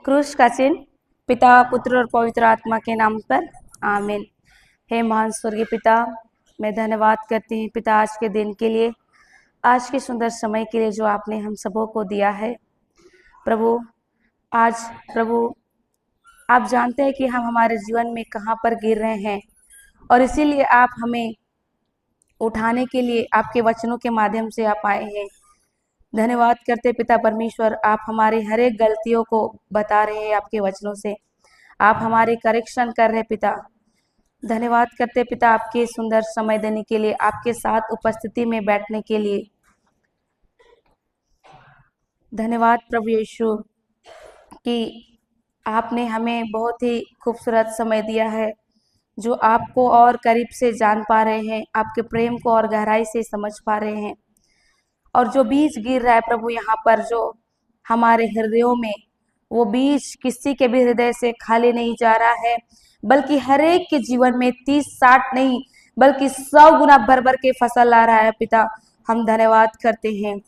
क्रूस का चिन्ह पिता पुत्र और पवित्र आत्मा के नाम पर आमीन। हे महान स्वर्गीय पिता, मैं धन्यवाद करती हूँ पिता आज के दिन के लिए, आज के सुंदर समय के लिए जो आपने हम सबों को दिया है। प्रभु आज प्रभु आप जानते हैं कि हम हमारे जीवन में कहाँ पर गिर रहे हैं और इसीलिए आप हमें उठाने के लिए आपके वचनों के माध्यम से आप आए हैं। धन्यवाद करते पिता परमेश्वर, आप हमारी हर एक गलतियों को बता रहे हैं आपके वचनों से, आप हमारे करेक्शन कर रहे पिता। धन्यवाद करते पिता आपके सुंदर समय देने के लिए, आपके साथ उपस्थिति में बैठने के लिए। धन्यवाद प्रभु यीशु कि आपने हमें बहुत ही खूबसूरत समय दिया है, जो आपको और करीब से जान पा रहे हैं, आपके प्रेम को और गहराई से समझ पा रहे हैं। और जो बीज गिर रहा है प्रभु यहाँ पर जो हमारे हृदयों में, वो बीज किसी के भी हृदय से खाली नहीं जा रहा है, बल्कि हर एक के जीवन में 30-60 नहीं बल्कि 100 गुना भर भर के फसल आ रहा है पिता। हम धन्यवाद करते हैं,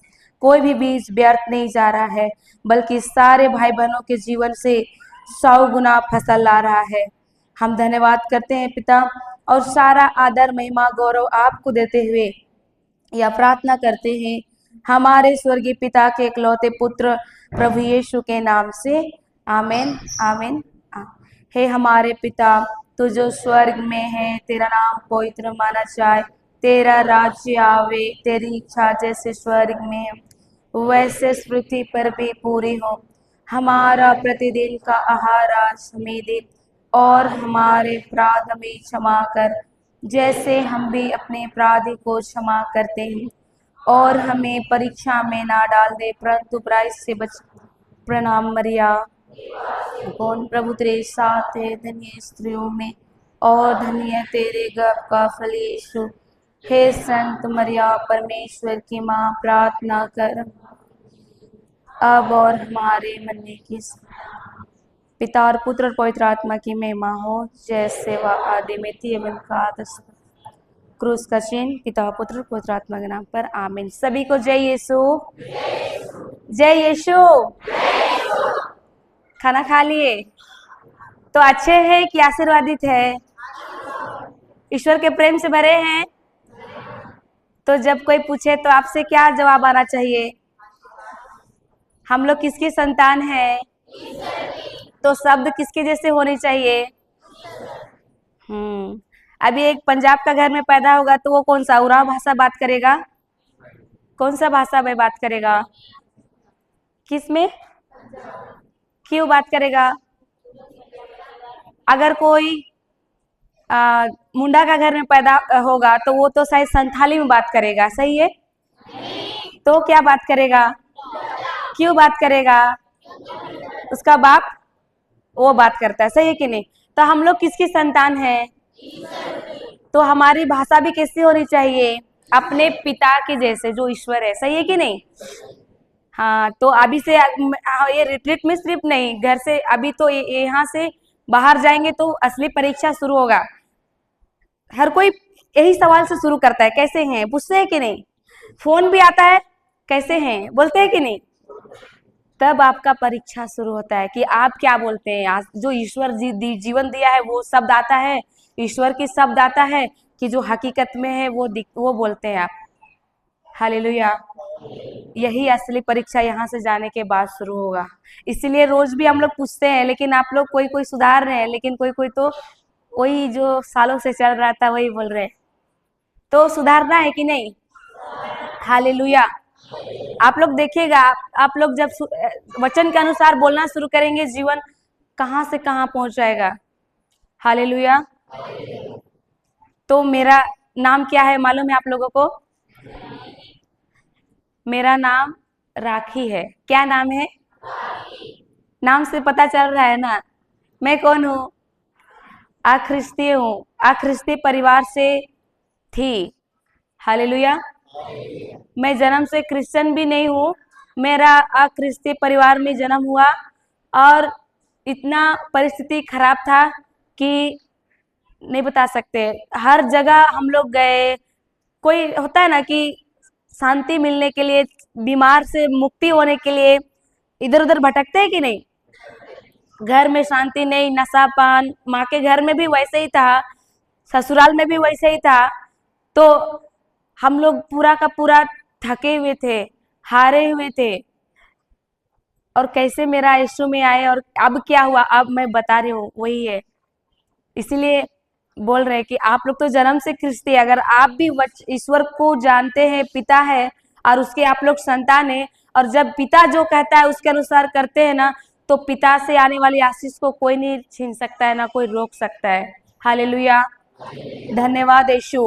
कोई भी बीज व्यर्थ नहीं जा रहा है, बल्कि सारे भाई बहनों के जीवन से 100 गुना फसल आ रहा है। हम धन्यवाद करते हैं पिता, और सारा आदर महिमा गौरव आपको देते हुए यह प्रार्थना करते हैं हमारे स्वर्गीय पिता के इकलौते पुत्र प्रभु यीशु के नाम से, आमीन आमीन। हे हमारे पिता, तू जो स्वर्ग में है, तेरा नाम पवित्र माना जाए, तेरा राज्य आवे, तेरी इच्छा जैसे स्वर्ग में है वैसे पृथ्वी पर भी पूरी हो। हमारा प्रतिदिन का आहार आज हमें दे, और हमारे अपराध हमें क्षमा कर, जैसे हम भी अपने अपराधी को क्षमा करते हैं, और हमें परीक्षा में ना डाल दे, परंतु बुराई से बच। प्रणाम मरिया, कौन प्रभु तेरे साथ है, धन्य स्त्रियों में और धन्य तेरे गर्भ का फल यीशु। हे संत मरिया परमेश्वर की माँ, प्रार्थना कर अब और हमारे मरने की। पिता और पुत्र और पवित्र आत्मा की महिमा हो, जैसे वह आदि में थी एवं का क्रूस का चिन्ह पिता पुत्र पवित्र आत्मा के नाम पर आमीन। सभी को जय यीशु, जय यीशु। खाना खा लिए तो अच्छे हैं कि आशीर्वादित है? ईश्वर के प्रेम से भरे हैं? तो जब कोई पूछे तो आपसे क्या जवाब आना चाहिए? हम लोग किसकी संतान है? तो शब्द किसके जैसे होने चाहिए? अभी एक पंजाब का घर में पैदा होगा तो वो कौन सा उराव भाषा बात करेगा? कौन सा भाषा में बात करेगा? किस में? क्यों बात करेगा? अगर कोई मुंडा का घर में पैदा होगा तो वो तो शायद संथाली में बात करेगा, सही है? तो क्या बात करेगा? क्यों बात करेगा? उसका बाप वो बात करता है, सही है कि नहीं? तो हम लोग किसकी संतान है? तो हमारी भाषा भी कैसी होनी चाहिए? अपने पिता के जैसे, जो ईश्वर है, सही है कि नहीं? हाँ, तो अभी से ये रिट्रीट में सिर्फ नहीं, घर से अभी तो यहाँ से बाहर जाएंगे तो असली परीक्षा शुरू होगा। हर कोई यही सवाल से शुरू करता है, कैसे हैं? पूछते हैं कि नहीं? फोन भी आता है, कैसे हैं बोलते हैं कि नहीं? तब आपका परीक्षा शुरू होता है कि आप क्या बोलते हैं। जो ईश्वर जीवन दिया है वो शब्द आता है, ईश्वर की शब्द आता है कि जो हकीकत में है वो बोलते हैं आप। हालेलुया। यही असली परीक्षा यहाँ से जाने के बाद शुरू होगा। इसीलिए रोज भी हम लोग पूछते हैं, लेकिन आप लोग कोई सुधार रहे हैं, लेकिन कोई तो वही जो सालों से चल रहा था वही बोल रहे हैं। तो सुधारना है कि नहीं? हालेलुया। आप लोग देखिएगा, आप लोग जब वचन के अनुसार बोलना शुरू करेंगे, जीवन कहाँ से कहाँ पहुंच जाएगा। हालेलुया। तो मेरा नाम क्या है मालूम है आप लोगों को? मेरा नाम राखी है। क्या नाम है? नाम से पता चल रहा है ना मैं कौन हूँ। अख्रिस्तीय हूँ, अख्रिस्तीय परिवार से थी। हालेलुया। मैं जन्म से क्रिश्चियन भी नहीं हूँ, मेरा अख्रिस्तीय परिवार में जन्म हुआ, और इतना परिस्थिति खराब था कि नहीं बता सकते। हर जगह हम लोग गए, कोई होता है ना कि शांति मिलने के लिए, बीमार से मुक्ति होने के लिए इधर उधर भटकते हैं कि नहीं? घर में शांति नहीं, नशा पान, माँ के घर में भी वैसे ही था, ससुराल में भी वैसे ही था। तो हम लोग पूरा का पूरा थके हुए थे, हारे हुए थे। और कैसे मेरा यीशु में आए और अब क्या हुआ, अब मैं बता रही हूँ, वही है। इसीलिए बोल रहे हैं कि आप लोग तो जन्म से ख्रिस्ती है, अगर आप भी ईश्वर को जानते हैं, पिता है, और उसके आप लोग संतान है, और जब पिता जो कहता है उसके अनुसार करते हैं ना, तो पिता से आने वाली आशीष को कोई नहीं छीन सकता है, ना कोई रोक सकता है। हालेलुया, धन्यवाद यीशु।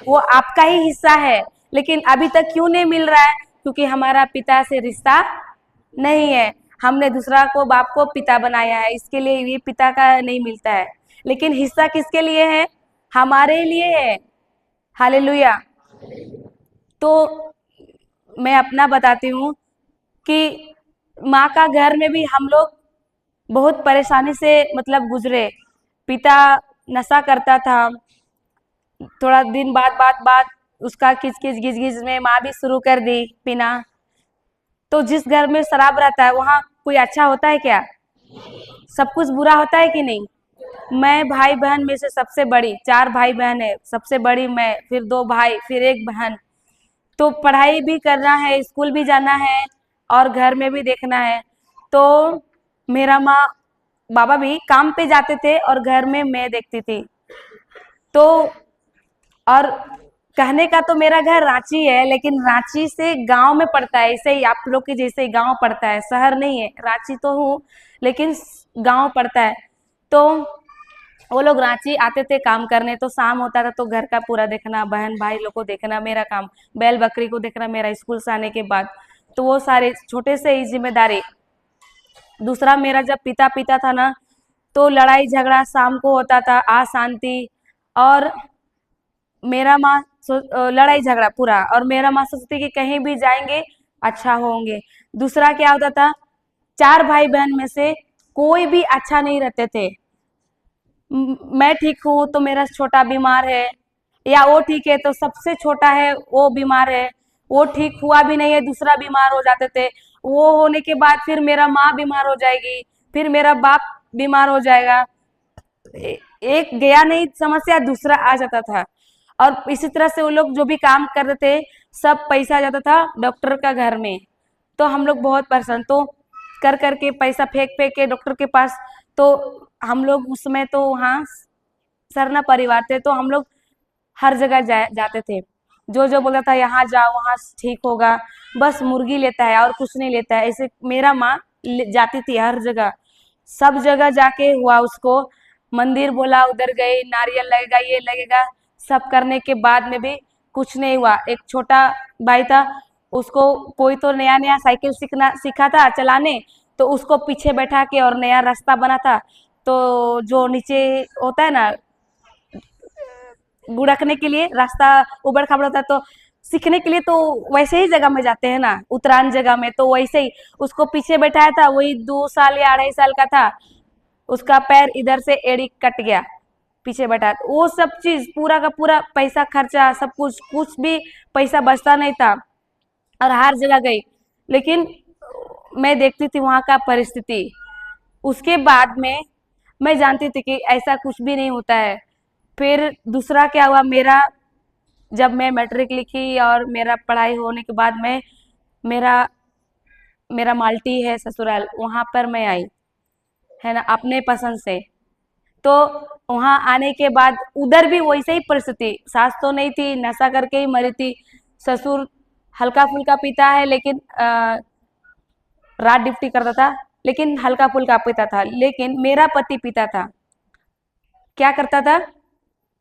वो आपका ही हिस्सा है, लेकिन अभी तक क्यों नहीं मिल रहा है? क्योंकि हमारा पिता से रिश्ता नहीं है। हमने दूसरा को बाप को पिता बनाया है, इसके लिए ये पिता का नहीं मिलता है। लेकिन हिस्सा किसके लिए है? हमारे लिए है। हालेलुया। तो मैं अपना बताती हूँ कि माँ का घर में भी हम लोग बहुत परेशानी से मतलब गुजरे। पिता नशा करता था, थोड़ा दिन बाद उसका किच किच गिज गिज में माँ भी शुरू कर दी पीना। तो जिस घर में शराब रहता है वहाँ कोई अच्छा होता है क्या? सब कुछ बुरा होता है कि नहीं? मैं भाई बहन में से सबसे बड़ी, 4 भाई बहन है, सबसे बड़ी मैं, फिर 2 भाई, फिर 1 बहन। तो पढ़ाई भी करना है, स्कूल भी जाना है, और घर में भी देखना है। तो मेरा माँ बाबा भी काम पे जाते थे और घर में मैं देखती थी। तो और कहने का तो मेरा घर रांची है, लेकिन रांची से गांव में पड़ता है, ऐसे ही आप लोग के जैसे ही गांव पड़ता है, शहर नहीं है। रांची तो हूँ, लेकिन गांव पड़ता है। तो वो लोग रांची आते थे काम करने, तो शाम होता था तो घर का पूरा देखना, बहन भाई लोग को देखना मेरा काम, बैल बकरी को देखना मेरा, स्कूल से आने के बाद। तो वो सारे छोटे से ही जिम्मेदारी। दूसरा, मेरा जब पिता पिता था ना, तो लड़ाई झगड़ा शाम को होता था, अशांति। और मेरा माँ लड़ाई झगड़ा पूरा, और मेरा माँ सोचती कि कहीं भी जाएंगे अच्छा होंगे। दूसरा क्या होता था, 4 भाई बहन में से कोई भी अच्छा नहीं रहते थे। मैं ठीक हूँ तो मेरा छोटा बीमार है, या वो ठीक है तो सबसे छोटा है वो बीमार है, वो ठीक हुआ भी नहीं है दूसरा बीमार हो जाते थे। वो होने के बाद फिर मेरा माँ बीमार हो जाएगी, फिर मेरा बाप बीमार हो जाएगा। एक गया नहीं समस्या, दूसरा आ जाता था। और इसी तरह से वो लोग जो भी काम कर रहे थे, सब पैसा आ जाता था डॉक्टर का घर में। तो हम लोग बहुत परेशान, तो कर करके पैसा फेंक फेंक के डॉक्टर के पास। तो हम लोग उसमें तो वहाँ सरना परिवार थे, तो हम लोग हर जगह जाते थे। जो जो बोलता था यहाँ जाओ वहाँ ठीक होगा, बस मुर्गी लेता है और कुछ नहीं लेता है, ऐसे मेरा माँ जाती थी हर जगह। सब जगह जाके हुआ उसको, मंदिर बोला उधर गए, नारियल लगेगा ये लगेगा, सब करने के बाद में भी कुछ नहीं हुआ। एक छोटा भाई था, उसको कोई तो नया नया साइकिल सीखा था चलाने, तो उसको पीछे बैठा के और नया रास्ता बना था, तो जो नीचे होता है ना गुड़कने के लिए रास्ता उबड़ खाबड़ होता है, तो सीखने के लिए तो वैसे ही जगह में जाते हैं ना, उतरान जगह में, तो वैसे ही उसको पीछे बैठाया था। वही 2 साल या 2.5 साल का था, उसका पैर इधर से एड़ी कट गया, पीछे बैठा। वो सब चीज पूरा का पूरा पैसा खर्चा, सब कुछ, कुछ भी पैसा बचता नहीं था, और हर जगह गई। लेकिन मैं देखती थी वहां का परिस्थिति। उसके बाद में मैं जानती थी कि ऐसा कुछ भी नहीं होता है। फिर दूसरा क्या हुआ, मेरा जब मैं मैट्रिक लिखी और मेरा पढ़ाई होने के बाद में मेरा मेरा माल्टी है ससुराल, वहां पर मैं आई, है ना, अपने पसंद से। तो वहां आने के बाद उधर भी वैसे ही परिस्थिति, सास तो नहीं थी, नशा करके ही मरी थी। ससुर हल्का फुल्का पीता है, लेकिन रात ड्यूटी करता था, लेकिन हल्का फुल्का पीता था। लेकिन मेरा पति पीता था। क्या करता था?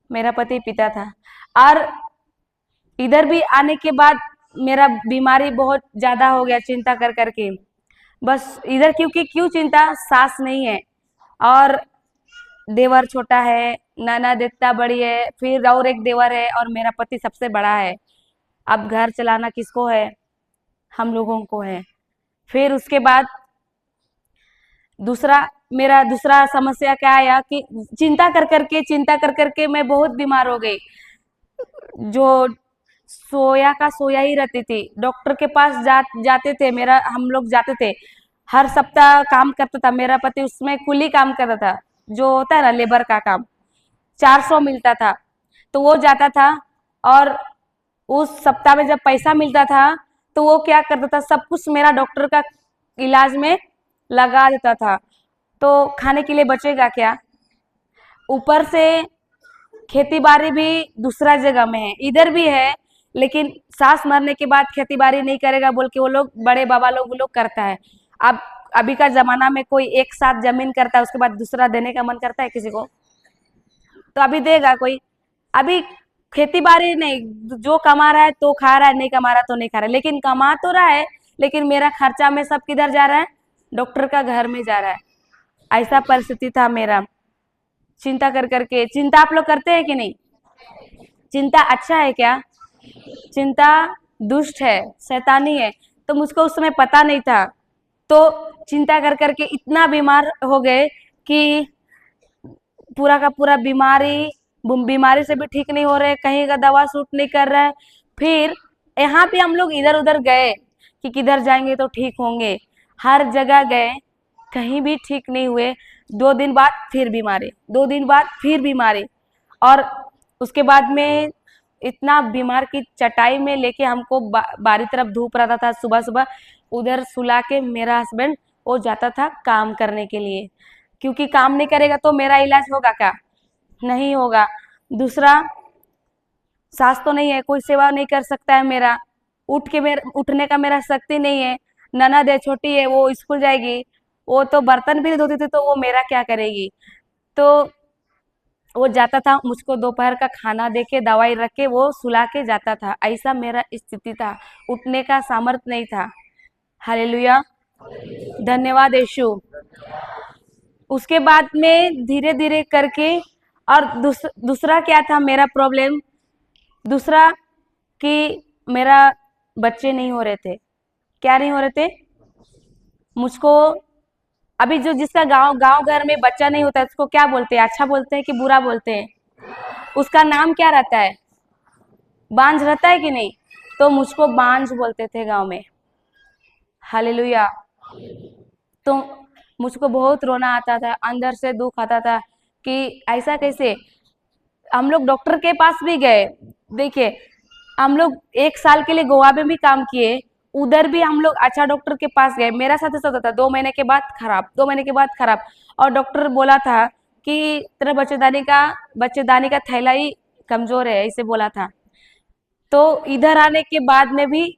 मेरा पति पीता था। और इधर भी आने के बाद मेरा बीमारी बहुत ज्यादा हो गया, चिंता कर करके। बस इधर क्योंकि क्यों चिंता, सास नहीं है, और देवर छोटा है, ननद इतना बड़ी है, फिर और एक देवर है, और मेरा पति सबसे बड़ा है। अब घर चलाना किसको है? हम लोगों को है। फिर उसके बाद दूसरा, मेरा दूसरा समस्या क्या आया कि चिंता कर करके मैं बहुत बीमार हो गई। जो सोया का सोया ही रहती थी, डॉक्टर के पास जाते थे, मेरा हम लोग जाते थे, हर सप्ताह काम करता था। मेरा पति उसमें कुली काम करता था, जो होता है ना लेबर का काम, 400 मिलता था। तो वो जाता था और उस सप्ताह में जब पैसा मिलता था तो वो क्या करता था, सब कुछ मेरा डॉक्टर का इलाज में लगा देता था। तो खाने के लिए बचेगा क्या? ऊपर से खेती बाड़ी भी दूसरा जगह में है, इधर भी है, लेकिन सास मरने के बाद खेती बाड़ी नहीं करेगा बोल के वो लोग बड़े बाबा लोग वो लोग करता है। अब अभी का जमाना में कोई एक साथ जमीन करता है, उसके बाद दूसरा देने का मन करता है किसी को? तो अभी देगा कोई? अभी खेती बाड़ी नहीं, जो कमा रहा है तो खा रहा है, नहीं कमा रहा तो नहीं खा रहा है। लेकिन कमा तो रहा है, लेकिन मेरा खर्चा में सब किधर जा रहा है? डॉक्टर का घर में जा रहा है। ऐसा परिस्थिति था मेरा। चिंता कर करके, चिंता आप लोग करते हैं कि नहीं? चिंता अच्छा है क्या? चिंता दुष्ट है, शैतानी है। तो मुझको उस समय पता नहीं था। तो चिंता कर करके इतना बीमार हो गए कि पूरा का पूरा बीमारी से भी ठीक नहीं हो रहे, कहीं का दवा सूट नहीं कर रहा है। फिर यहाँ पे हम लोग इधर उधर गए कि किधर जाएंगे तो ठीक होंगे, हर जगह गए, कहीं भी ठीक नहीं हुए। 2 दिन बाद फिर बीमारी, 2 दिन बाद फिर बीमारी। और उसके बाद में इतना बीमार की चटाई में लेके हमको बारी तरफ धूप रहता था सुबह सुबह, उधर सुला के मेरा हस्बैंड वो जाता था काम करने के लिए, क्योंकि काम नहीं करेगा तो मेरा इलाज होगा क्या? नहीं होगा। दूसरा, सास तो नहीं है, कोई सेवा नहीं कर सकता है मेरा, उठने का मेरा शक्ति नहीं है। ननद है, छोटी है, वो स्कूल जाएगी, वो तो बर्तन भी नहीं धोती थी, तो वो मेरा क्या करेगी? तो वो जाता था, मुझको दोपहर का खाना दे के दवाई रख के वो सुला के जाता था। ऐसा मेरा स्थिति था, उठने का सामर्थ्य नहीं था। हालेलुया, धन्यवाद यीशु। उसके बाद में धीरे धीरे करके, और दूसरा क्या था मेरा प्रॉब्लम? दूसरा कि मेरा बच्चे नहीं हो रहे थे। क्या नहीं हो रहे थे? मुझको अभी जो जिसका गांव गांव घर में बच्चा नहीं होता है उसको क्या बोलते हैं? अच्छा बोलते हैं कि बुरा बोलते हैं? उसका नाम क्या रहता है? बांझ रहता है कि नहीं? तो मुझको बांझ बोलते थे गांव में। हालेलुया। तो मुझको बहुत रोना आता था, अंदर से दुख आता था कि ऐसा कैसे। हम लोग डॉक्टर के पास भी गए। देखिए, हम लोग 1 साल के लिए गोवा में भी काम किए, उधर भी हम लोग अच्छा डॉक्टर के पास गए। मेरा साथ ऐसा होता था, 2 महीने के बाद खराब, 2 महीने के बाद खराब। और डॉक्टर बोला था कि तेरा बच्चेदानी का थैला ही कमजोर है, ऐसे बोला था। तो इधर आने के बाद में भी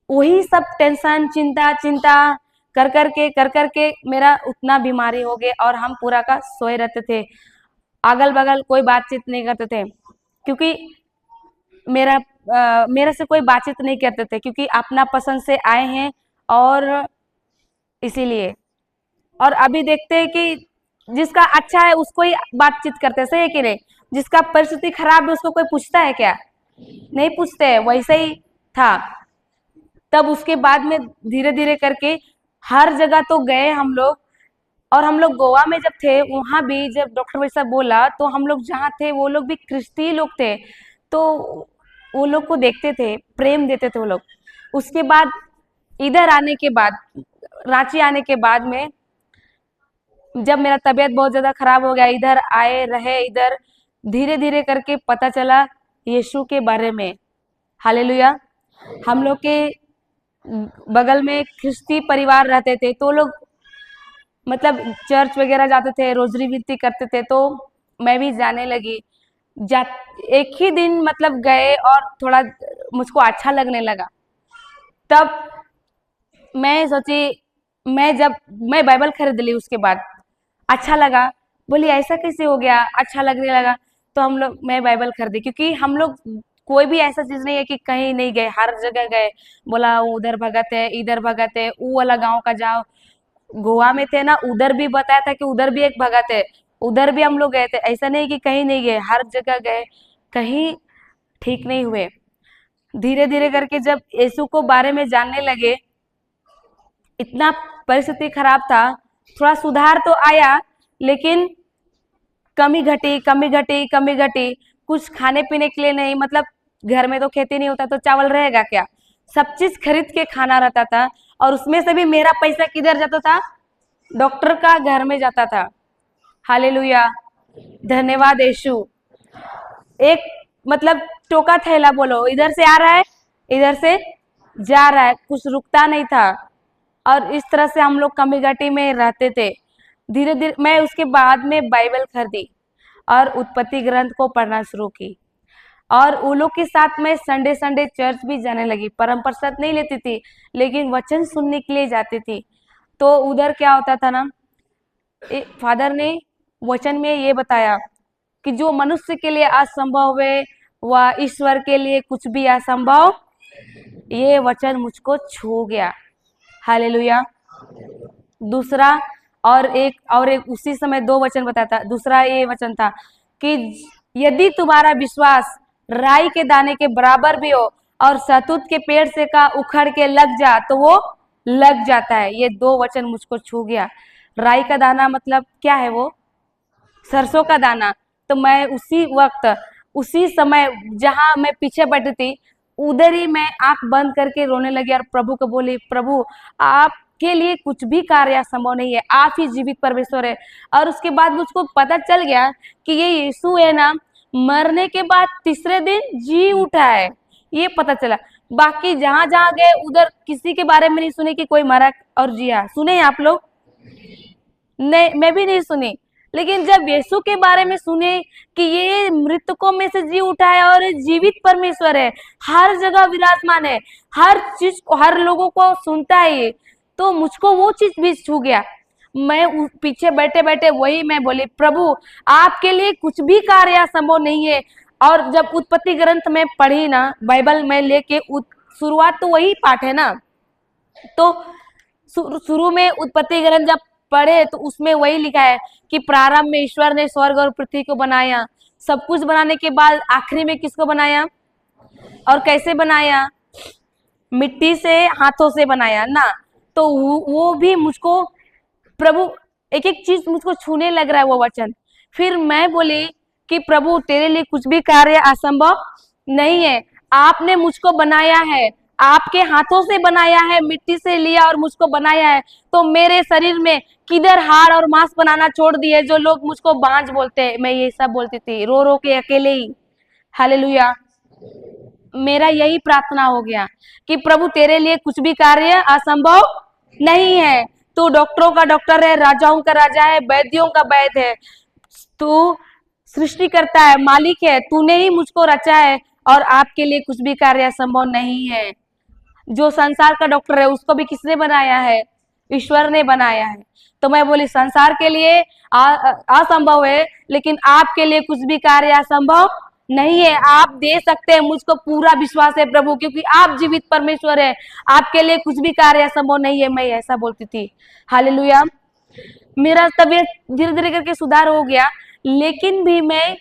वही सब टेंशन, चिंता चिंता कर करके मेरा उतना बीमारी हो गया, और हम पूरा का सोए रहते थे। अगल बगल कोई बातचीत नहीं करते थे, क्योंकि मेरे से कोई बातचीत नहीं करते थे, क्योंकि अपना पसंद से आए हैं, और इसीलिए। और अभी देखते हैं कि जिसका अच्छा है उसको ही बातचीत करते हैं, सही है कि नहीं? जिसका परिस्थिति खराब है उसको कोई पूछता है क्या? नहीं पूछते हैं। वैसे ही था। तब उसके बाद में धीरे धीरे करके हर जगह तो गए हम लोग। और हम लोग गोवा में जब थे, वहां भी जब डॉक्टर वैसा बोला, तो हम लोग जहाँ थे वो लोग भी क्रिस्ती लोग थे, तो वो लोग को देखते थे, प्रेम देते थे वो लोग। उसके बाद इधर आने के बाद, रांची आने के बाद में, जब मेरा तबीयत बहुत ज्यादा खराब हो गया, इधर आए रहे, इधर धीरे धीरे करके पता चला यीशु के बारे में। हालेलुया। हम लोग के बगल में ख्रिस्ती परिवार रहते थे, तो लोग मतलब चर्च वगैरह जाते थे, रोजरी विनती करते थे, तो मैं भी जाने लगी। जा एक ही दिन मतलब गए और थोड़ा मुझको अच्छा लगने लगा। तब मैं सोची, मैं बाइबल खरीद ली। उसके बाद अच्छा लगा, बोली ऐसा कैसे हो गया, अच्छा लगने लगा। तो मैं बाइबल खरीदी, क्योंकि हम लोग कोई भी ऐसा चीज नहीं है कि कहीं नहीं गए, हर जगह गए। बोला उधर भगत है, इधर भगत है, वो वाला गांव का जाओ। गोवा में थे ना, उधर भी बताया था कि उधर भी एक भगत है, उधर भी हम लोग गए थे। ऐसा नहीं कि कहीं नहीं गए, हर जगह गए, कहीं ठीक नहीं हुए। धीरे धीरे करके जब यीशु को बारे में जानने लगे, इतना परिस्थिति खराब था। थोड़ा सुधार तो आया, लेकिन कमी घटी, कमी घटी, कमी घटी। कुछ खाने पीने के लिए नहीं, मतलब घर में तो खेती नहीं होता तो चावल रहेगा क्या? सब चीज खरीद के खाना रहता था। और उसमें से भी मेरा पैसा किधर जाता था? डॉक्टर का घर में जाता था। हालेलुया, धन्यवाद यीशु। एक मतलब टोका थैला बोलो, इधर से आ रहा है, इधर से जा रहा है, कुछ रुकता नहीं था। और इस तरह से हम लोग कमी घटी में रहते थे। धीरे धीरे मैं उसके बाद में बाइबल खरीदी और उत्पत्ति ग्रंथ को पढ़ना शुरू की, और उन लोग के साथ मैं संडे संडे चर्च भी जाने लगी। परम प्रसाद नहीं लेती थी, लेकिन वचन सुनने के लिए जाती थी। तो उधर क्या होता था ना, फादर ने वचन में ये बताया कि जो मनुष्य के लिए असंभव है वह ईश्वर के लिए कुछ भी असंभव। ये वचन मुझको छू गया। हालेलुया। दूसरा और एक उसी समय दो वचन बताया था। दूसरा ये वचन था कि यदि तुम्हारा विश्वास राई के दाने के बराबर भी हो और शहतूत के पेड़ से का उखड़ के लग जा तो वो लग जाता है। ये दो वचन मुझको छू गया। राई का दाना मतलब क्या है? वो सरसों का दाना। तो मैं उसी वक्त, उसी समय जहां मैं पीछे बैठी थी, उधर ही मैं आंख बंद करके रोने लगी और प्रभु को बोली, प्रभु आपके लिए कुछ भी कार्य असंभव नहीं है, आप ही जीवित परमेश्वर है। और उसके बाद मुझको पता चल गया कि ये यीशु है ना, मरने के बाद तीसरे दिन जी उठा है, ये पता चला। बाकी जहां जहां गए उधर किसी के बारे में नहीं सुने कि कोई मरा और जिया। सुने आप लोग? नहीं, मैं भी नहीं सुनी। लेकिन जब यीशु के बारे में सुने कि ये मृतकों में से जी उठा है और जीवित परमेश्वर है, हर जगह विराजमान है, हर चीज को, हर लोगों को सुनता है ये, तो मुझको वो चीज भी छू गया। मैं पीछे बैठे बैठे वही मैं बोली, प्रभु आपके लिए कुछ भी कार्य असंभव नहीं है। और जब उत्पत्ति ग्रंथ में पढ़ी ना, बाइबल में लेके शुरुआत तो वही पाठ है ना, तो शुरू में उत्पत्ति ग्रंथ जब पढ़े तो उसमें वही लिखा है कि प्रारंभ में ईश्वर ने स्वर्ग और पृथ्वी को बनाया। सब कुछ बनाने के बाद आखिरी में किसको बनाया और कैसे बनाया? मिट्टी से, हाथों से बनाया ना। तो वो भी मुझको, प्रभु एक एक चीज मुझको छूने लग रहा है वो वचन। फिर मैं बोली कि प्रभु तेरे लिए कुछ भी कार्य असंभव नहीं है। आपने मुझको बनाया है, आपके हाथों से बनाया है, मिट्टी से लिया और मुझको बनाया है। तो मेरे शरीर में किधर हाड़ और मांस बनाना छोड़ दिए? जो लोग मुझको बांझ बोलते हैं, मैं ये सब बोलती थी रो रो के अकेले ही। हालेलुया। मेरा यही प्रार्थना हो गया कि प्रभु तेरे लिए कुछ भी कार्य असंभव नहीं है। तू डॉक्टरों का डॉक्टर है, राजाओं का राजा है, वैद्यों का वैद्य है। तू सृष्टि करता है, मालिक है, तूने ही मुझको रचा है और आपके लिए कुछ भी कार्य असंभव नहीं है। जो संसार का डॉक्टर है उसको भी किसने बनाया है? ईश्वर ने बनाया है। तो मैं बोली संसार के लिए असंभव है, लेकिन आपके लिए कुछ भी कार्य असंभव नहीं है। आप दे सकते हैं, मुझको पूरा विश्वास है प्रभु, क्योंकि आप जीवित परमेश्वर है। आपके लिए कुछ भी कार्य असंभव नहीं है, मैं ऐसा बोलती थी। हालेलुया। मेरा तबीयत धीरे धीरे करके सुधार हो गया, लेकिन भी मैं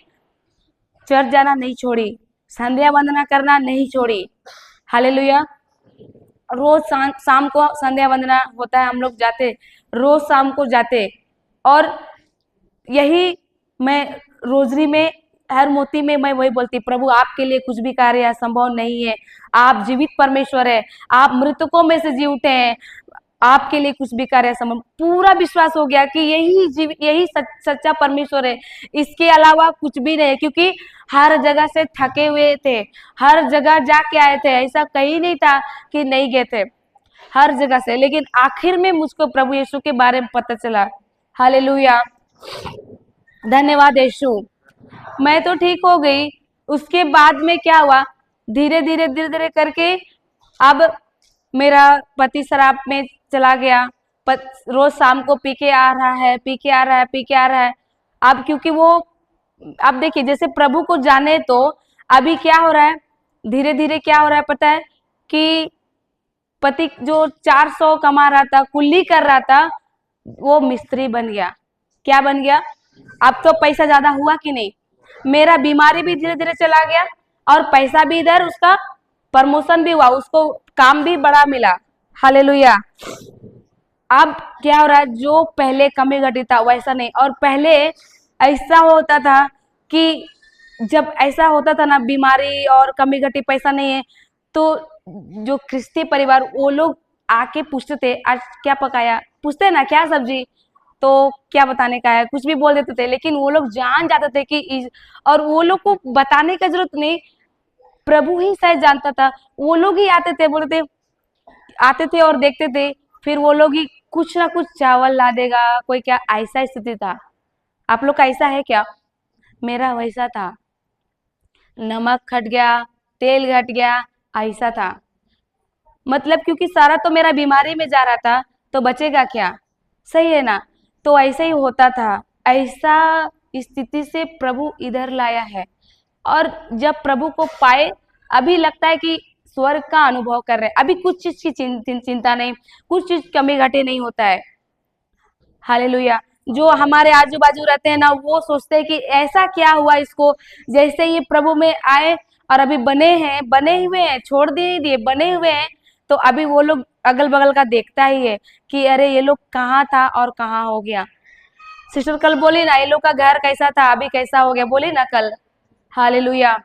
चर्च जाना नहीं छोड़ी, संध्या वंदना करना नहीं छोड़ी। हालेलुया। रोज शाम को संध्या वंदना होता है, हम लोग जाते, रोज शाम को जाते। और यही मैं रोजरी में, हर मोती में मैं वही बोलती, प्रभु आपके लिए कुछ भी कार्य असंभव नहीं है। आप जीवित परमेश्वर है, आप मृतकों में से जी उठे हैं, आपके लिए कुछ भी कार्य असंभव। पूरा विश्वास हो गया कि यही सच्चा परमेश्वर है, इसके अलावा कुछ भी नहीं। क्योंकि हर जगह से थके हुए थे, हर जगह जाके आए थे, ऐसा कहीं नहीं था कि नहीं गए थे, हर जगह से। लेकिन आखिर में मुझको प्रभु यीशु के बारे में पता चला। हालेलुया, धन्यवाद यीशु। मैं तो ठीक हो गई। उसके बाद में क्या हुआ, धीरे धीरे करके अब मेरा पति शराब में चला गया। रोज शाम को पी के आ रहा है। अब क्योंकि वो, अब देखिए जैसे प्रभु को जाने, तो अभी क्या हो रहा है, धीरे धीरे क्या हो रहा है पता है कि पति जो 400 कमा रहा था, कुल्ली कर रहा था, वो मिस्त्री बन गया। क्या बन गया? अब तो पैसा ज्यादा हुआ कि नहीं? मेरा बीमारी भी धीरे धीरे चला गया और पैसा भी इधर, उसका प्रमोशन भी हुआ, उसको काम भी बड़ा मिला। हालेलुया। अब क्या हो रहा है, जो पहले कमी घटी था वैसा नहीं। और पहले ऐसा होता था कि जब ऐसा होता था ना, बीमारी और कमी घटी, पैसा नहीं है, तो जो ख्रिस्ती परिवार, वो लोग आके पूछते थे आज क्या पकाया, पूछते ना क्या सब्जी, तो क्या बताने का है, कुछ भी बोल देते थे। लेकिन वो लोग जान जाते थे कि और वो लोग को बताने का जरूरत नहीं, प्रभु ही शायद जानता था। वो लोग ही आते थे, बोलते थे, आते थे और देखते थे, फिर वो लोग ही कुछ ना कुछ चावल ला देगा, कोई क्या, ऐसा स्थिति था। आप लोग का ऐसा है क्या? मेरा वैसा था, नमक घट गया, तेल घट गया, ऐसा था। मतलब क्योंकि सारा तो मेरा बीमारी में जा रहा था, तो बचेगा क्या? सही है ना? तो ऐसा ही होता था। ऐसा स्थिति से प्रभु इधर लाया है। और जब प्रभु को पाए, अभी लगता है कि स्वर्ग का अनुभव कर रहे हैं। अभी कुछ चीज की चिंता नहीं, कुछ चीज कमी घटे नहीं होता है। हालेलुया। जो हमारे आजू बाजू रहते हैं ना, वो सोचते हैं कि ऐसा क्या हुआ इसको, जैसे ये प्रभु में आए और अभी बने हैं, बने हुए हैं, छोड़ दिए दिए, बने हुए हैं, तो अभी वो लोग अगल बगल का देखता ही है कि अरे ये लोग कहाँ था और कहाँ हो गया। सिस्टर कल बोली ना, ये लोग का घर कैसा था अभी कैसा हो गया, बोली ना कल। हालेलुया,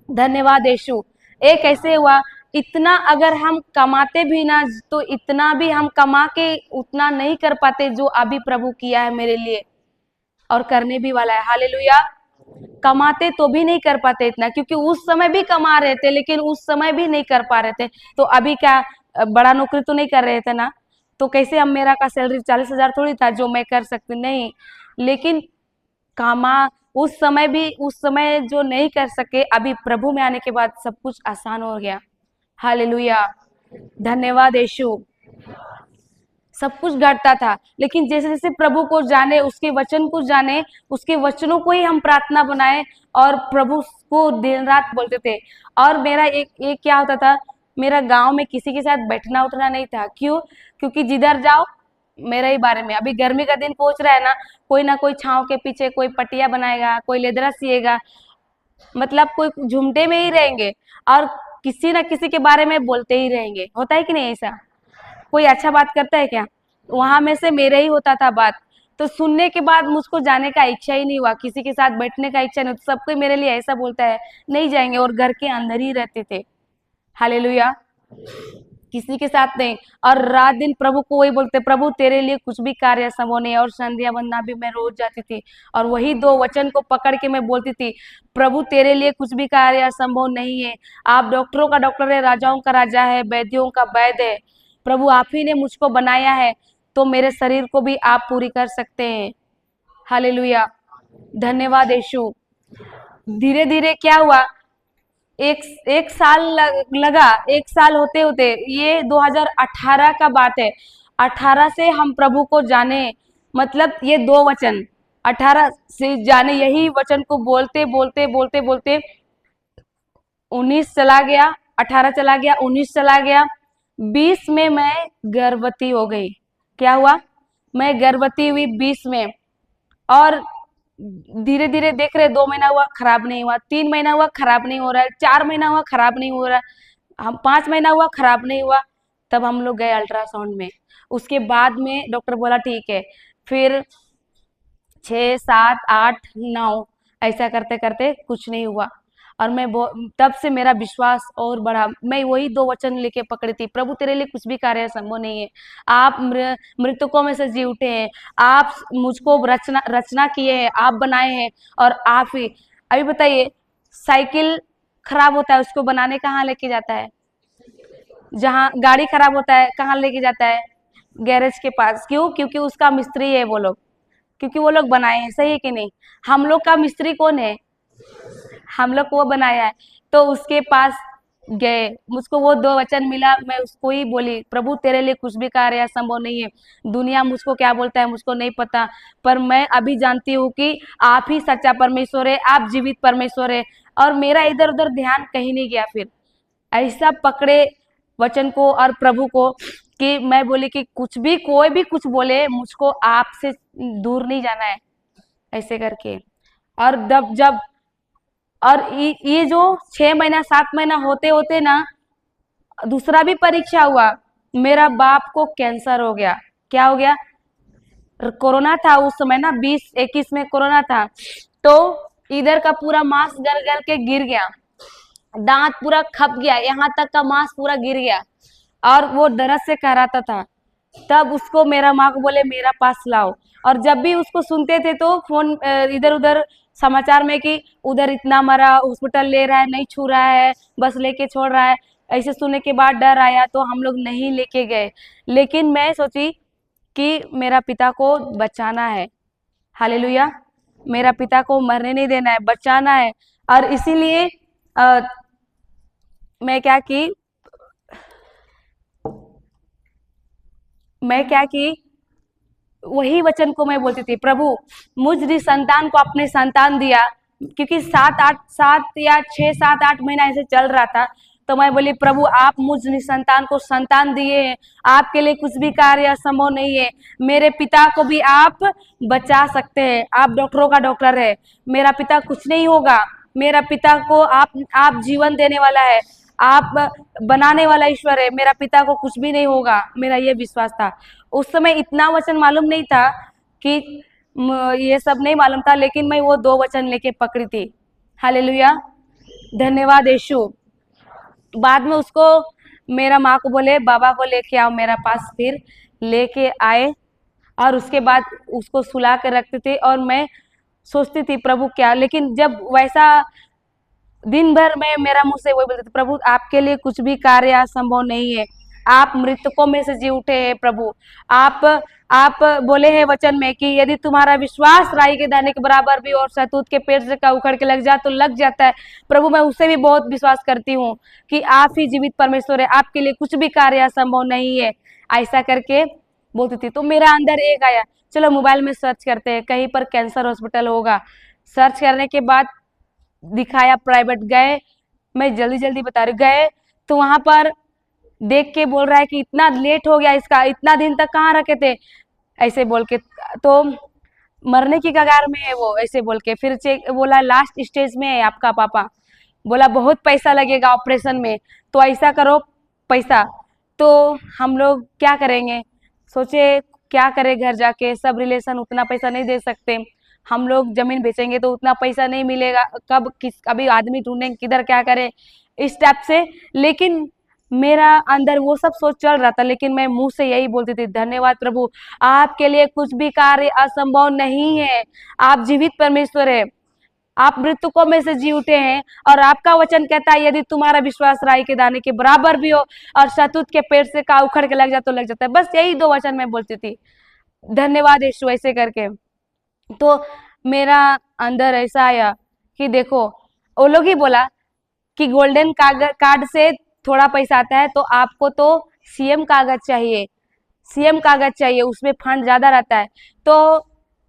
धन्यवाद यीशु। एक ऐसे हुआ, इतना अगर हम कमाते भी ना, तो इतना भी हम कमा के उतना नहीं कर पाते जो अभी प्रभु किया है मेरे लिए और करने भी वाला है। हालेलुया। कमाते तो भी नहीं कर पाते इतना, क्योंकि उस समय भी कमा रहे थे लेकिन उस समय भी नहीं कर पा रहे थे। तो अभी क्या, बड़ा नौकरी तो नहीं कर रहे थे ना, तो कैसे हम, मेरा का सैलरी 40,000 थोड़ी था जो मैं कर सकती नहीं। लेकिन कामा उस समय भी, उस समय जो नहीं कर सके, अभी प्रभु में आने के बाद सब कुछ आसान हो गया। हालेलुया, धन्यवाद यीशु। सब कुछ घटता था, लेकिन जैसे जैसे प्रभु को जाने, उसके वचन को जाने, उसके वचनों को ही हम प्रार्थना बनाए और प्रभु को दिन रात बोलते थे। और मेरा एक क्या होता था, मेरा गांव में किसी के साथ बैठना उठना नहीं था। क्यों? क्योंकि जिधर जाओ मेरे ही बारे में। अभी गर्मी का दिन पहुंच रहा है ना कोई छांव के पीछे कोई पटिया बनाएगा, कोई लेदरा सिएगा, मतलब कोई झुमटे में ही रहेंगे और किसी ना किसी के बारे में बोलते ही रहेंगे। होता है कि नहीं ऐसा? कोई अच्छा बात करता है क्या? वहां में से मेरे ही होता था बात। तो सुनने के बाद मुझको जाने का इच्छा ही नहीं हुआ, किसी के साथ बैठने का इच्छा नहीं। तो सब कोई मेरे लिए ऐसा बोलता है, नहीं जाएंगे, और घर के अंदर ही रहते थे। हालेलुया, किसी के साथ नहीं। और रात दिन प्रभु को वही बोलते, प्रभु तेरे लिए कुछ भी कार्य संभव नहीं है। और संध्या वंदना भी मैं रोज जाती थी और वही दो वचन को पकड़ के मैं बोलती थी, प्रभु तेरे लिए कुछ भी कार्य संभव नहीं है। आप डॉक्टरों का डॉक्टर है, राजाओं का राजा है, वैद्यों का वैद्य है। प्रभु आप ही ने मुझको बनाया है, तो मेरे शरीर को भी आप पूरी कर सकते हैं। हालेलुया, धन्यवाद यीशु। धीरे धीरे क्या हुआ, एक एक साल लगा। एक साल होते होते, ये 2018 का बात है, 18 से हम प्रभु को जाने, मतलब ये दो वचन 18 से जाने, यही वचन को बोलते बोलते बोलते बोलते 19 चला गया, 18 चला गया, 19 चला गया, 20 में मैं गर्भवती हो गई। क्या हुआ? मैं गर्भवती हुई 20 में। और धीरे धीरे देख रहे, 2 महीना हुआ खराब नहीं हुआ, 3 महीना हुआ खराब नहीं हो रहा है, 4 महीना हुआ खराब नहीं हो रहा, हम 5 महीना हुआ खराब नहीं हुआ। तब हम लोग गए अल्ट्रासाउंड में। उसके बाद में डॉक्टर बोला ठीक है। फिर 6, 7, 8, 9 ऐसा करते करते कुछ नहीं हुआ। और मैं तब से मेरा विश्वास और बढ़ा। मैं वही दो वचन लेके पकड़ी थी, प्रभु तेरे लिए कुछ भी कार्य संभव नहीं है। आप मृतकों में से जी उठे हैं, आप मुझको रचना रचना किए हैं, आप बनाए हैं, और आप ही। अभी बताइए, साइकिल खराब होता है, उसको बनाने कहाँ लेके जाता है? जहाँ गाड़ी खराब होता है कहाँ लेके जाता है? गैरेज के पास। क्यों? क्योंकि उसका मिस्त्री है वो लोग, क्योंकि वो लोग बनाए हैं। सही है कि नहीं? हम लोग का मिस्त्री कौन है? हम लोग को वो बनाया है। तो उसके पास गए, मुझको वो दो वचन मिला, मैं उसको ही बोली, प्रभु तेरे लिए कुछ भी कार्य संभव नहीं है। दुनिया मुझको क्या बोलता है मुझको नहीं पता, पर मैं अभी जानती हूँ कि आप ही सच्चा परमेश्वर है, आप जीवित परमेश्वर है। और मेरा इधर उधर ध्यान कहीं नहीं गया। फिर ऐसा पकड़े वचन को और प्रभु को कि मैं बोली कि कुछ भी, कोई भी कुछ बोले, मुझको आपसे दूर नहीं जाना है, ऐसे करके। और जब और ये जो 6 महीना 7 महीना होते होते ना, दूसरा भी परीक्षा हुआ। मेरा बाप को कैंसर हो गया। क्या हो गया? कोरोना था उस समय ना, 2021 में कोरोना था। तो इधर का पूरा मांस गल गल के गिर गया, दांत पूरा खप गया, यहाँ तक का मांस पूरा गिर गया। और वो दर्द से कराता था। तब उसको मेरा माँ को बोले मेरा पास लाओ, और जब भी उसको सुनते थे तो फोन इधर उधर समाचार में कि उधर इतना मरा, हॉस्पिटल ले रहा है, नहीं छू रहा है, बस लेके छोड़ रहा है, ऐसे सुनने के बाद डर आया तो हम लोग नहीं लेके गए। लेकिन मैं सोची कि मेरा पिता को बचाना है, हालेलुया, मेरा पिता को मरने नहीं देना है, बचाना है। और इसीलिए मैं क्या की मैं क्या की वही वचन को मैं बोलती थी, प्रभु मुझ संतान को अपने संतान दिया, क्योंकि 7 या 6 7 8 महीना ऐसे चल रहा था। तो मैं बोली प्रभु आप मुझ संतान को संतान दिए हैं, आपके लिए कुछ भी कार्य असंभव नहीं है। मेरे पिता को भी आप बचा सकते हैं, आप डॉक्टरों का डॉक्टर है, मेरा पिता कुछ नहीं होगा, मेरा पिता को आप जीवन देने वाला है, आप बनाने वाला ईश्वर है, मेरा पिता को कुछ भी नहीं होगा, मेरा ये विश्वास था। उस समय इतना वचन मालूम नहीं था कि ये सब नहीं मालूम था, लेकिन मैं वो 2 वचन लेके पकड़ी थी। हालेलुया, धन्यवाद यीशु। बाद में उसको मेरा माँ को बोले बाबा को लेके आओ मेरा पास, फिर लेके आए और उसके बाद उसको सुला के रखते थे। और मैं सोचती थी प्रभु क्या, लेकिन जब वैसा दिन भर में मेरा मुंह से वही बोलते थे, प्रभु आपके लिए कुछ भी कार्य असंभव नहीं है, आप मृतकों में से जी उठे हैं प्रभु। आप बोले हैं वचन में कि यदि तुम्हारा विश्वास राई के दाने के बराबर भी और शहतूत के पेड़ से का उखड़ के लग जाए तो लग जाता है। प्रभु मैं उससे भी बहुत विश्वास करती हूँ कि आप ही जीवित परमेश्वर है, आपके लिए कुछ भी कार्य असंभव नहीं है, ऐसा करके बोलती थी। तो मेरा अंदर एक आया, चलो मोबाइल में सर्च करते हैं, कहीं पर कैंसर हॉस्पिटल होगा। सर्च करने के बाद दिखाया, प्राइवेट गए, मैं जल्दी जल्दी बता रही, गए तो वहां पर देख के बोल रहा है कि इतना लेट हो गया, इसका इतना दिन तक कहाँ रखे थे, ऐसे बोल के, तो मरने की कगार में है वो, ऐसे बोल के। फिर चेक बोला लास्ट स्टेज में है आपका पापा, बोला बहुत पैसा लगेगा ऑपरेशन में, तो ऐसा करो पैसा। तो हम लोग क्या करेंगे, सोचे क्या करें, घर जाके सब रिलेशन उतना पैसा नहीं दे सकते, हम लोग जमीन बेचेंगे तो उतना पैसा नहीं मिलेगा, कब किस अभी आदमी ढूंढेंगे किधर क्या करें, इस टाइप से। लेकिन मेरा अंदर वो सब सोच चल रहा था, लेकिन मैं मुंह से यही बोलती थी, धन्यवाद प्रभु, आपके लिए कुछ भी कार्य असंभव नहीं है, आप जीवित परमेश्वर है, आप मृतकों में से जी उठे हैं। और आपका वचन कहता है यदि तुम्हारा विश्वास राई के दाने के बराबर भी हो और शहतूत के पेड़ से का उखड़ के लग जाए तो लग जाता है। बस यही 2 वचन मैं बोलती थी, धन्यवाद यीशु, ऐसे करके। तो मेरा अंदर ऐसा आया कि देखो, वो लोग ही बोला कि गोल्डन कार्ड से थोड़ा पैसा आता है, तो आपको तो सीएम कागज चाहिए, सीएम कागज चाहिए, उसमें फंड ज्यादा रहता है। तो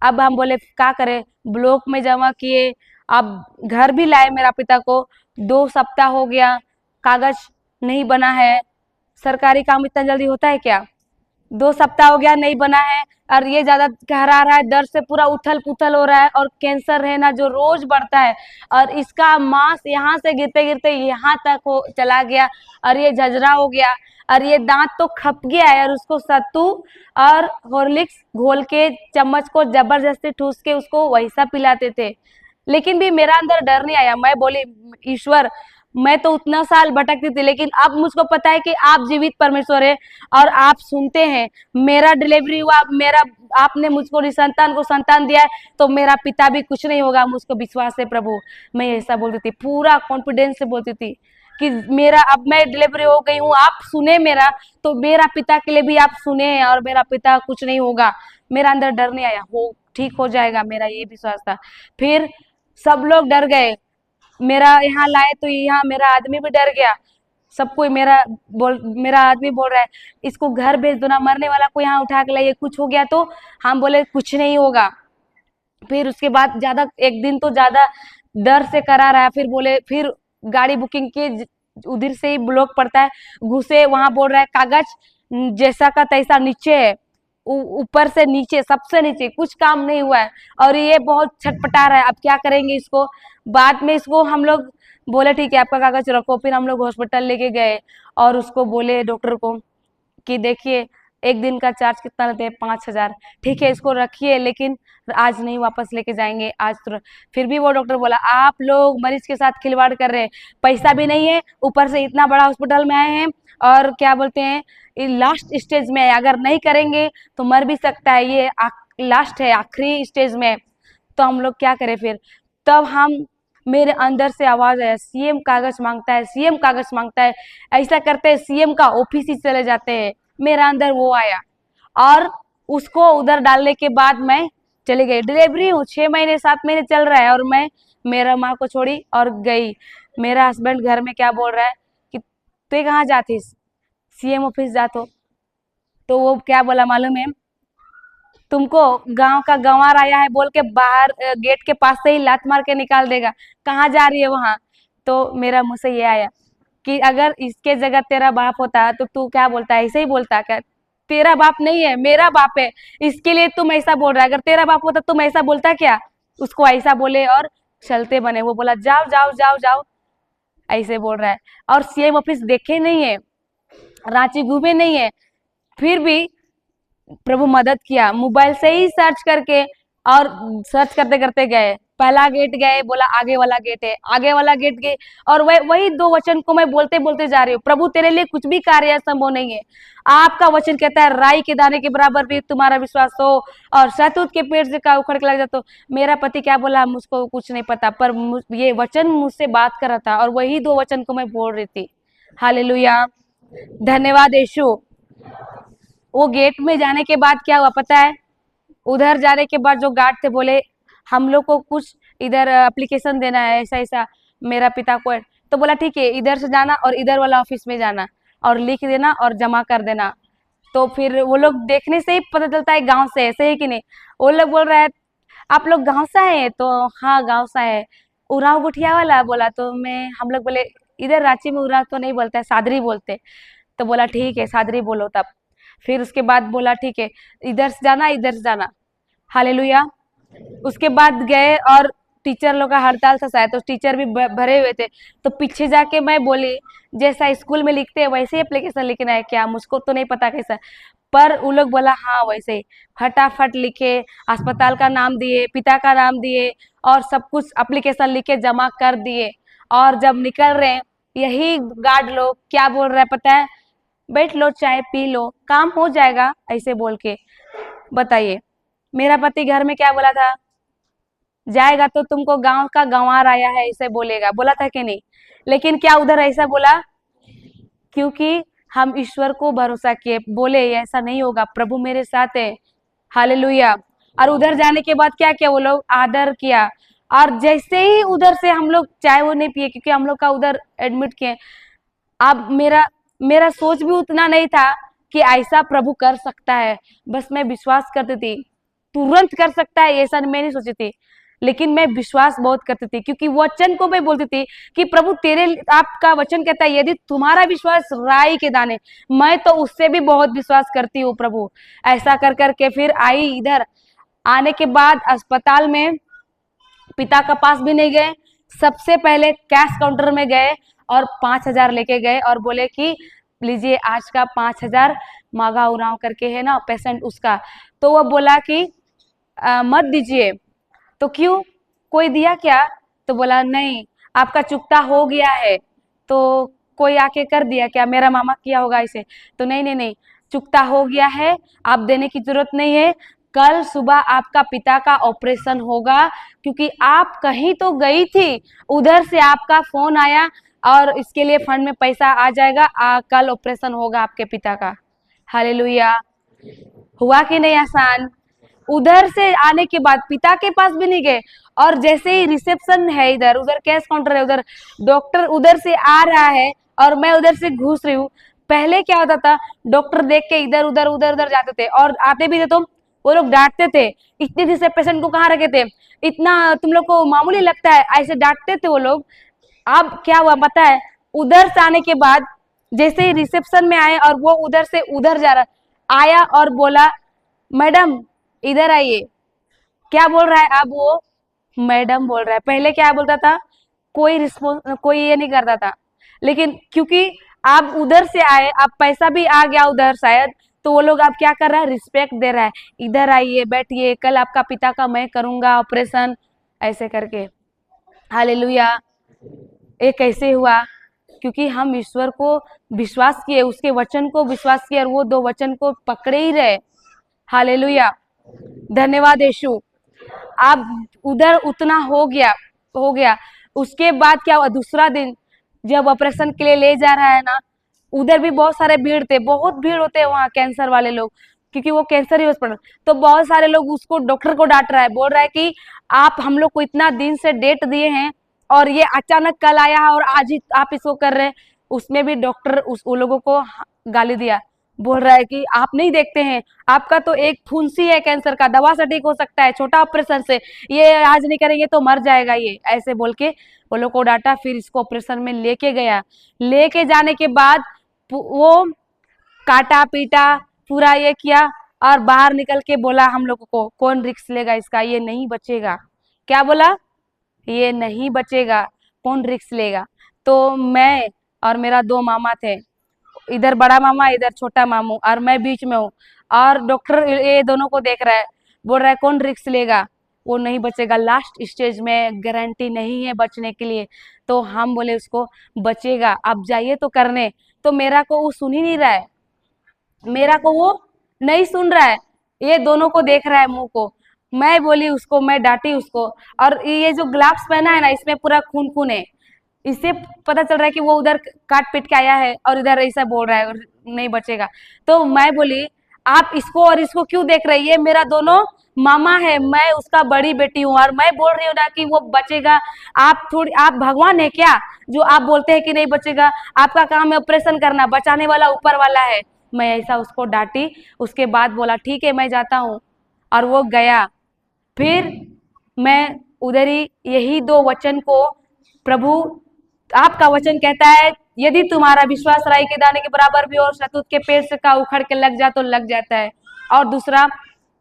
अब हम बोले क्या करें, ब्लॉक में जमा किए, अब घर भी लाए मेरा पिता को, 2 सप्ताह हो गया, कागज नहीं बना है। सरकारी काम इतना जल्दी होता है क्या, 2 सप्ताह हो गया नहीं बना है। और ये ज्यादा गहरा रहा है, दर्द से पूरा उथल पुथल हो रहा है, और कैंसर है ना जो रोज बढ़ता है, और इसका मांस यहाँ से गिरते गिरते यहाँ तक हो चला गया, और ये झजरा हो गया, और ये दांत तो खप गया है। और उसको सत्तू और हॉर्लिक्स घोल के चम्मच को जबरदस्ती ठूस के उसको वैसा पिलाते थे, लेकिन भी मेरा अंदर डर नहीं आया। मैं बोली ईश्वर, मैं तो उतना साल भटकती थी, लेकिन अब मुझको पता है कि आप जीवित परमेश्वर है और आप सुनते हैं। मेरा डिलीवरी हुआ, मेरा आपने मुझको संतान को संतान दिया है, तो मेरा पिता भी कुछ नहीं होगा, मुझको विश्वास है प्रभु। मैं ऐसा बोलती थी, पूरा कॉन्फिडेंस से बोलती थी कि मेरा अब मैं डिलीवरी हो गई हूँ, आप सुने मेरा, तो मेरा पिता के लिए भी आप सुने हैं, और मेरा पिता कुछ नहीं होगा। मेरा अंदर डर नहीं आया, हो ठीक हो जाएगा, मेरा ये विश्वास था। फिर सब लोग डर गए, मेरा यहाँ लाए तो यहाँ मेरा आदमी भी डर गया, सब कोई मेरा आदमी बोल रहा है इसको घर भेज दो ना, मरने वाला को यहाँ उठा के लाइए, कुछ हो गया तो। हम बोले कुछ नहीं होगा। फिर उसके बाद ज्यादा, एक दिन तो ज्यादा डर से करा रहा है, फिर बोले फिर गाड़ी बुकिंग की, उधर से ही ब्लॉक पड़ता है, घुसे, वहां बोल रहा है कागज जैसा का तैसा नीचे है, ऊपर से नीचे, सबसे नीचे, कुछ काम नहीं हुआ है। और ये बहुत छटपटा रहा है, अब क्या करेंगे इसको। बाद में इसको हम लोग बोले ठीक है आपका कागज रखो। फिर हम लोग हॉस्पिटल लेके गए और उसको बोले डॉक्टर को कि देखिए एक दिन का चार्ज कितना लेते हैं? 5,000। ठीक है, इसको रखिए, लेकिन आज नहीं वापस लेके जाएंगे, आज तुरंत। फिर भी वो डॉक्टर बोला आप लोग मरीज के साथ खिलवाड़ कर रहे हैं, पैसा भी नहीं है, ऊपर से इतना बड़ा हॉस्पिटल में आए हैं, और क्या बोलते हैं, लास्ट स्टेज में है, अगर नहीं करेंगे तो मर भी सकता है, ये लास्ट है, आखिरी स्टेज में। तो हम लोग क्या करें फिर? तब हम मेरे अंदर से आवाज आया, सीएम कागज मांगता है, सीएम कागज मांगता है। ऐसा करते हैं सीएम का ऑफिस ही चले जाते हैं। मेरा अंदर वो आया, और उसको उधर डालने के बाद मैं चली गई। डिलीवरी हूँ, 6 महीने 7 महीने चल रहा है, और मैं मेरा माँ को छोड़ी और गई। मेरा हस्बैंड घर में क्या बोल रहा है कि तू कहाँ जाती, सीएम ऑफिस जा। तो वो क्या बोला मालूम है? तुमको गांव का गंवार आया है बोल के बाहर गेट के पास से ही लात मार के निकाल देगा, कहाँ जा रही है वहां। तो मेरा मुंह से ये आया कि अगर इसके जगह तेरा बाप होता तो तू क्या बोलता है? ऐसे ही बोलता क्या? तेरा बाप नहीं है, मेरा बाप है, इसके लिए तुम ऐसा बोल रहा है। अगर तेरा बाप होता तुम ऐसा बोलता क्या? उसको ऐसा बोले और चलते बने। वो बोला जाओ जाओ जाओ जाओ, ऐसे बोल रहा है। और सीएम ऑफिस देखे नहीं है, रांची घूमे नहीं है, फिर भी प्रभु मदद किया, मोबाइल से ही सर्च करके, और सर्च करते करते गए, पहला गेट गए, बोला आगे वाला गेट है, आगे वाला गेट गए, और वही 2 वचन को मैं बोलते बोलते जा रही हूँ, प्रभु तेरे लिए कुछ भी कार्य संभव नहीं है। आपका वचन कहता है राई के दाने के बराबर भी तुम्हारा विश्वास हो, और शहतूत के पेड़ से का उखड़ के लग जाए। तो मेरा पति क्या बोला मुझको कुछ नहीं पता, पर ये वचन मुझसे बात कर रहा था, और वही 2 वचन को मैं बोल रही थी। हालेलुया, धन्यवाद यीशु। वो गेट में जाने के बाद क्या हुआ पता है? उधर जाने के बाद जो गार्ड थे बोले हम लोग को कुछ इधर एप्लीकेशन देना है, ऐसा ऐसा मेरा पिता को है। तो बोला ठीक है, इधर से जाना और इधर वाला ऑफिस में जाना, और लिख देना और जमा कर देना। तो फिर वो लोग देखने से ही पता चलता है गांव से, ऐसे है कि नहीं? वो लोग बोल रहे हैं आप लोग गांव से है? तो हाँ गांव से है। उराव गुठिया वाला बोला, तो मैं हम लोग बोले इधर रांची में उराव तो नहीं बोलते है, सादरी बोलते। तो बोला ठीक है सादरी बोलो तब। फिर उसके बाद बोला ठीक है, इधर से जाना इधर से जाना। हालेलुया। उसके बाद गए, और टीचर लोग का हड़ताल था शायद, तो टीचर भी भरे हुए थे। तो पीछे जाके मैं बोली जैसा स्कूल में लिखते हैं वैसे ही एप्लीकेशन लिखना है क्या? मुझको तो नहीं पता कैसा, पर वो लोग बोला हाँ वैसे ही। फटाफट लिखे, अस्पताल का नाम दिए, पिता का नाम दिए, और सब कुछ एप्लीकेशन लिख के जमा कर दिए। और जब निकल रहे हैं, यही गार्ड लोग क्या बोल रहे हैं पता है? बैठ लो, चाय पी लो, काम हो जाएगा, ऐसे बोल के। बताइए, मेरा पति घर में क्या बोला था? जाएगा तो तुमको गांव का गंवार आया है ऐसे बोलेगा, बोला था कि नहीं? लेकिन क्या उधर ऐसा बोला? क्योंकि हम ईश्वर को भरोसा किए, बोले ऐसा नहीं होगा, प्रभु मेरे साथ है। हालेलुया। और उधर जाने के बाद क्या किया वो लोग? आदर किया। और जैसे ही उधर से हम लोग चाय वो नहीं पिए, क्योंकि हम लोग का उधर एडमिट किए। अब मेरा मेरा सोच भी उतना नहीं था कि ऐसा प्रभु कर सकता है, बस मैं विश्वास करती थी तुरंत कर सकता है, ऐसा मैं नहीं सोची थी। लेकिन मैं विश्वास बहुत करती थी, क्योंकि वचन को मैं बोलती थी कि प्रभु तेरे, आपका वचन कहता है यदि तुम्हारा विश्वास राई के दाने, मैं तो उससे भी बहुत विश्वास करती हूँ प्रभु। ऐसा कर करके फिर आई इधर। आने के बाद अस्पताल में पिता का पास भी नहीं गए, सबसे पहले कैश काउंटर में गए और 5,000 लेके गए, और बोले कि लीजिए आज का 5,000, मांगा उराव करके है ना पेशेंट उसका। तो वो बोला कि मत दीजिए। तो क्यों, कोई दिया क्या? तो बोला नहीं, आपका चुकता हो गया है। तो कोई आके कर दिया क्या? मेरा मामा किया होगा इसे। तो नहीं नहीं नहीं, चुकता हो गया है, आप देने की जरूरत नहीं है। कल सुबह आपका पिता का ऑपरेशन होगा, क्योंकि आप कहीं तो गई थी, उधर से आपका फोन आया, और इसके लिए फंड में पैसा आ जाएगा, कल ऑपरेशन होगा आपके पिता का। हालेलुया। हुआ कि नहीं आसान? उधर से आने के बाद पिता के पास भी नहीं गए, और जैसे ही रिसेप्शन है इधर, उधर कैश काउंटर है, उधर डॉक्टर उधर से आ रहा है और मैं उधर से घुस रही हूँ। पहले क्या होता था, डॉक्टर देख के इधर उधर उधर उधर जाते थे, और आते भी थे तो वो लोग डांटते थे, इतने दिन से पेशेंट को कहाँ रखे थे, इतना तुम लोग को मामूली लगता है, ऐसे डांटते थे वो लोग। अब क्या हुआ पता है? उधर से आने के बाद जैसे ही रिसेप्शन में आए, और वो उधर से उधर जा रहा, आया और बोला मैडम इधर आइए। क्या बोल रहा है अब वो? मैडम बोल रहा है। पहले क्या बोलता था? कोई रिस्पॉन्स, कोई ये नहीं करता था। लेकिन क्योंकि आप उधर से आए, आप पैसा भी आ गया उधर शायद, तो तो वो लोग अब क्या कर रहा है, रिस्पेक्ट दे रहा है, इधर आइए, बैठिए, कल आपका पिता का मैं करूंगा ऑपरेशन, ऐसे करके। हालेलुया। ये कैसे हुआ? क्योंकि हम ईश्वर को विश्वास किए, उसके वचन को विश्वास किए, और वो 2 वचन को पकड़े ही रहे। हालेलुया, धन्यवाद यीशु। अब उधर उतना हो गया। उसके बाद क्या हुआ, दूसरा दिन जब ऑपरेशन के लिए ले जा रहा है ना, उधर भी बहुत सारे भीड़ थे, बहुत भीड़ होते हैं वहाँ कैंसर वाले लोग, क्योंकि वो कैंसर ही हॉस्पिटल। तो बहुत सारे लोग उसको, डॉक्टर को डांट रहा है, बोल रहा है कि आप हम लोग को इतना दिन से डेट दिए हैं और ये अचानक कल आया है और आज ही आप इसको कर रहे हैं। उसमें भी डॉक्टर उन लोगों को गाली दिया, बोल रहा है कि आप नहीं देखते हैं, आपका तो एक फुंसी है कैंसर का, दवा से ठीक हो सकता है, छोटा ऑपरेशन से, ये आज नहीं करेंगे तो मर जाएगा ये, ऐसे बोल के वो लोग को डांटा। फिर इसको ऑपरेशन में लेके गया। लेके जाने के बाद वो काटा पीटा पूरा ये किया, और बाहर निकल के बोला हम लोगों को, कौन रिस्क लेगा इसका, ये नहीं बचेगा। क्या बोला? ये नहीं बचेगा, कौन रिस्क लेगा? तो मैं और मेरा 2 मामा थे, इधर बड़ा मामा, इधर छोटा मामू, और मैं बीच में हूँ, और डॉक्टर ये दोनों को देख रहा है, बोल रहा है कौन रिस्क लेगा, वो नहीं बचेगा, लास्ट स्टेज में, गारंटी नहीं है बचने के लिए। तो हम बोले उसको बचेगा, अब जाइए तो करने। तो मेरा को वो सुन ही नहीं रहा है, मेरा को वो नहीं सुन रहा है, ये दोनों को देख रहा है मुंह को। मैं बोली उसको, मैं डांटी उसको, और ये जो ग्लव्स पहना है ना, इसमें पूरा खून खून है, इससे पता चल रहा है कि वो उधर काट पीट के आया है और इधर ऐसा बोल रहा है और नहीं बचेगा। तो मैं बोली आप इसको और इसको क्यों देख रही है, मेरा दोनों मामा है, मैं उसका बड़ी बेटी हूँ, और मैं बोल रही हूँ ना कि वो बचेगा। आप भगवान है क्या जो आप बोलते हैं कि नहीं बचेगा? आपका काम है ऑपरेशन करना, बचाने वाला ऊपर वाला है। मैं ऐसा उसको डांटी। उसके बाद बोला ठीक है मैं जाता हूँ, और वो गया। फिर मैं उधर ही यही 2 वचन को, प्रभु आपका वचन कहता है यदि तुम्हारा विश्वास राई के दाने के बराबर भी और शतूत के पेड़ से का उखड़ के लग जाए तो लग जाता है। और दूसरा,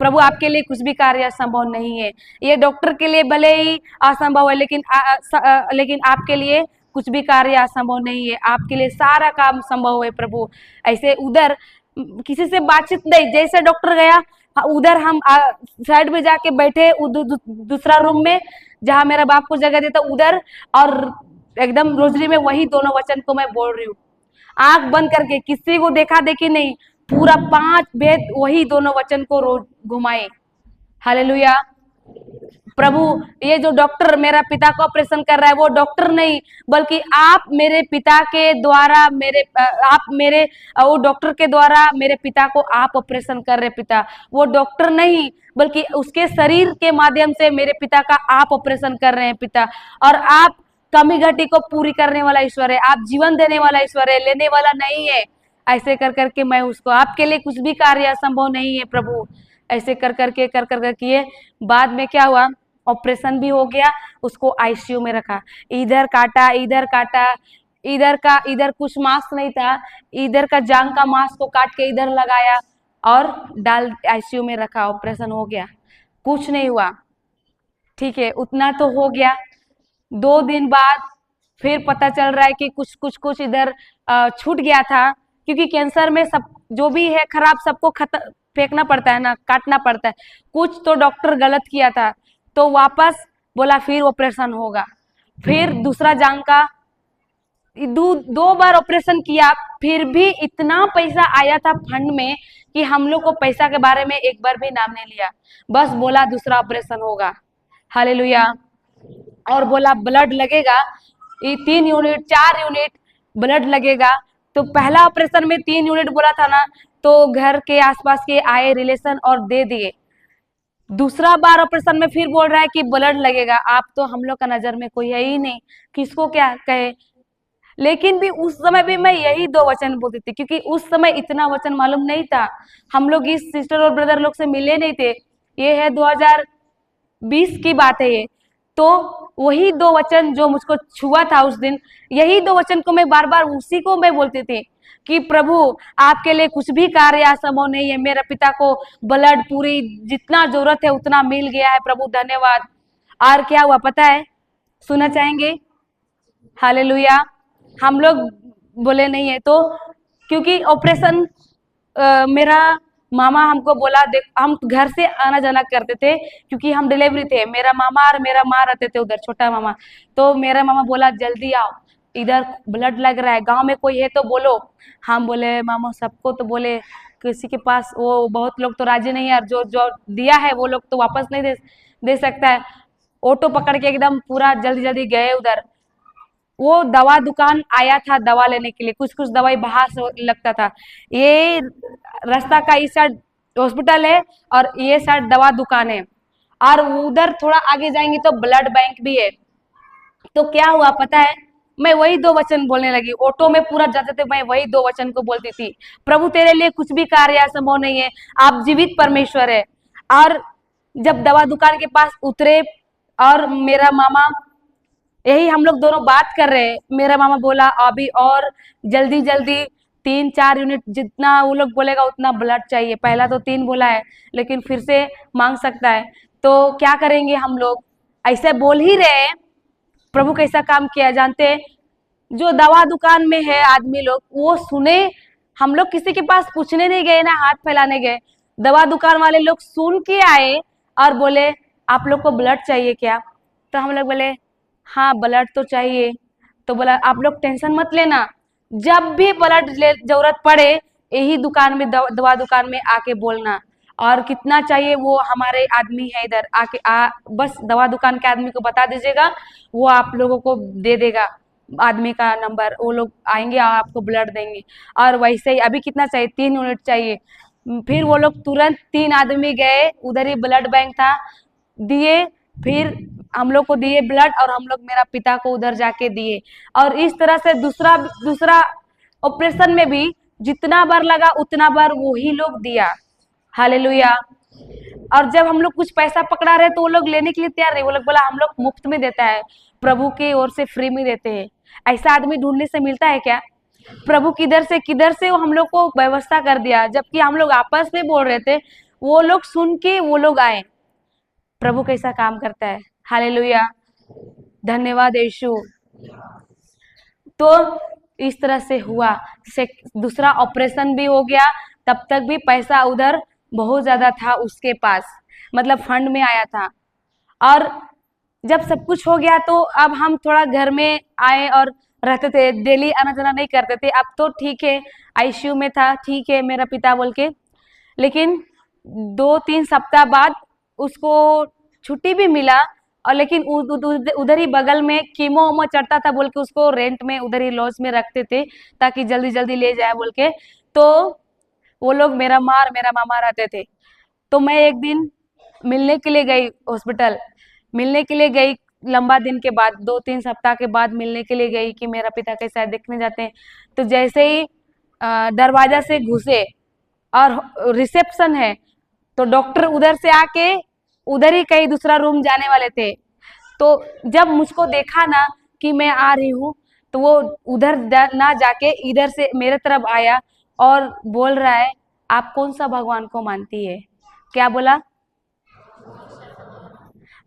प्रभु आपके लिए कुछ भी कार्य असंभव नहीं है। ये डॉक्टर के लिए भले ही असंभव है, लेकिन आपके लिए कुछ भी कार्य असंभव नहीं है, आपके लिए सारा काम संभव है प्रभु। ऐसे उधर किसी से बातचीत नहीं, जैसे डॉक्टर गया उधर हम साइड में जाके बैठे, दूसरा रूम में जहां मेरा बाप को जगह देता उधर, और एकदम रोजरी में वही दोनों वचन को मैं बोल रही हूँ, आंख बंद करके, किसी को देखा देखी नहीं, पूरा 5 भेद वही दोनों वचन को रोज घुमाए। हालेलुया। प्रभु ये जो डॉक्टर मेरा पिता को ऑपरेशन कर रहा है, वो डॉक्टर नहीं, बल्कि आप मेरे पिता के द्वारा वो डॉक्टर के द्वारा मेरे पिता को आप ऑपरेशन कर रहे पिता, वो डॉक्टर नहीं बल्कि उसके शरीर के माध्यम से मेरे पिता का आप ऑपरेशन कर रहे हैं पिता। और आप कमी घटी को पूरी करने वाला ईश्वर है, आप जीवन देने वाला ईश्वर है, लेने वाला नहीं है। ऐसे कर करके मैं उसको, आपके लिए कुछ भी कार्य असंभव नहीं है प्रभु, ऐसे कर कर किए। बाद में क्या हुआ, ऑपरेशन भी हो गया, उसको आईसीयू में रखा, इधर काटा इधर कुछ मास्क नहीं था, इधर का जांग का मास्क को काट के इधर लगाया और डाल आईसीयू में रखा, ऑपरेशन हो गया, कुछ नहीं हुआ। ठीक है, उतना तो हो गया। 2 दिन बाद फिर पता चल रहा है कि कुछ इधर छूट गया था, क्योंकि कैंसर में सब जो भी है खराब सबको फेंकना पड़ता है ना, काटना पड़ता है, कुछ तो डॉक्टर गलत किया था, तो वापस बोला फिर ऑपरेशन होगा। फिर दूसरा जांग का 2 बार ऑपरेशन किया, फिर भी इतना पैसा आया था फंड में कि हम लोग को पैसा के बारे में एक बार भी नाम नहीं लिया, बस बोला दूसरा ऑपरेशन होगा। हालेलुया। और बोला ब्लड लगेगा, 3 यूनिट 4 यूनिट ब्लड लगेगा। तो पहला ऑपरेशन में 3 यूनिट बोला था ना, तो घर के आसपास के आए रिलेशन और दे दिए। दूसरा बार ऑपरेशन में फिर बोल रहा है कि ब्लड लगेगा। आप तो हम लोग का नजर में कोई है ही नहीं, किसको क्या कहे। लेकिन भी उस समय भी मैं यही 2 वचन बोलती थी, क्योंकि उस समय इतना वचन मालूम नहीं था, हम लोग इस सिस्टर और ब्रदर लोग से मिले नहीं थे। ये है 2020 की बात है ये। तो वही 2 वचन जो मुझको छुआ था उस दिन, यही 2 वचन को मैं बार बार उसी को मैं बोलती थी कि प्रभु आपके लिए कुछ भी कार्य असंभव नहीं है। मेरे पिता को ब्लड पूरी जितना जरूरत है उतना मिल गया है प्रभु, धन्यवाद। और क्या हुआ पता है, सुनना चाहेंगे? हालेलुया। हम लोग बोले नहीं है तो, क्योंकि ऑपरेशन मेरा मामा हमको बोला, देख हम घर से आना जाना करते थे क्योंकि हम डिलीवरी थे, मेरा मामा और मेरा माँ रहते थे उधर, छोटा मामा। तो मेरा मामा बोला जल्दी आओ, इधर ब्लड लग रहा है, गांव में कोई है तो बोलो। हम बोले मामा सबको तो बोले, किसी के पास, वो बहुत लोग तो राजी नहीं है, और जो जो दिया है वो लोग तो वापस नहीं दे सकता है। ऑटो पकड़ के एकदम पूरा जल्दी जल्दी गए उधर। वो दवा दुकान आया था दवा लेने के लिए, कुछ कुछ दवाई बाहर से लगता था। ये रास्ता का इस साइड हॉस्पिटल है और ये साइड दवा दुकान है, और उधर थोड़ा आगे जाएंगे तो ब्लड बैंक भी है। तो क्या हुआ पता है, मैं वही दो वचन बोलने लगी, ऑटो में पूरा जाते थे मैं वही दो वचन को बोलती थी, प्रभु तेरे लिए कुछ भी कार्य असंभव नहीं है, आप जीवित परमेश्वर है। और जब दवा दुकान के पास उतरे और मेरा मामा, यही हम लोग दोनों बात कर रहे हैं, मेरा मामा बोला अभी और जल्दी जल्दी 3-4 यूनिट, जितना वो लोग बोलेगा उतना ब्लड चाहिए। पहला तो 3 बोला है, लेकिन फिर से मांग सकता है, तो क्या करेंगे हम लोग, ऐसे बोल ही रहे हैं। प्रभु कैसा काम किया जानते हैं, जो दवा दुकान में है आदमी लोग वो सुने, हम लोग किसी के पास पूछने नहीं गए ना हाथ फैलाने गए, दवा दुकान वाले लोग सुन के आए और बोले आप लोग को ब्लड चाहिए क्या? तो हम लोग बोले हाँ ब्लड तो चाहिए। तो बोला आप लोग टेंशन मत लेना, जब भी ब्लड जरूरत पड़े यही दुकान में, दवा दुकान में आके बोलना, और कितना चाहिए वो हमारे आदमी है इधर आके बस दवा दुकान के आदमी को बता दीजिएगा, वो आप लोगों को दे देगा आदमी का नंबर, वो लोग आएंगे और आपको ब्लड देंगे। और वैसे ही अभी कितना चाहिए, 3 यूनिट चाहिए। फिर वो लोग तुरंत 3 आदमी गए, उधर ही ब्लड बैंक था, दिए, फिर हम लोग को दिए ब्लड, और हम लोग मेरा पिता को उधर जाके दिए। और इस तरह से दूसरा दूसरा ऑपरेशन में भी जितना बार लगा उतना बार वो ही लोग दिया। हालेलुया। और जब हम लोग कुछ पैसा पकड़ा रहे तो वो लोग लेने के लिए तैयार नहीं, वो लोग बोला हम लोग मुफ्त में देता है, प्रभु की ओर से फ्री में देते हैं। ऐसा आदमी ढूंढने से मिलता है क्या? प्रभु किधर से वो हम लोग को व्यवस्था कर दिया, जबकि हम लोग आपस में बोल रहे थे, वो लोग सुन के वो लोग आए। प्रभु कैसा काम करता है, हालेलुया, धन्यवाद यीशु। तो इस तरह से हुआ, दूसरा ऑपरेशन भी हो गया, तब तक भी पैसा उधर बहुत ज्यादा था उसके पास, मतलब फंड में आया था। और जब सब कुछ हो गया तो अब हम थोड़ा घर में आए और रहते थे, डेली आना जाना नहीं करते थे। अब तो ठीक है, आईसीयू में था, ठीक है मेरा पिता बोल के, लेकिन 2-3 सप्ताह बाद उसको छुट्टी भी मिला। और लेकिन उधर ही बगल में कीमो वोमो चढ़ता था बोल के उसको रेंट में उधर ही लॉज में रखते थे ताकि जल्दी जल्दी ले जाए बोल के। तो वो लोग मेरा माँ और मेरा मामा रहते थे। तो मैं एक दिन मिलने के लिए गई हॉस्पिटल, मिलने के लिए गई, लंबा दिन के बाद, 2-3 सप्ताह के बाद मिलने के लिए गई कि मेरा पिता कैसा है, देखने जाते हैं। तो जैसे ही दरवाजा से घुसे और रिसेप्शन है, तो डॉक्टर उधर से आके उधर ही कहीं दूसरा रूम जाने वाले थे। तो जब मुझको देखा ना कि मैं आ रही हूँ, तो वो उधर ना जाके इधर से मेरे तरफ आया और बोल रहा है आप कौन सा भगवान को मानती है? क्या बोला?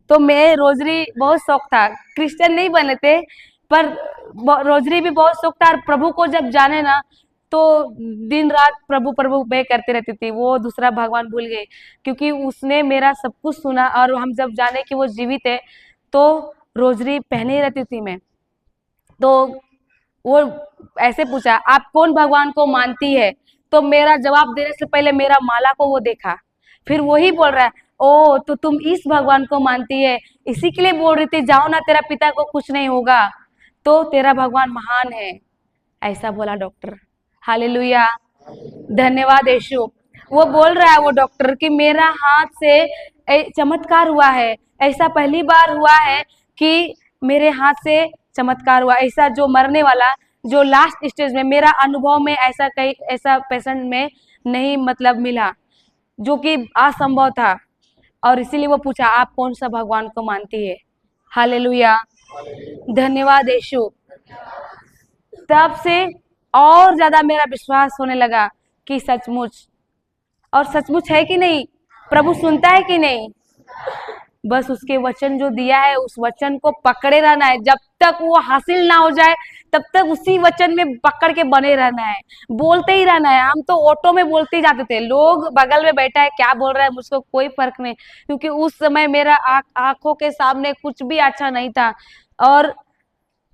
तो मैं रोजरी बहुत शौक था, क्रिश्चियन नहीं बने थे पर रोजरी भी बहुत शौक था। और प्रभु को जब जाने ना तो दिन रात प्रभु प्रभु मैं करते रहती थी, वो दूसरा भगवान भूल गए क्योंकि उसने मेरा सब कुछ सुना। और हम जब जाने कि वो जीवित है तो रोजरी पहने ही रहती थी मैं। तो वो ऐसे पूछा आप कौन भगवान को मानती है? तो मेरा जवाब देने से पहले मेरा माला को वो देखा, फिर वही बोल रहा है ओ तो तुम इस भगवान को मानती है, इसी के लिए बोल रही थी जाओ ना, तेरा पिता को कुछ नहीं होगा, तो तेरा भगवान महान है, ऐसा बोला डॉक्टर। हालेलुया, धन्यवाद यीशु। वो बोल रहा है वो डॉक्टर कि मेरा हाथ से चमत्कार हुआ है, ऐसा पहली बार हुआ है कि मेरे हाथ से चमत्कार हुआ, ऐसा जो मरने वाला, जो लास्ट स्टेज में, मेरा अनुभव में ऐसा कहीं ऐसा पेशेंट में नहीं मतलब मिला, जो कि असंभव था। और इसीलिए वो पूछा आप कौन सा भगवान को मानती है। हालेलुया, धन्यवाद यीशु। तब से और ज्यादा मेरा विश्वास होने लगा कि सचमुच, और सचमुच है कि नहीं, प्रभु सुनता है कि नहीं। बस उसके वचन जो दिया है उस वचन को पकड़े रहना है, जब तक वो हासिल ना हो जाए तब तक उसी वचन में पकड़ के बने रहना है, बोलते ही रहना है। हम तो ऑटो में बोलते ही जाते थे, लोग बगल में बैठा है क्या बोल रहा है मुझको कोई फर्क नहीं, क्योंकि उस समय मेरा आंखों के सामने कुछ भी अच्छा नहीं था और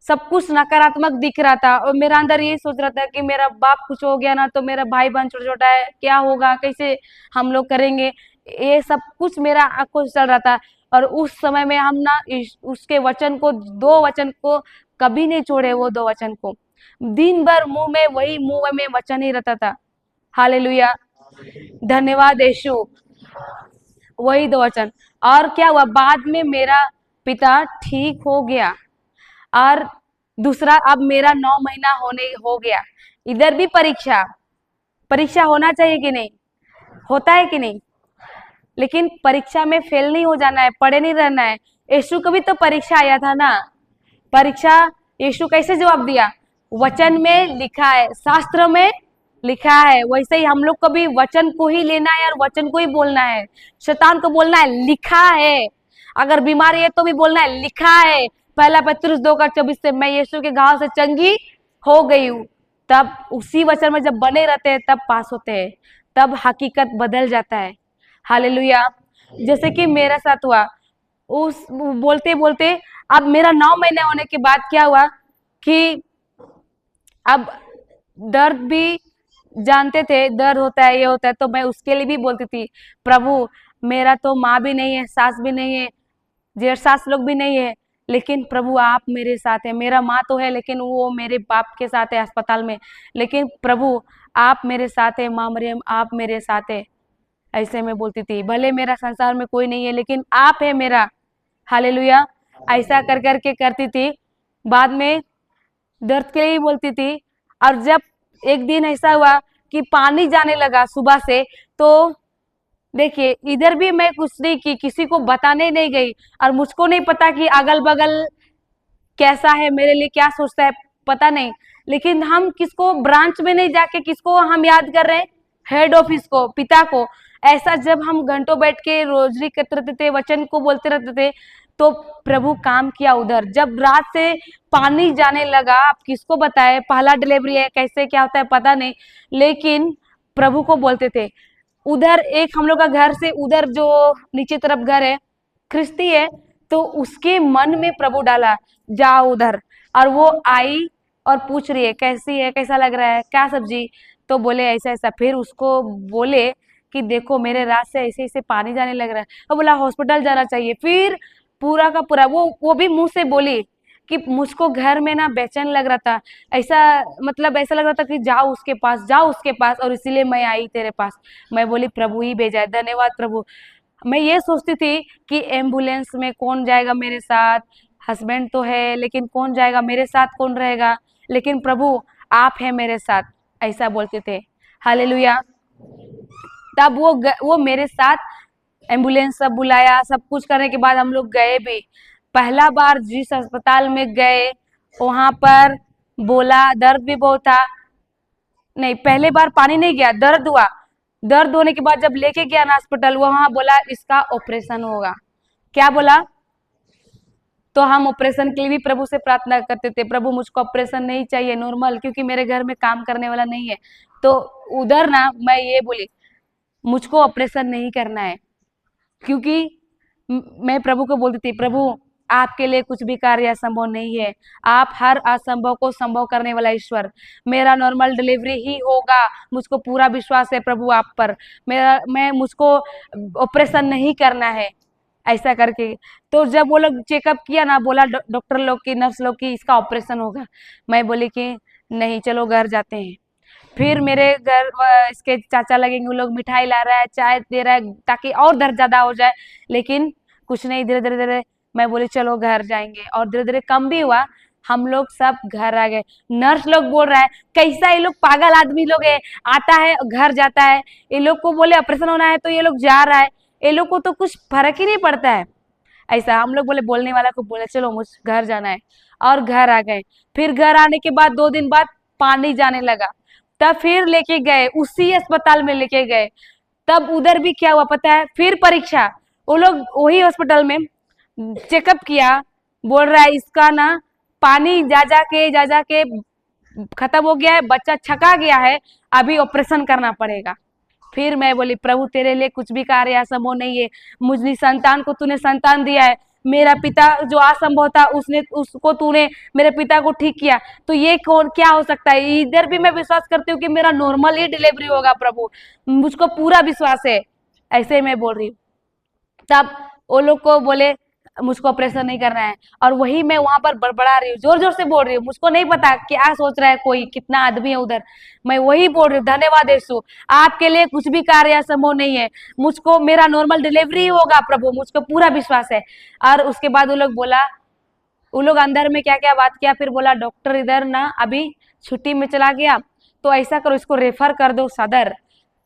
सब कुछ नकारात्मक दिख रहा था। और मेरा अंदर यही सोच रहा था कि मेरा बाप कुछ हो गया ना तो मेरा भाई बहन छोटा छोटा है, क्या होगा, कैसे हम लोग करेंगे, ये सब कुछ मेरा आंखों से चल रहा था। और उस समय में हम ना उसके वचन को, 2 वचन को कभी नहीं छोड़े। वो 2 वचन को दिन भर मुंह में वचन ही रहता था। हालेलुया, धन्यवाद यीशु। वही 2 वचन। और क्या हुआ, बाद में मेरा पिता ठीक हो गया और दूसरा अब मेरा 9 महीना हो गया। इधर भी परीक्षा, परीक्षा होना चाहिए कि नहीं, होता है कि नहीं, लेकिन परीक्षा में फेल नहीं हो जाना है, पढ़े नहीं रहना है। यीशु को भी तो परीक्षा आया था ना, परीक्षा यीशु कैसे जवाब दिया, वचन में लिखा है, शास्त्र में लिखा है। वैसे ही हम लोग को भी वचन को ही लेना है और वचन को ही बोलना है। शैतान को बोलना है लिखा है, अगर बीमारी है तो भी बोलना है लिखा है। 1 पतरस 2:24 से मैं यीशु के घाव से चंगी हो गई हूँ। तब उसी वचन में जब बने रहते हैं तब पास होते हैं, तब हकीकत बदल जाता है। हालेलुया। जैसे कि मेरे साथ हुआ, उस बोलते बोलते अब मेरा 9 महीने होने के बाद क्या हुआ कि अब दर्द भी जानते थे, दर्द होता है, ये होता है, तो मैं उसके लिए भी बोलती थी, प्रभु मेरा तो माँ भी नहीं है, सास भी नहीं है, जेठ सास लोग भी नहीं है, लेकिन प्रभु आप मेरे साथ है। मेरा माँ तो है लेकिन वो मेरे बाप के साथ है अस्पताल में, लेकिन प्रभु आप मेरे साथ है, माँ मरियम आप मेरे साथ है। ऐसे मैं बोलती थी, भले मेरा संसार में कोई नहीं है लेकिन आप है मेरा। हालेलुया। ऐसा कर करके करती थी, बाद में दर्द के लिए ही बोलती थी। और जब एक दिन ऐसा हुआ कि पानी जाने लगा सुबह से, तो देखिए इधर भी मैं कुछ नहीं की, किसी को बताने नहीं गई, और मुझको नहीं पता कि अगल बगल कैसा है, मेरे लिए क्या सोचता है, पता नहीं। लेकिन हम किसको ब्रांच में नहीं जाके किसको हम याद कर रहे हैं, हेड ऑफिस को, पिता को। ऐसा जब हम घंटों बैठ के रोजरी करते रहते थे, वचन को बोलते रहते थे, तो प्रभु काम किया उधर। जब रात से पानी जाने लगा, आप किसको बताए, पहला डिलीवरी है, कैसे क्या होता है पता नहीं, लेकिन प्रभु को बोलते थे। उधर एक हम लोग का घर से उधर जो नीचे तरफ घर है, ख्रिस्ती है, तो उसके मन में प्रभु डाला जाओ उधर। और वो आई और पूछ रही है कैसी है, कैसा लग रहा है, क्या सब्जी, तो बोले ऐसा ऐसा। फिर उसको बोले कि देखो मेरे रात से ऐसे ऐसे पानी जाने लग रहा है, और बोला हॉस्पिटल जाना चाहिए। फिर पूरा का पूरा वो भी मुंह से बोली कि मुझको घर में ना बेचैन लग रहा था, ऐसा मतलब ऐसा लग रहा था कि जाओ उसके पास, जाओ उसके पास, और इसीलिए मैं आई तेरे पास। मैं बोली प्रभु ही भेजा है, धन्यवाद प्रभु। मैं ये सोचती थी कि एम्बुलेंस में कौन जाएगा मेरे साथ, हस्बैंड तो है लेकिन कौन जाएगा मेरे साथ, कौन रहेगा, लेकिन प्रभु आप है मेरे साथ, ऐसा बोलते थे। हालेलुया। तब वो मेरे साथ एम्बुलेंस सब बुलाया, सब कुछ करने के बाद हम लोग गए भी। पहला बार जिस अस्पताल में गए वहां पर बोला दर्द भी बहुत था, नहीं पहले बार पानी नहीं गया, दर्द हुआ। दर्द होने के बाद जब लेके गया ना हॉस्पिटल, वहां बोला इसका ऑपरेशन होगा। क्या बोला, तो हम ऑपरेशन के लिए भी प्रभु से प्रार्थना करते थे, प्रभु मुझको ऑपरेशन नहीं चाहिए, नॉर्मल, क्योंकि मेरे घर में काम करने वाला नहीं है। तो उधर ना मैं ये बोली मुझको ऑपरेशन नहीं करना है, क्योंकि मैं प्रभु को बोलती थी प्रभु आपके लिए कुछ भी कार्य असंभव नहीं है, आप हर असंभव को संभव करने वाला ईश्वर। मेरा नॉर्मल डिलीवरी ही होगा, मुझको पूरा विश्वास है प्रभु आप पर। मुझको ऑपरेशन नहीं करना है, ऐसा करके। तो जब वो लोग चेकअप किया ना, बोला डॉक्टर लोग की, नर्स लोग की इसका ऑपरेशन होगा। मैं बोली कि नहीं चलो घर जाते हैं। फिर मेरे घर इसके चाचा लगेंगे, वो लोग मिठाई ला रहा है, चाय दे रहा है ताकि और दर्द ज्यादा हो जाए, लेकिन कुछ नहीं। धीरे धीरे धीरे मैं बोली चलो घर जाएंगे, और धीरे धीरे कम भी हुआ, हम लोग सब घर आ गए। नर्स लोग बोल रहा है कैसा ये लोग पागल आदमी लोग है, आता है घर जाता है, ये लोग को बोले ऑपरेशन होना है तो ये लोग जा रहा है, ये लोग को तो कुछ फर्क ही नहीं पड़ता है। ऐसा हम लोग बोले, बोलने वाला को बोले चलो मुझ घर जाना है, और घर आ गए। फिर घर आने के बाद 2 दिन बाद पानी जाने लगा, तब फिर लेके गए उसी अस्पताल में लेके गए। तब उधर भी क्या हुआ पता है, फिर परीक्षा। वो लोग वही हॉस्पिटल में चेकअप किया, बोल रहा है इसका ना पानी जा जा के खत्म हो गया है, बच्चा छका गया है, अभी ऑपरेशन करना पड़ेगा। फिर मैं बोली प्रभु तेरे लिए कुछ भी कार्य असंभव नहीं है, मुझे संतान को तूने संतान दिया है, मेरा पिता जो असंभव था उसने उसको तूने मेरे पिता को ठीक किया, तो ये कौन क्या हो सकता है। इधर भी मैं विश्वास करती हूँ कि मेरा नॉर्मल ही डिलीवरी होगा प्रभु, मुझको पूरा विश्वास है। ऐसे मैं बोल रही हूँ। तब वो लोग को बोले मुझको ऑपरेशन नहीं करना है, और वही मैं वहां पर बड़बड़ा रही हूँ, जोर जोर से बोल रही हूँ, मुझको नहीं पता क्या सोच रहा है कोई, कितना आदमी है उधर, मैं वही बोल रही हूँ धन्यवाद यीशु, आपके लिए कुछ भी कार्य असंभव नहीं है, मुझको मेरा नॉर्मल डिलीवरी होगा प्रभु, मुझको पूरा विश्वास है। और उसके बाद वो लोग बोला, वो लोग अंदर में क्या क्या बात किया, फिर बोला डॉक्टर इधर ना अभी छुट्टी में चला गया, तो ऐसा करो इसको रेफर कर दो सदर।